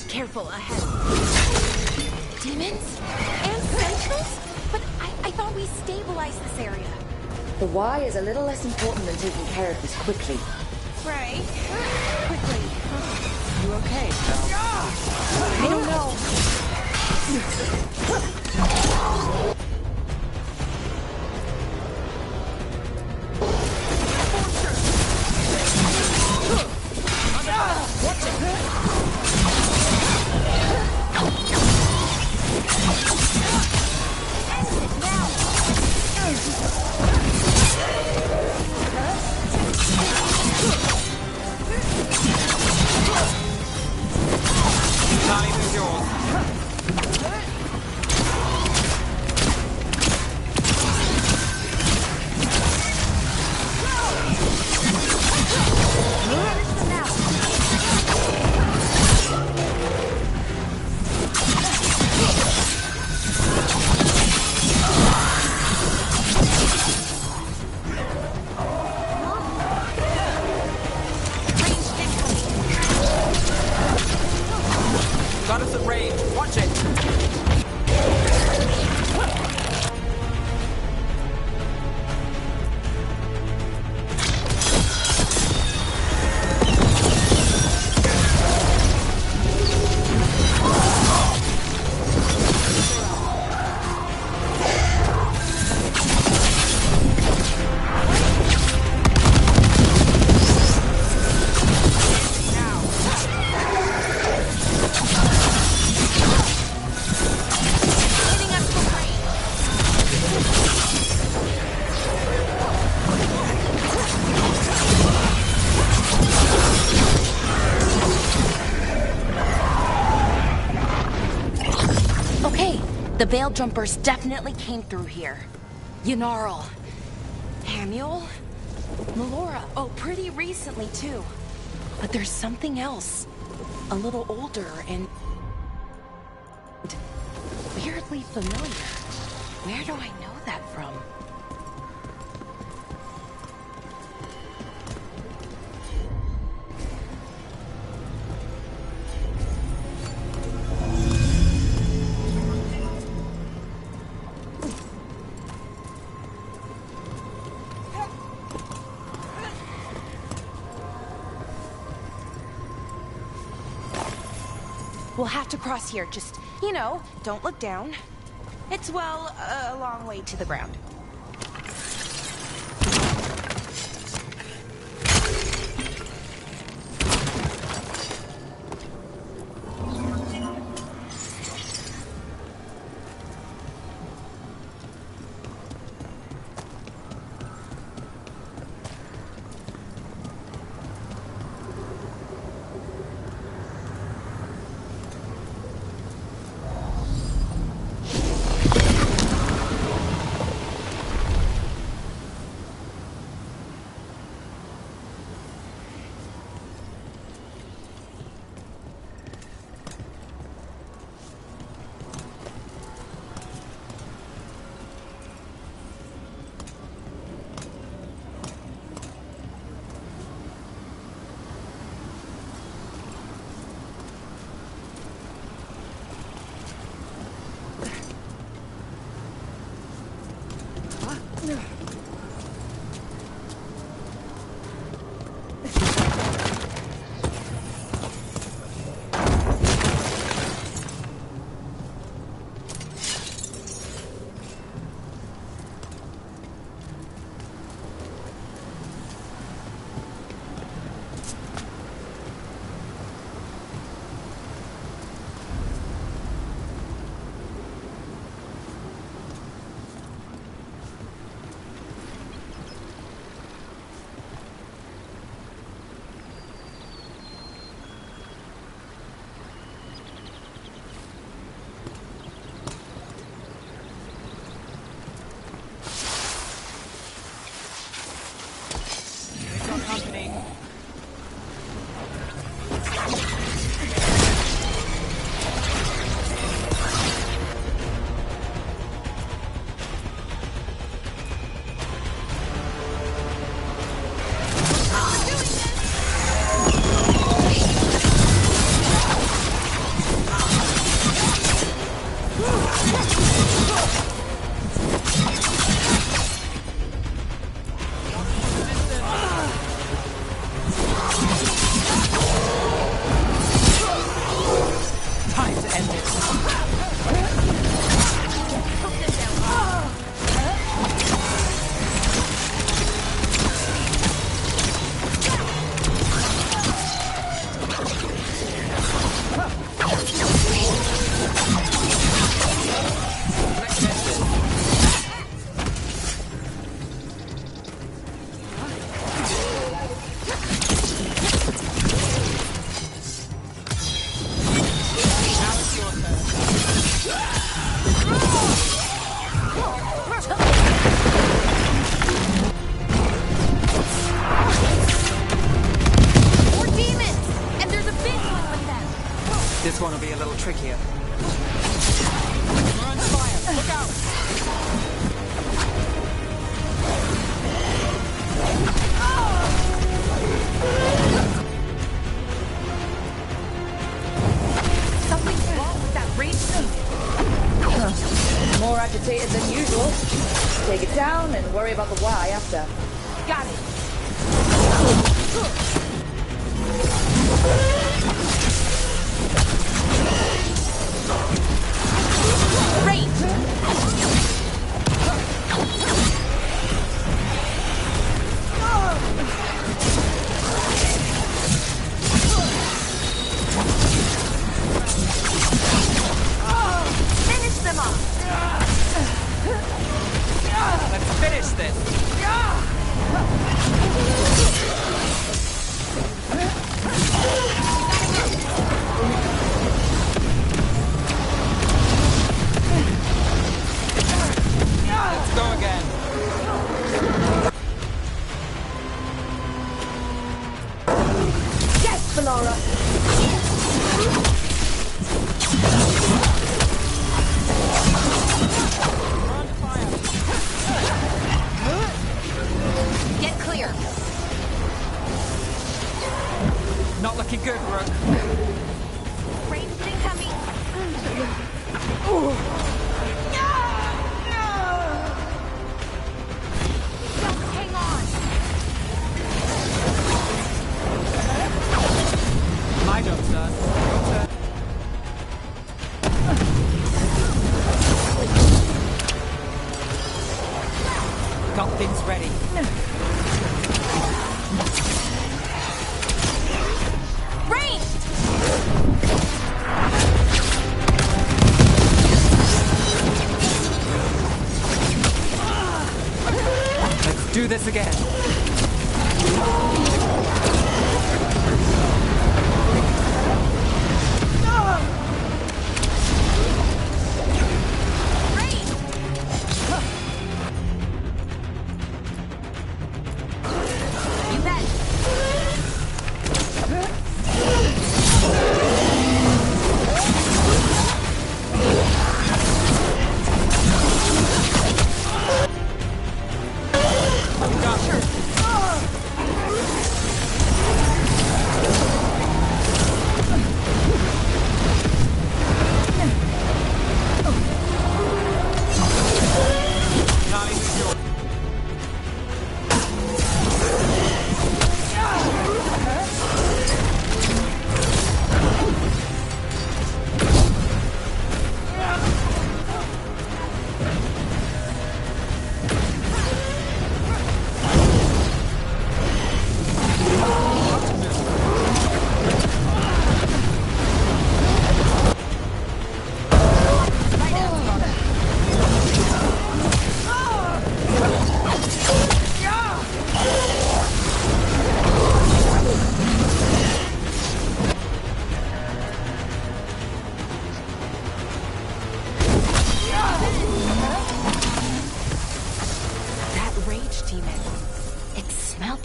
Careful ahead. Demons? And sentinels? But I thought we stabilized this area. The why is a little less important than taking care of this quickly. Right. Quickly. You okay, Cal? I don't know. Watch it! Time is yours. Got us at range. Watch it. The Veil Jumpers definitely came through here. Yanarl. Hamuel? Melora. Oh, pretty recently, too. But there's something else. A little older and weirdly familiar. Where do I know that from? We'll have to cross here. Just, don't look down. It's, well, a long way to the ground. trickier. We're under fire. Look out! Something's wrong with that range suit. More agitated than usual. Take it down and worry about the why after. Got it. Range! Finish them off. Let's finish this. Let's go again. Yes, Valora. Get clear. Not looking good, Rook. Range incoming. Just hang on. My job's done. Your turn. Got things ready. Let's do this again. You bet.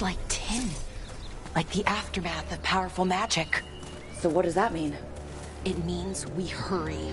Like tin. Like the aftermath of powerful magic. So what does that mean? It means we hurry.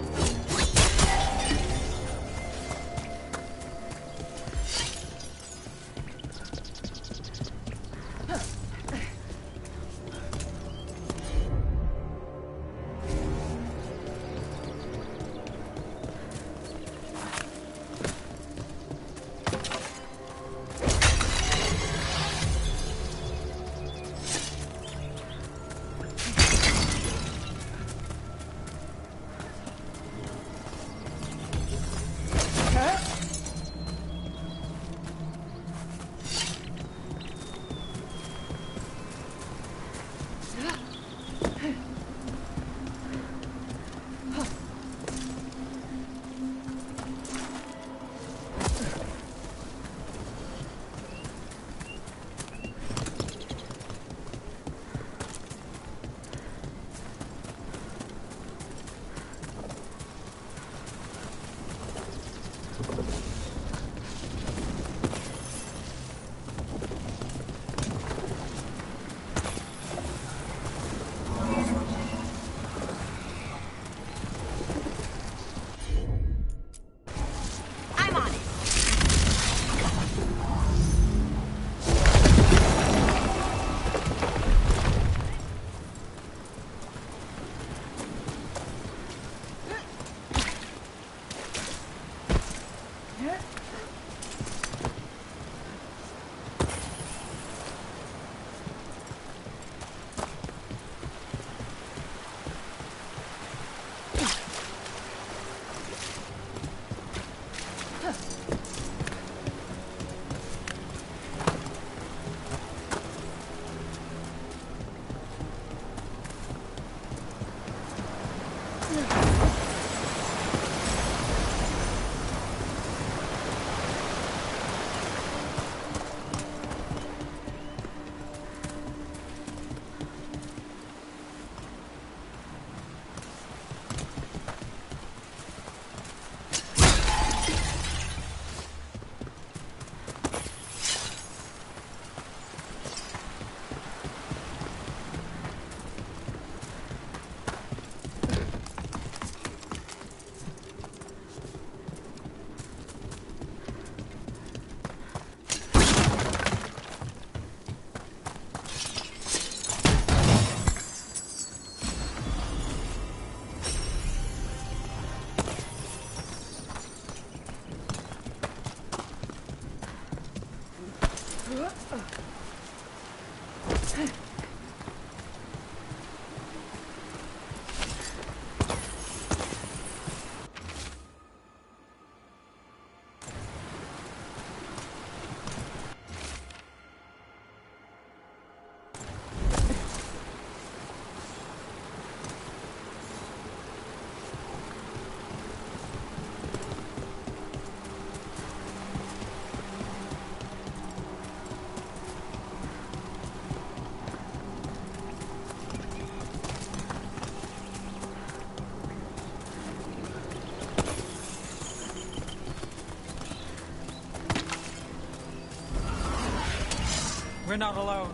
We're not alone.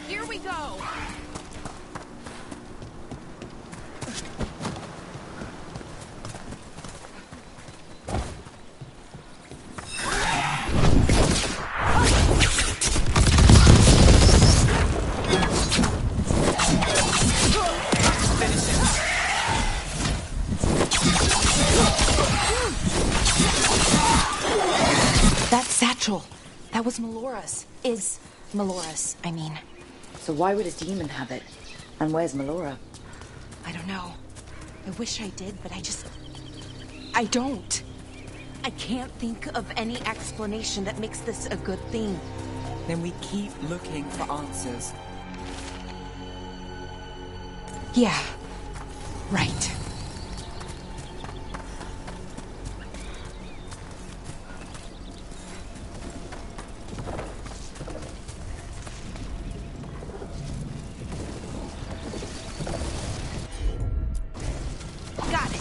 Here we go! That satchel. That was Melora's. Is Melora's, I mean. So why would a demon have it? And where's Melora? I don't know. I wish I did, but I don't. I can't think of any explanation that makes this a good thing. Then we keep looking for answers. Yeah. Right. Got it!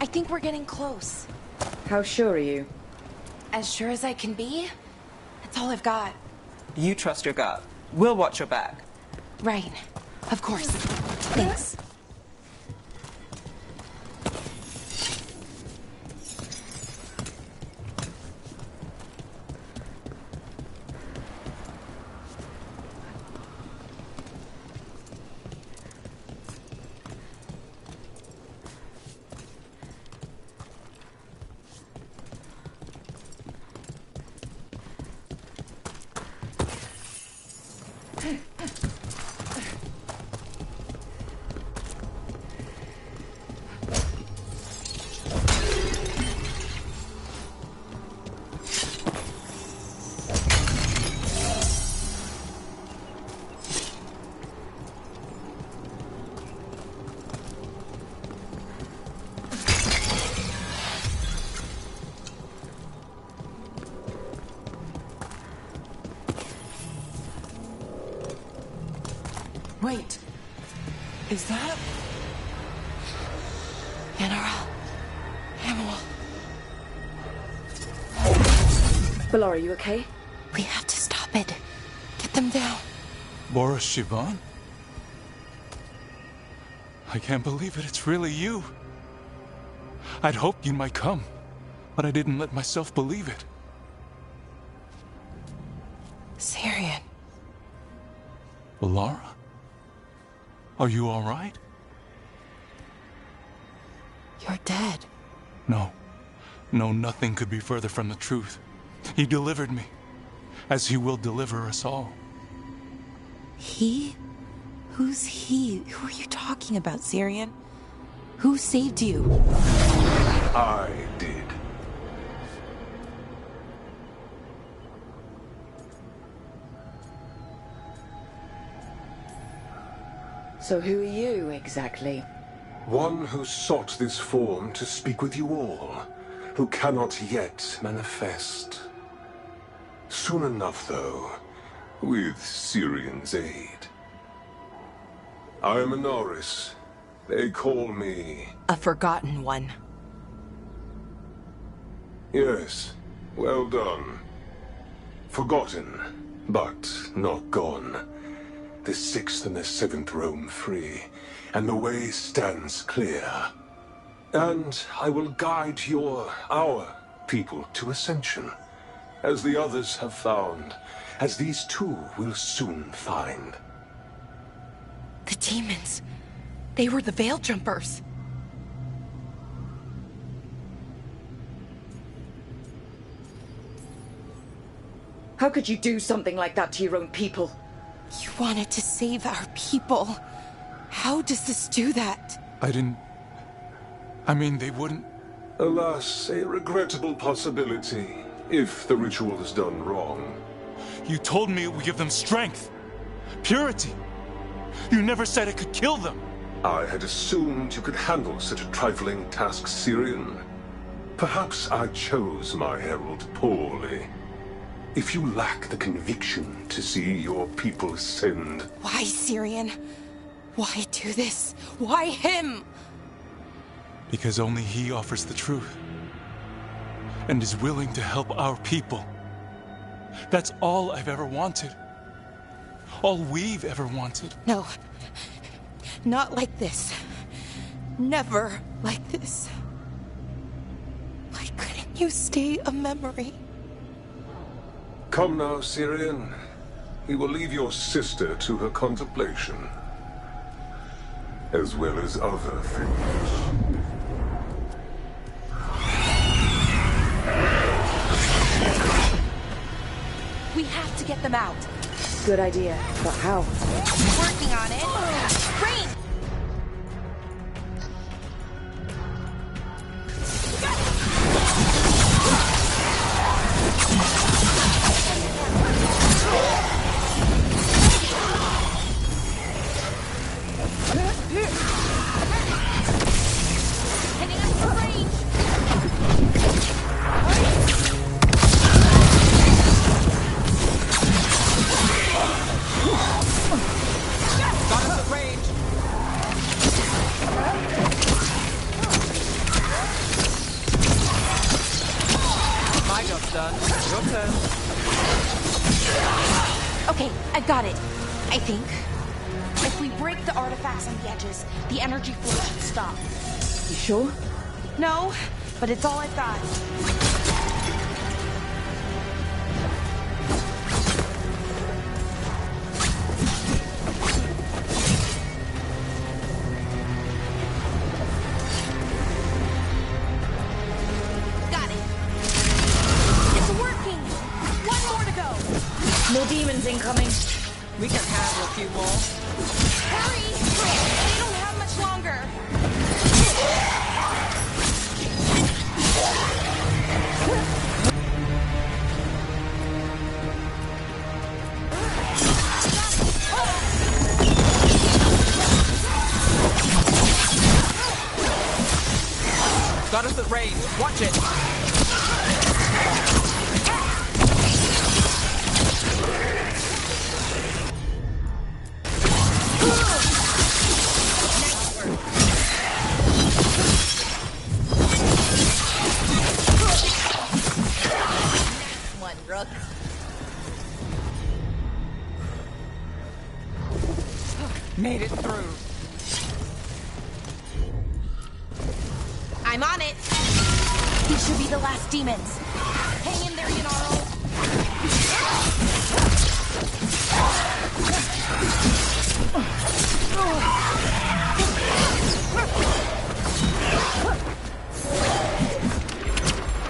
I think we're getting close. How sure are you? As sure as I can be. That's all I've got. You trust your gut. We'll watch your back. Right. Of course. Thanks. Wait. Is that... Melora, you okay? We have to stop it. Get them down. Boris Shivan? I can't believe it. It's really you. I'd hoped you might come, but I didn't let myself believe it. Syrian. Lara? Are you all right? You're dead. No. No, nothing could be further from the truth. He delivered me, as he will deliver us all. He? Who's he? Who are you talking about, Syrian? Who saved you? I did. So who are you, exactly? One who sought this form to speak with you all, who cannot yet manifest. Soon enough, though, with Syrian's aid. I am Anaris. They call me... A forgotten one. Yes, well done. Forgotten, but not gone. The 6th and the 7th roam free, and the way stands clear. And I will guide our people to ascension, as the others have found, as these two will soon find. The demons. They were the Veil Jumpers. How could you do something like that to your own people? You wanted to save our people. How does this do that? I mean, they wouldn't... Alas, a regrettable possibility, if the ritual is done wrong. You told me it would give them strength, purity. You never said it could kill them. I had assumed you could handle such a trifling task, Syrian. Perhaps I chose my herald poorly. If you lack the conviction to see your people ascend... Why, Syrian? Why do this? Why him? Because only he offers the truth. And is willing to help our people. That's all I've ever wanted. All we've ever wanted. No. Not like this. Never like this. Why couldn't you stay a memory? Come now, Syrian. We will leave your sister to her contemplation. As well as other things. We have to get them out. Good idea, but how? Working on it. Rain! Okay, I've got it. I think. If we break the artifacts on the edges, the energy flow should stop. You sure? No, but it's all I've got. Got it. It's working! One more to go. No demons incoming. We can handle a few more. Hurry! They don't have much longer. Got us at range. Watch it. One, Rook. Made it through. I'm on it. These should be the last demons. Hang in there, Yanaro.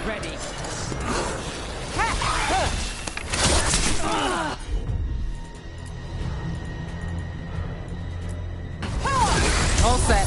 Ready. All set.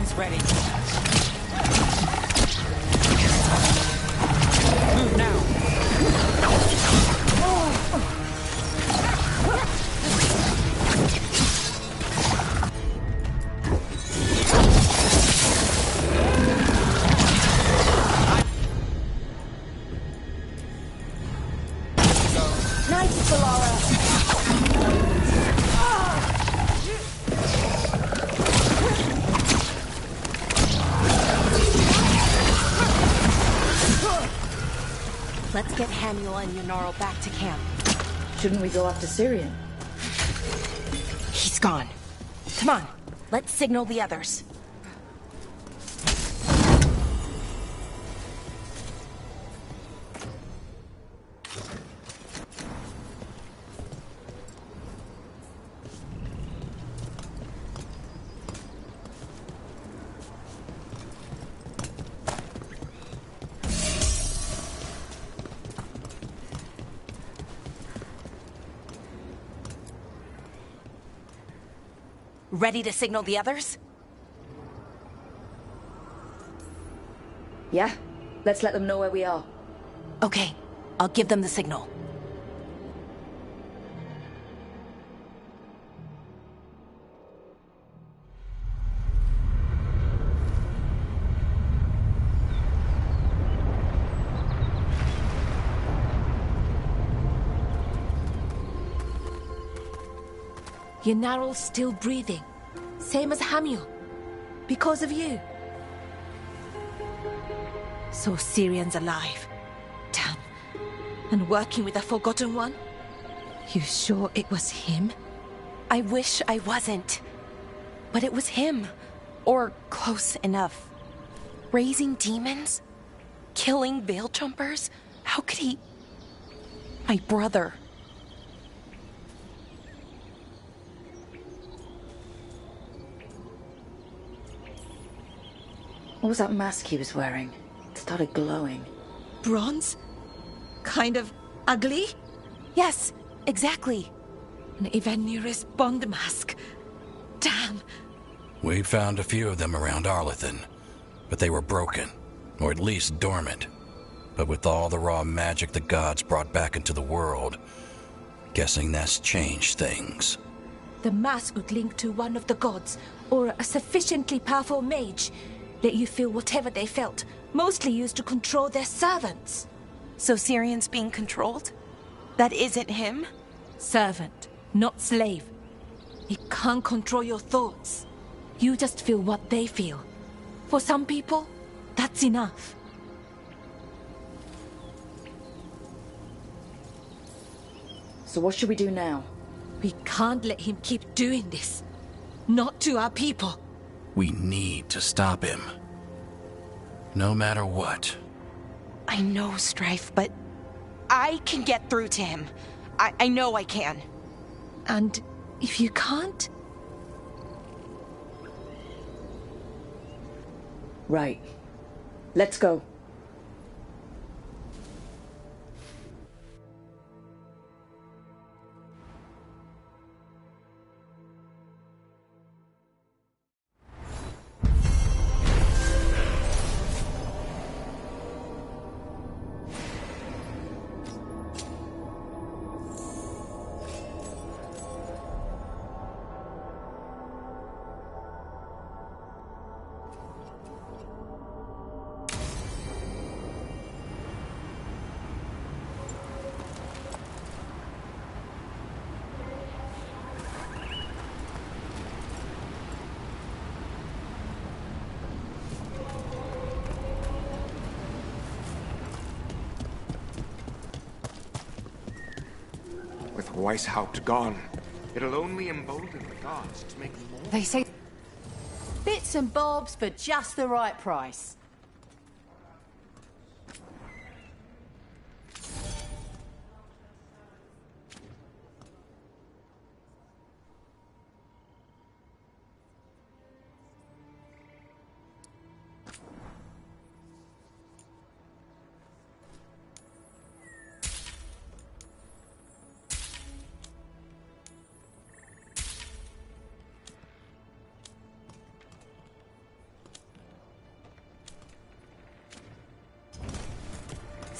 Wings ready. Move now. Nice, Solara. Let's get Hamuel and Yonaro back to camp. Shouldn't we go after Syrian? He's gone. Come on, let's signal the others. Ready to signal the others? Yeah, let's let them know where we are. Okay, I'll give them the signal. Yonaro's still breathing. Same as Hamuel. Because of you. So Syrian's alive. Damn. And working with a Forgotten One? You sure it was him? I wish I wasn't. But it was him. Or close enough. Raising demons? Killing veil jumpers? How could he... My brother. What was that mask he was wearing? It started glowing. Bronze? Kind of ugly? Yes, exactly. An Evanuris Bond mask. Damn. We found a few of them around Arlethan, but they were broken, or at least dormant. But with all the raw magic the gods brought back into the world, guessing that's changed things. The mask would link to one of the gods, or a sufficiently powerful mage. Let you feel whatever they felt, mostly used to control their servants. So Syrian's being controlled? That isn't him? Servant, not slave. It can't control your thoughts. You just feel what they feel. For some people, that's enough. So what should we do now? We can't let him keep doing this. Not to our people. We need to stop him. No matter what. I know, Strife, but I can get through to him. I know I can. And if you can't? Right. Let's go. With Weishaupt gone, it'll only embolden the gods to make more. They say bits and bobs for just the right price.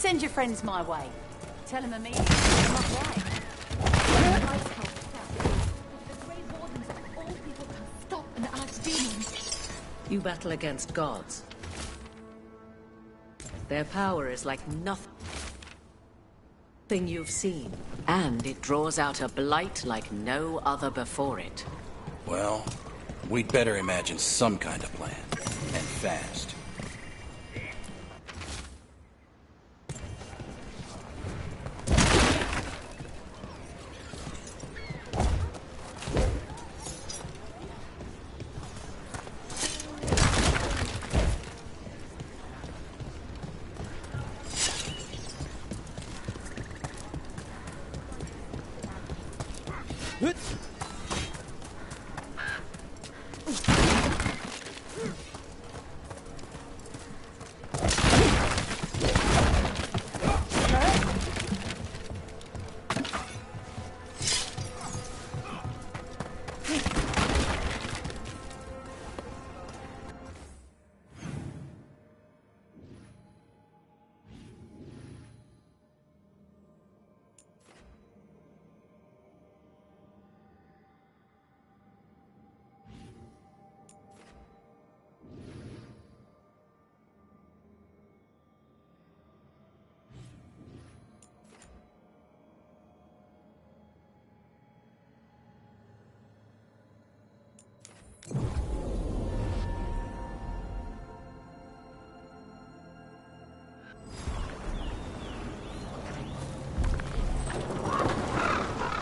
Send your friends my way. Tell them immediately I'm not right. Stop an archdemon. You battle against gods. Their power is like nothing you've seen, and it draws out a blight like no other before it. Well, we'd better imagine some kind of plan, and fast.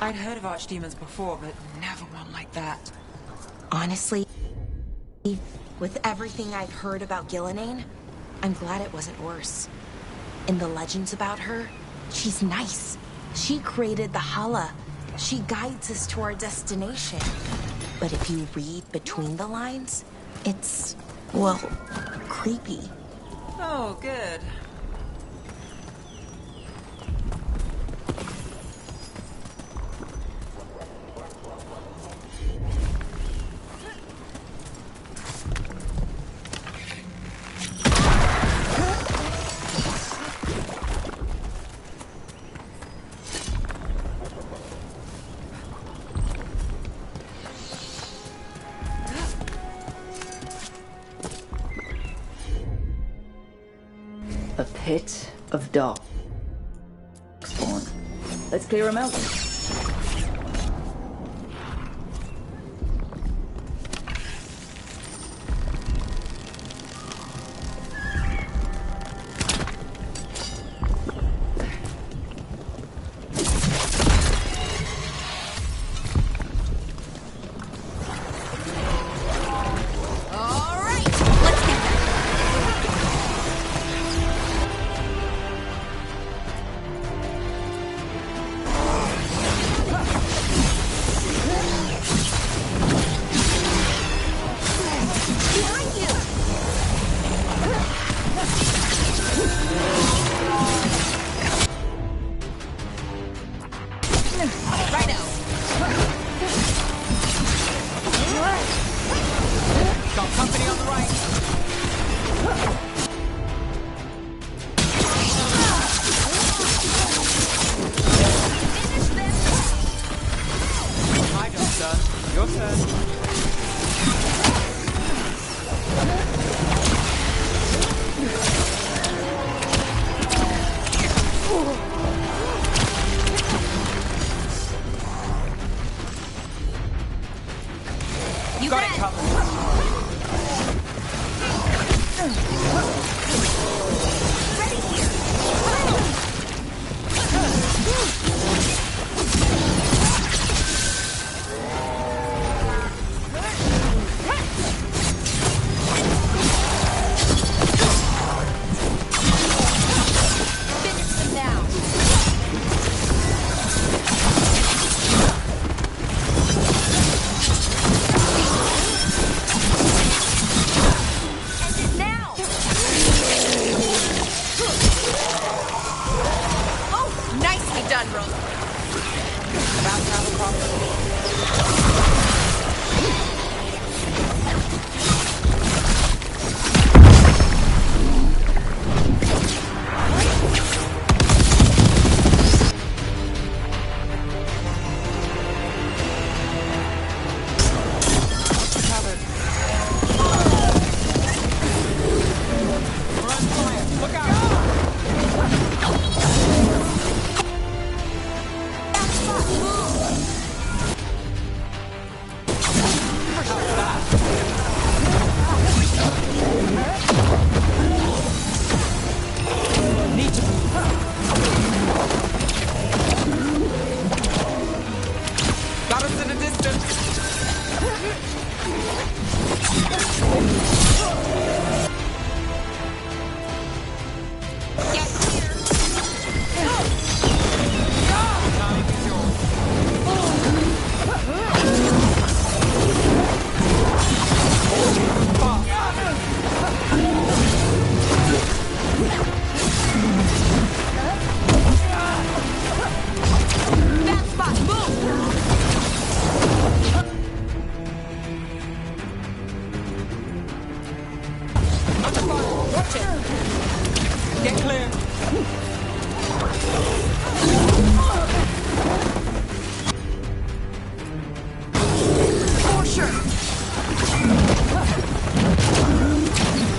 I'd heard of archdemons before, but never one like that. Honestly, with everything I've heard about Gillenane, I'm glad it wasn't worse. In the legends about her, she's nice. She created the Hala. She guides us to our destination. But if you read between the lines, it's, well, creepy. Oh, good. A pit of dark spawn. Let's clear them out.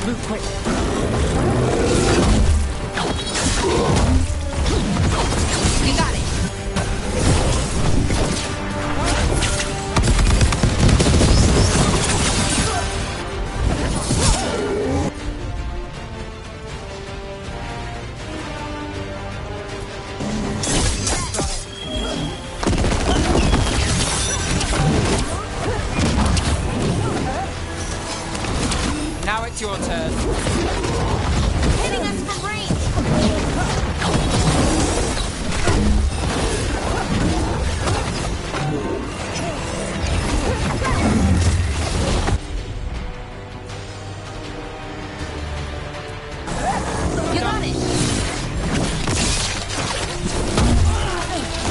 Move quick. You got it. Now it's your turn. Hitting us from range. You got it.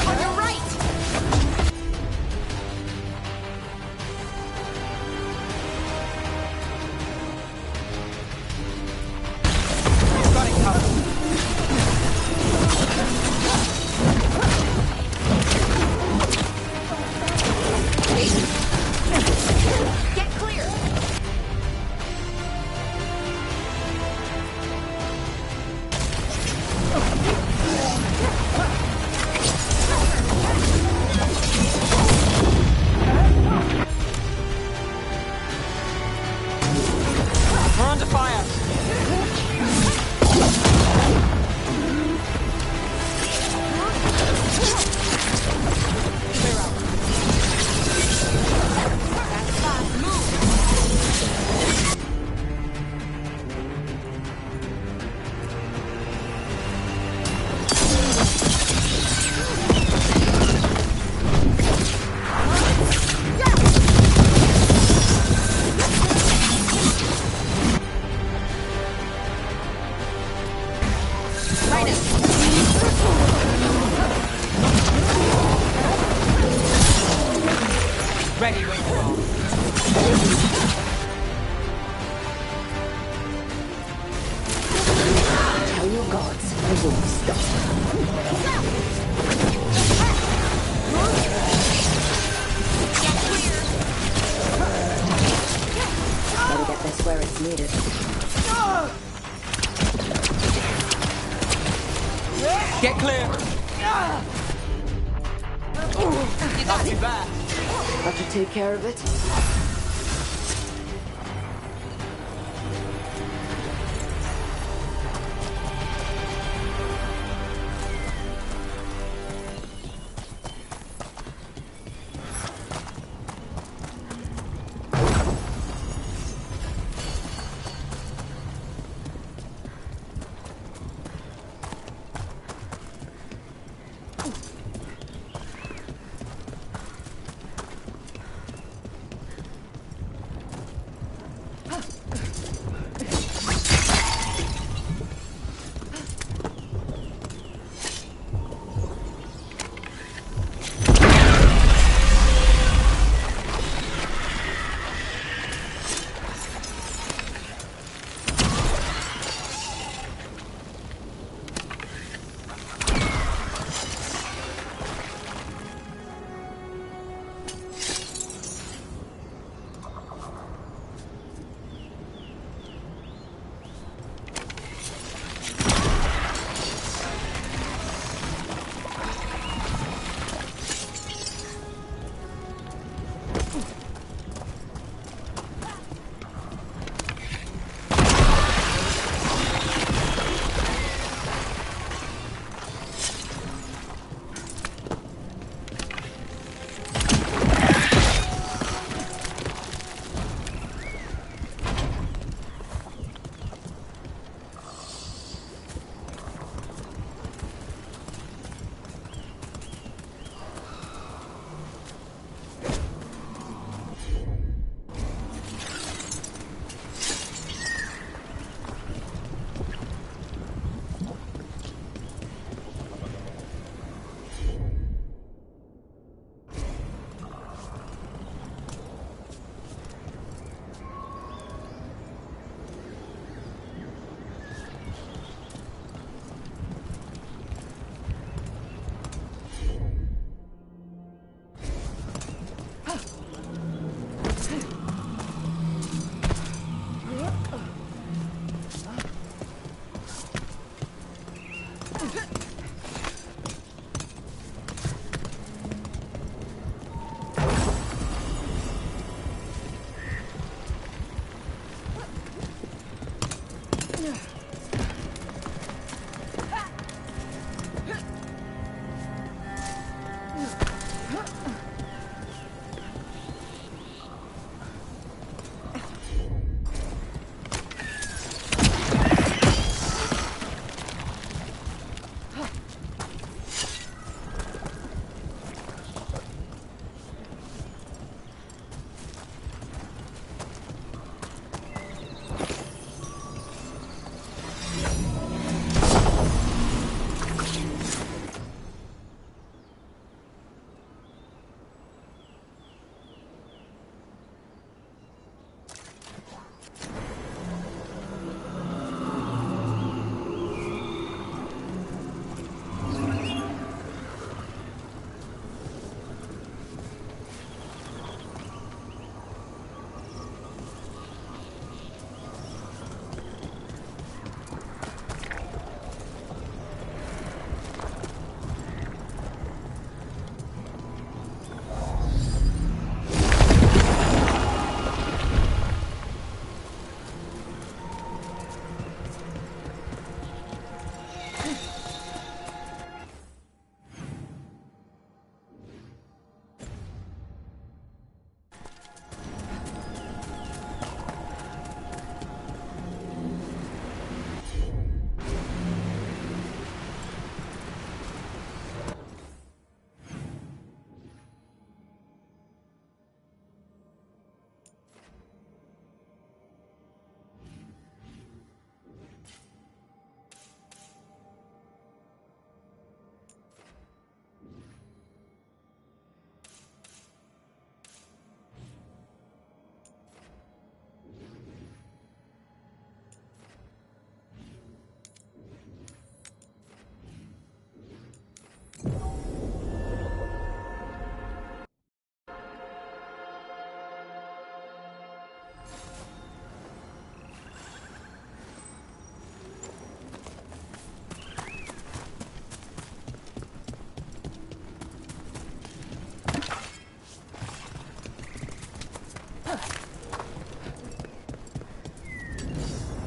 On your right. Got it covered. Get clear. We're under fire. Clear out. That's fast. Move. Right up. Ready when you are. Tell your gods I won't stop. Better get this where it's needed. Get clear. Not too bad. That should take care of it.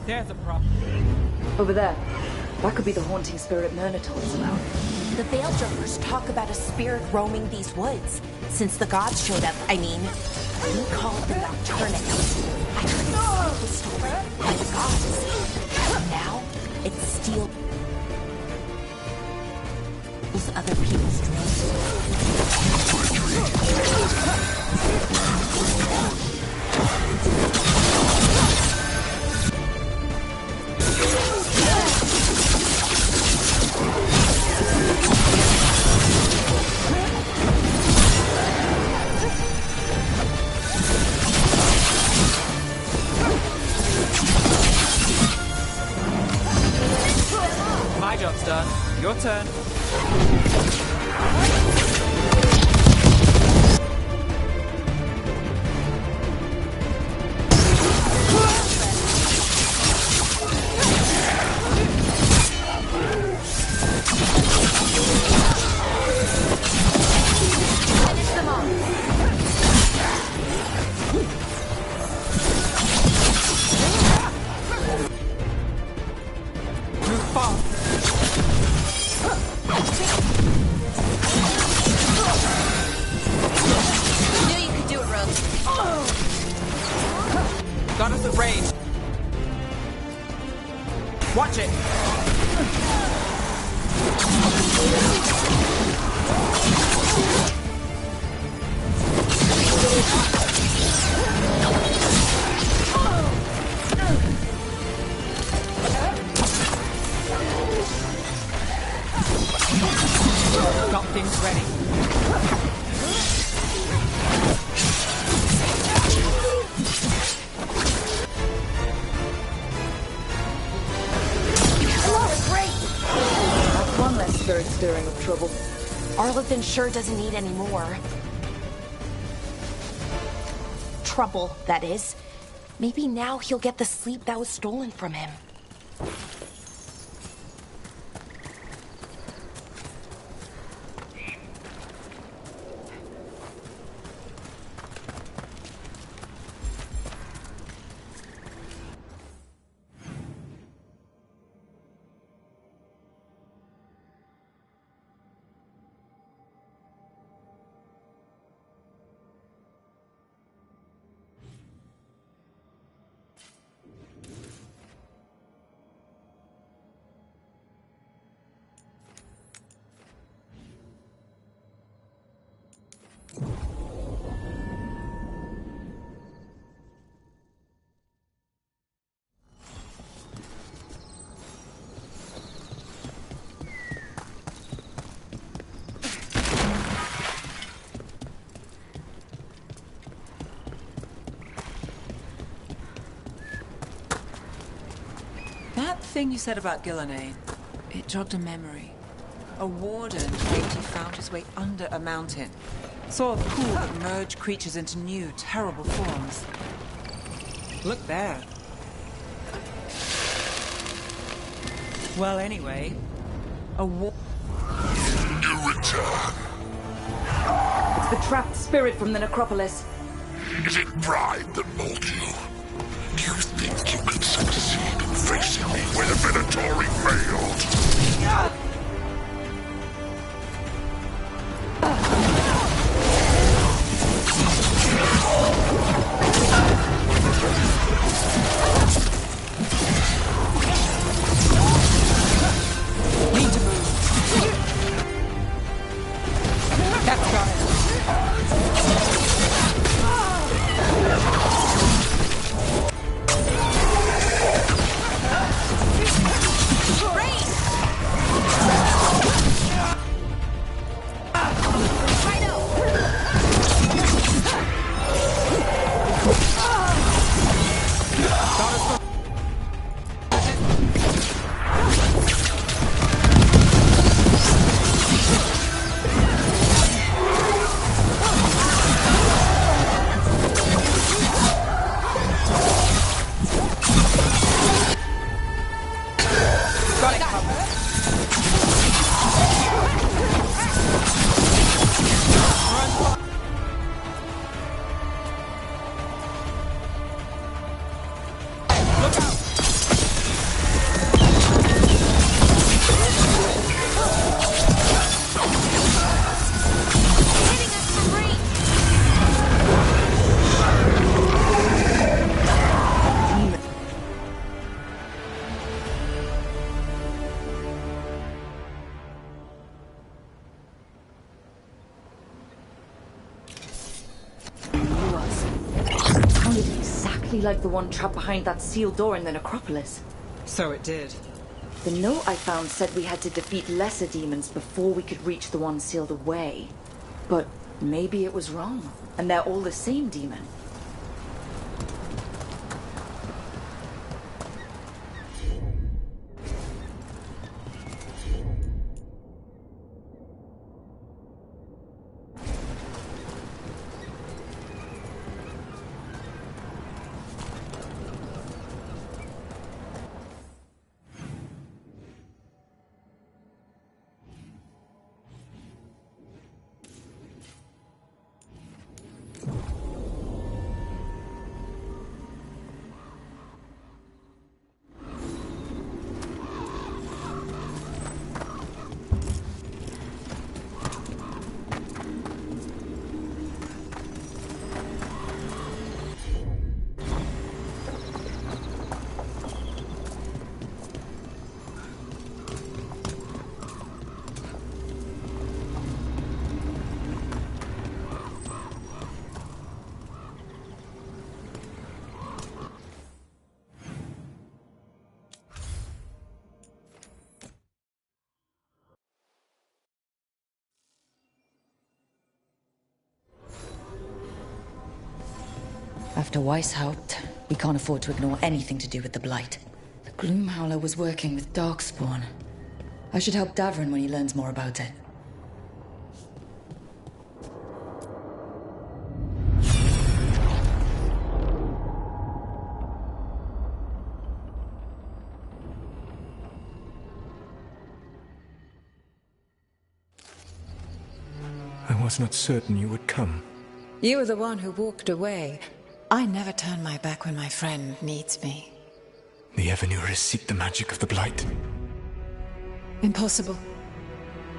There's a problem. Over there. That could be the haunting spirit Myrna told us about. The Veiljumpers talk about a spirit roaming these woods. Since the gods showed up, we call it the Nocturnus. I heard its sleep was stolen by the gods. Now, it steals other people's dreams. My job's done. Your turn. Got us at range. Watch it. Got things ready. Spirit stirring up trouble. Arlathan sure doesn't need any more. Trouble, that is. Maybe now he'll get the sleep that was stolen from him. That thing you said about Gillenane, it jogged a memory. A warden claimed he found his way under a mountain. Saw a pool that merged creatures into new, terrible forms. Look there. Well, anyway, It's the trapped spirit from the necropolis. Is it pride that molded you? Do you think you can succeed in facing me where the Venatori failed? need to move. That's got it. sounded exactly like the one trapped behind that sealed door in the necropolis. So it did. The note I found said we had to defeat lesser demons before we could reach the one sealed away. But maybe it was wrong, and they're all the same demon. After Weishaupt, we can't afford to ignore anything to do with the Blight. The Gloomhowler was working with Darkspawn. I should help Davrin when he learns more about it. I was not certain you would come. You were the one who walked away. I never turn my back when my friend needs me. The Evenuris seek the magic of the Blight. Impossible.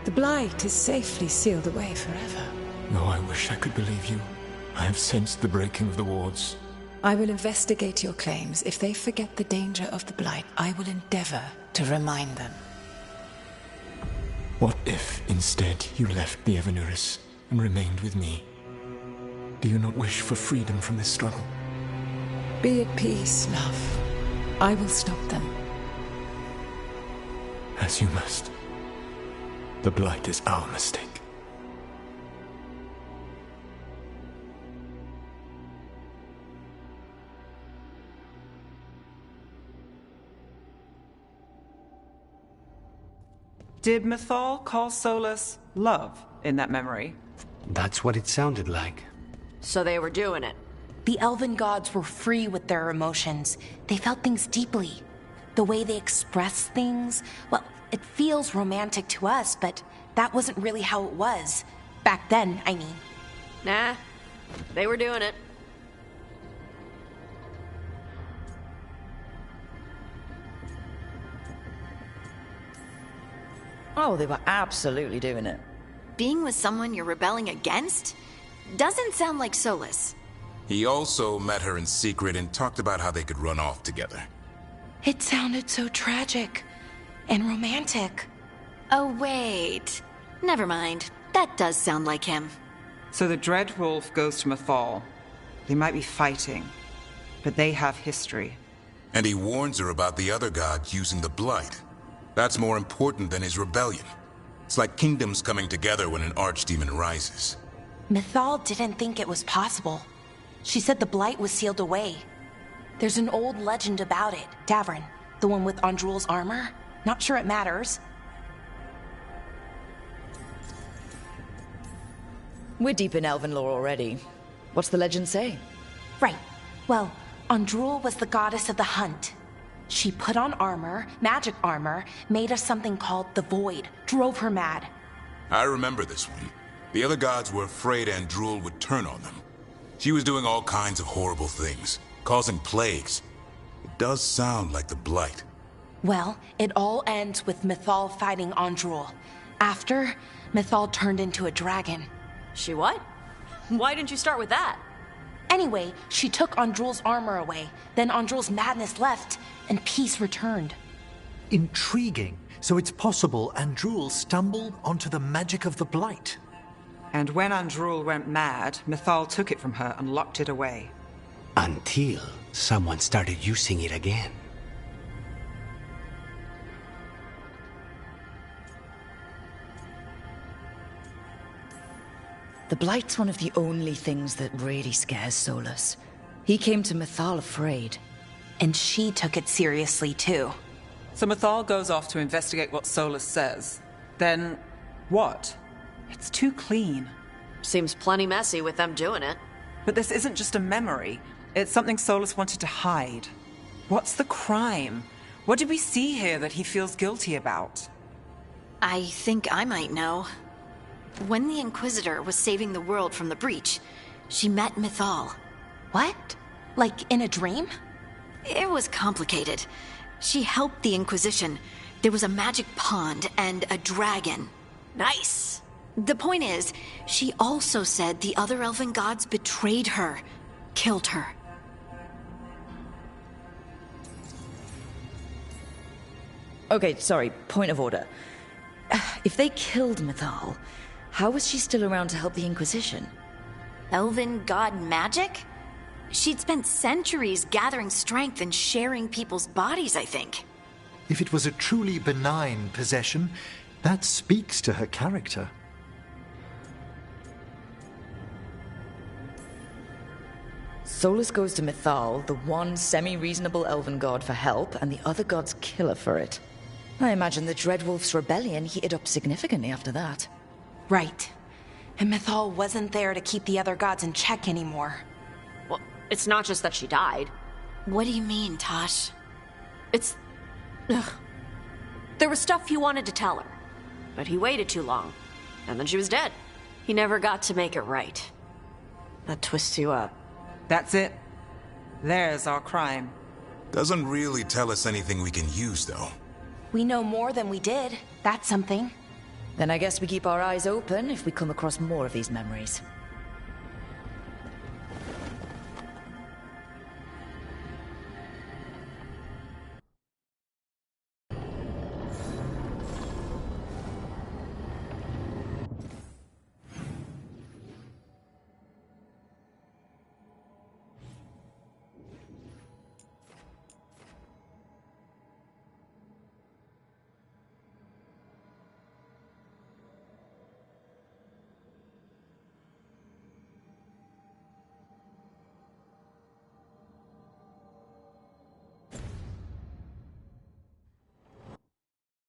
The Blight is safely sealed away forever. Though I wish I could believe you. I have sensed the breaking of the wards. I will investigate your claims. If they forget the danger of the Blight, I will endeavor to remind them. What if, instead, you left the Evenuris and remained with me? Do you not wish for freedom from this struggle? Be at peace, love. I will stop them. As you must. The Blight is our mistake. Did Mythal call Solus love in that memory? That's what it sounded like. So they were doing it. The elven gods were free with their emotions. They felt things deeply. The way they express things, well, it feels romantic to us, but that wasn't really how it was. Back then, I mean. Nah, they were doing it. Oh, they were absolutely doing it. Being with someone you're rebelling against? Doesn't sound like Solus. He also met her in secret and talked about how they could run off together. It sounded so tragic and romantic. Oh, wait. Never mind. That does sound like him. So the Dread Wolf goes to Mythal. They might be fighting, but they have history. And he warns her about the other god using the Blight. That's more important than his rebellion. It's like kingdoms coming together when an archdemon rises. Mythal didn't think it was possible. She said the Blight was sealed away. There's an old legend about it. Davrin, the one with Andrul's armor? Not sure it matters. We're deep in elven lore already. What's the legend say? Right. Well, Andrul was the goddess of the hunt. She put on armor, magic armor, made us something called the Void, drove her mad. I remember this one. The other gods were afraid Andrul would turn on them. She was doing all kinds of horrible things, causing plagues. It does sound like the Blight. Well, it all ends with Mythal fighting Andrul. After, Mythal turned into a dragon. She what? Why didn't you start with that? Anyway, she took Andrul's armor away. Then Andrul's madness left, and peace returned. Intriguing. So it's possible Andrul stumbled onto the magic of the Blight. And when Andrul went mad, Mythal took it from her and locked it away. Until someone started using it again. The Blight's one of the only things that really scares Solus. He came to Mythal afraid. And she took it seriously, too. So Mythal goes off to investigate what Solus says. Then, what? It's too clean. Seems plenty messy with them doing it. But this isn't just a memory. It's something Solus wanted to hide. What's the crime? What did we see here that he feels guilty about? I think I might know. When the Inquisitor was saving the world from the breach, she met Mythal. What? Like in a dream? It was complicated. She helped the Inquisition. There was a magic pond and a dragon. Nice! The point is, she also said the other elven gods betrayed her, killed her. Okay, sorry, point of order. If they killed Mythal, how was she still around to help the Inquisition? Elven god magic? She'd spent centuries gathering strength and sharing people's bodies, I think. If it was a truly benign possession, that speaks to her character. Solus goes to Mythal, the one semi-reasonable elven god, for help, and the other gods kill her for it. I imagine the Dreadwolf's rebellion heated up significantly after that. Right. And Mythal wasn't there to keep the other gods in check anymore. Well, it's not just that she died. What do you mean, Tosh? Ugh. There was stuff he wanted to tell her, but he waited too long, and then she was dead. He never got to make it right. That twists you up. That's it. There's our crime. Doesn't really tell us anything we can use, though. We know more than we did. That's something. Then I guess we keep our eyes open if we come across more of these memories.